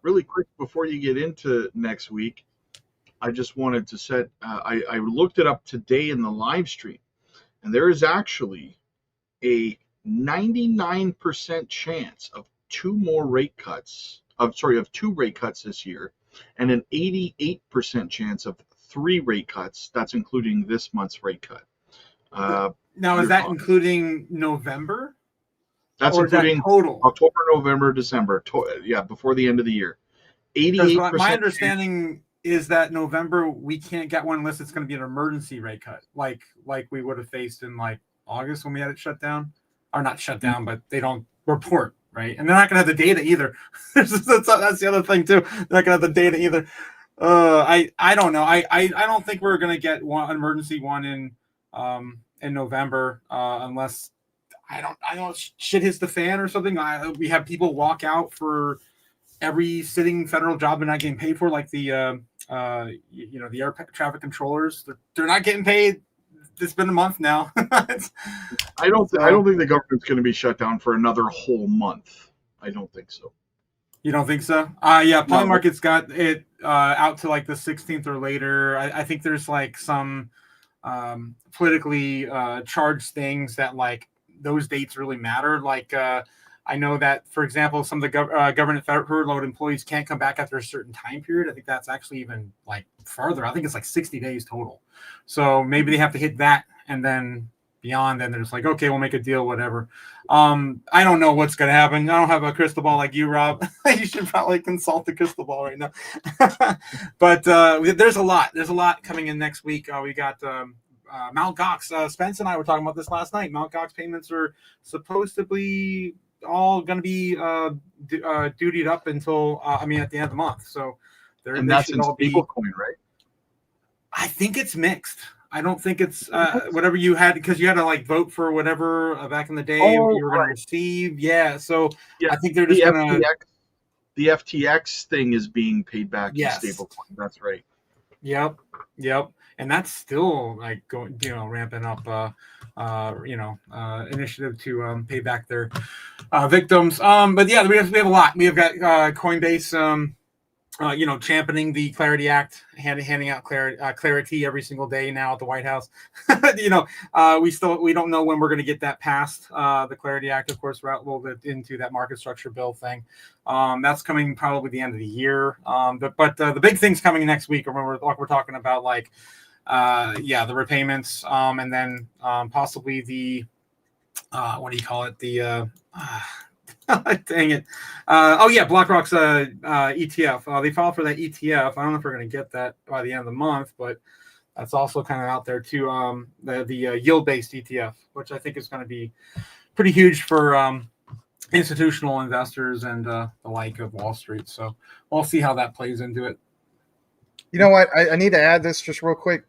Speaker 1: really quick before you get into next week, I just wanted to set I looked it up today in the live stream, and there is actually a 99% chance of two rate cuts this year, and an 88% chance of 3 rate cuts. That's including this month's rate cut.
Speaker 2: Now, is that including November?
Speaker 1: That's including total October, November, December. Before the end of the year.
Speaker 2: Because my
Speaker 1: 88%.
Speaker 2: understanding is that November we can't get one unless it's going to be an emergency rate cut, like we would have faced in like August when we had it shut down, or not shut down, but they don't report, right? And they're not going to have the data either. that's the other thing too. They're not going to have the data either. I don't know. I don't think we're going to get an emergency one in November unless I don't shit hits the fan or something. We have people walk out for every sitting federal job they're not getting paid for, like the the air traffic controllers. They're not getting paid. It's been a month now.
Speaker 1: I don't think the government's going to be shut down for another whole month. I don't think so.
Speaker 2: You don't think so? Yeah, Polymarket's got it out to like the 16th or later. I think there's like some politically charged things that like those dates really matter. Like I know that, for example, some of the government furloughed employees can't come back after a certain time period. I think that's actually even like farther. I think it's like 60 days total. So maybe they have to hit that, and then beyond, then they're just like, okay, we'll make a deal, whatever. I don't know what's going to happen. I don't have a crystal ball like you, Rob. You should probably consult the crystal ball right now. But there's a lot. There's a lot coming in next week. We got Mt. Gox. Spence and I were talking about this last night. Mt. Gox payments are supposed to be all going to be dutied up until at the end of the month. So
Speaker 1: and that's in stablecoin, right?
Speaker 2: I think it's mixed. I don't think it's whatever you had, because you had to like vote for whatever back in the day you were going to receive. Yeah, so I think they're just going to.
Speaker 1: The FTX thing is being paid back in stablecoin. That's right.
Speaker 2: Yep, and that's still like going, ramping up. Initiative to pay back their victims. But yeah, we have a lot. We have got Coinbase. Championing the Clarity Act, handing out clarity every single day now at the White House. We don't know when we're going to get that passed. The Clarity Act, of course, rolled it into that market structure bill thing. That's coming probably the end of the year. But the big thing's coming next week. Remember, we're talking about the repayments, and then possibly the what do you call it? The dang it. BlackRock's ETF. They filed for that ETF. I don't know if we're going to get that by the end of the month, but that's also kind of out there too. The yield-based ETF, which I think is going to be pretty huge for institutional investors and the like of Wall Street. So we'll see how that plays into it.
Speaker 4: You know what? I need to add this just real quick.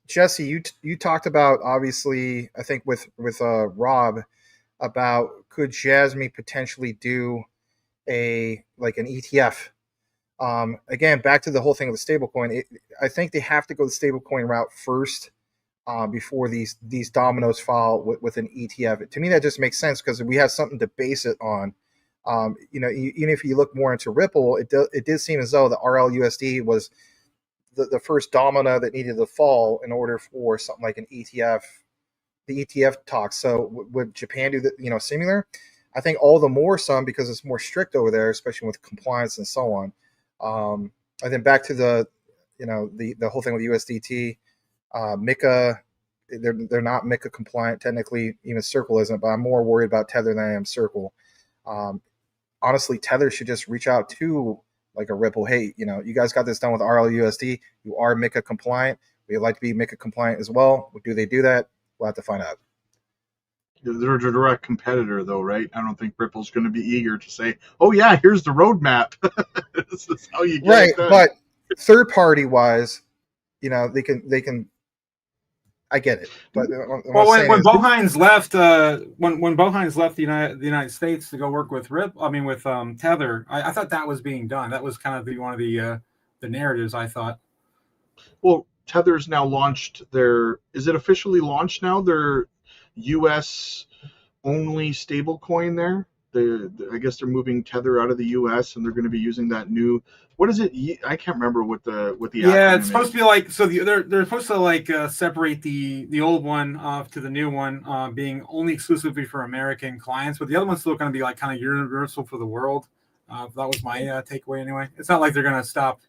Speaker 4: Jesse, you talked about, obviously, I think with Rob, about could Jasmine potentially do an ETF. Again, back to the whole thing of the stablecoin. I think they have to go the stablecoin route first before these dominoes fall with an ETF. To me, that just makes sense because we have something to base it on. Even if you look more into Ripple, it did seem as though the RLUSD was the first domino that needed to fall in order for something like an ETF. The ETF talks. So would Japan do similar? I think all the more some because it's more strict over there, especially with compliance and so on. And then back to the whole thing with USDT, MiCA, they're not MiCA compliant technically. Even Circle isn't, but I'm more worried about Tether than I am Circle. Honestly, Tether should just reach out to like a Ripple. Hey, you guys got this done with RLUSD. You are MiCA compliant. We'd like to be MiCA compliant as well. Do they do that? We'll have to find out.
Speaker 1: They're a direct competitor, though, right? I don't think Ripple's going to be eager to say, "Oh yeah, here's the roadmap." This is how you get it done.
Speaker 4: But third party wise, they can. I get it, but
Speaker 2: when Bohein's left, when Bohein's left the United States to go work with Tether, I thought that was being done. That was kind of one of the narratives. I thought.
Speaker 1: Well, Tether's now launched is it officially launched now? Their U.S. only stablecoin there. I guess they're moving Tether out of the U.S. and they're going to be using that new. What is it? I can't remember what the.
Speaker 2: Yeah, it's supposed to be like they're supposed to separate the old one off to the new one being only exclusively for American clients, but the other one's still going to be like kind of universal for the world. That was my takeaway anyway. It's not like they're going to stop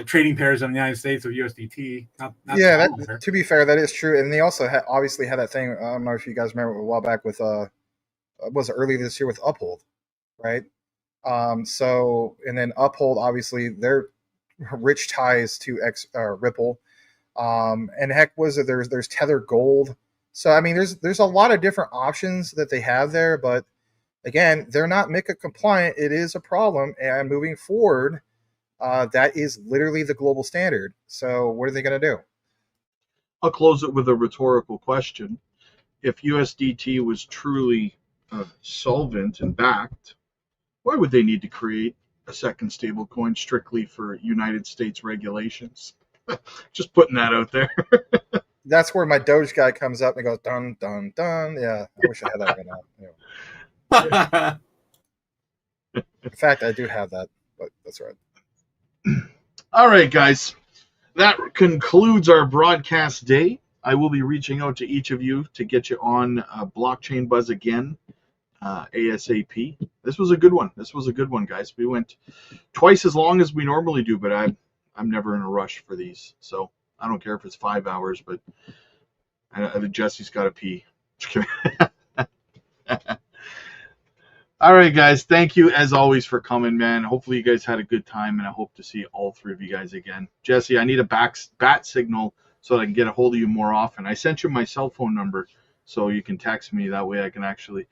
Speaker 2: trading pairs in the United States of USDT.
Speaker 4: To be fair, that is true. And they also obviously had that thing. I don't know if you guys remember a while back with was it earlier this year with Uphold, right? So, and then Uphold, obviously, they're rich ties to Ripple. And heck, was it there's Tether Gold. So I mean, there's a lot of different options that they have there, but again, they're not MiCA compliant. It is a problem, and moving forward, that is literally the global standard. So what are they going to do?
Speaker 1: I'll close it with a rhetorical question. If USDT was truly solvent and backed, why would they need to create a second stable coin strictly for United States regulations? Just putting that out there.
Speaker 4: That's where my Doge guy comes up and goes, dun, dun, dun. Yeah, I wish I had that right now. Anyway. In fact, I do have that, but that's right.
Speaker 1: All right, guys. That concludes our broadcast day. I will be reaching out to each of you to get you on Blockchain Buzz again, ASAP. This was a good one. Guys. We went twice as long as we normally do, but I'm never in a rush for these, so I don't care if it's 5 hours, but I think Jesse's got to pee. All right, guys. Thank you, as always, for coming, man. Hopefully you guys had a good time, and I hope to see all three of you guys again. Jesse, I need a bat signal so that I can get a hold of you more often. I sent you my cell phone number so you can text me. That way I can actually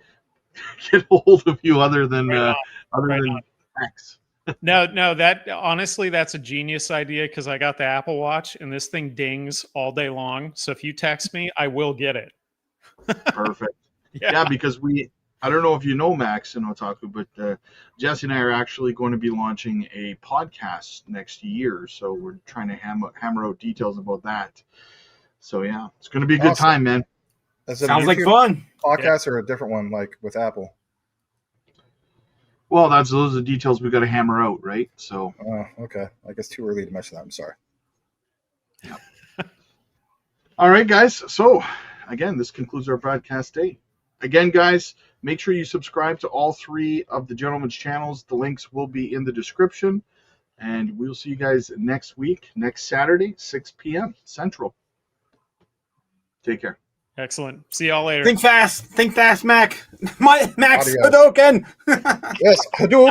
Speaker 1: get a hold of you other than text.
Speaker 3: No, that honestly, that's a genius idea because I got the Apple Watch and this thing dings all day long. So if you text me, I will get it.
Speaker 1: Perfect. Yeah, because I don't know if you know Max and Otaku, but Jesse and I are actually going to be launching a podcast next year. So we're trying to hammer out details about that. So yeah, it's going to be a good time, man.
Speaker 2: Sounds like fun.
Speaker 4: Podcast or a different one, like with Apple?
Speaker 1: Well, those are the details we got to hammer out, right? So.
Speaker 4: Okay. I guess too early to mention that. I'm sorry.
Speaker 1: Yeah. All right, guys. So again, this concludes our broadcast day. Again, guys, make sure you subscribe to all three of the gentlemen's channels. The links will be in the description. And we'll see you guys next week, next Saturday, 6 p.m. Central. Take care.
Speaker 3: Excellent. See y'all later.
Speaker 2: Think fast, Mac. Max
Speaker 4: Audio.
Speaker 2: Hadouken.
Speaker 4: Yes, Hadouk.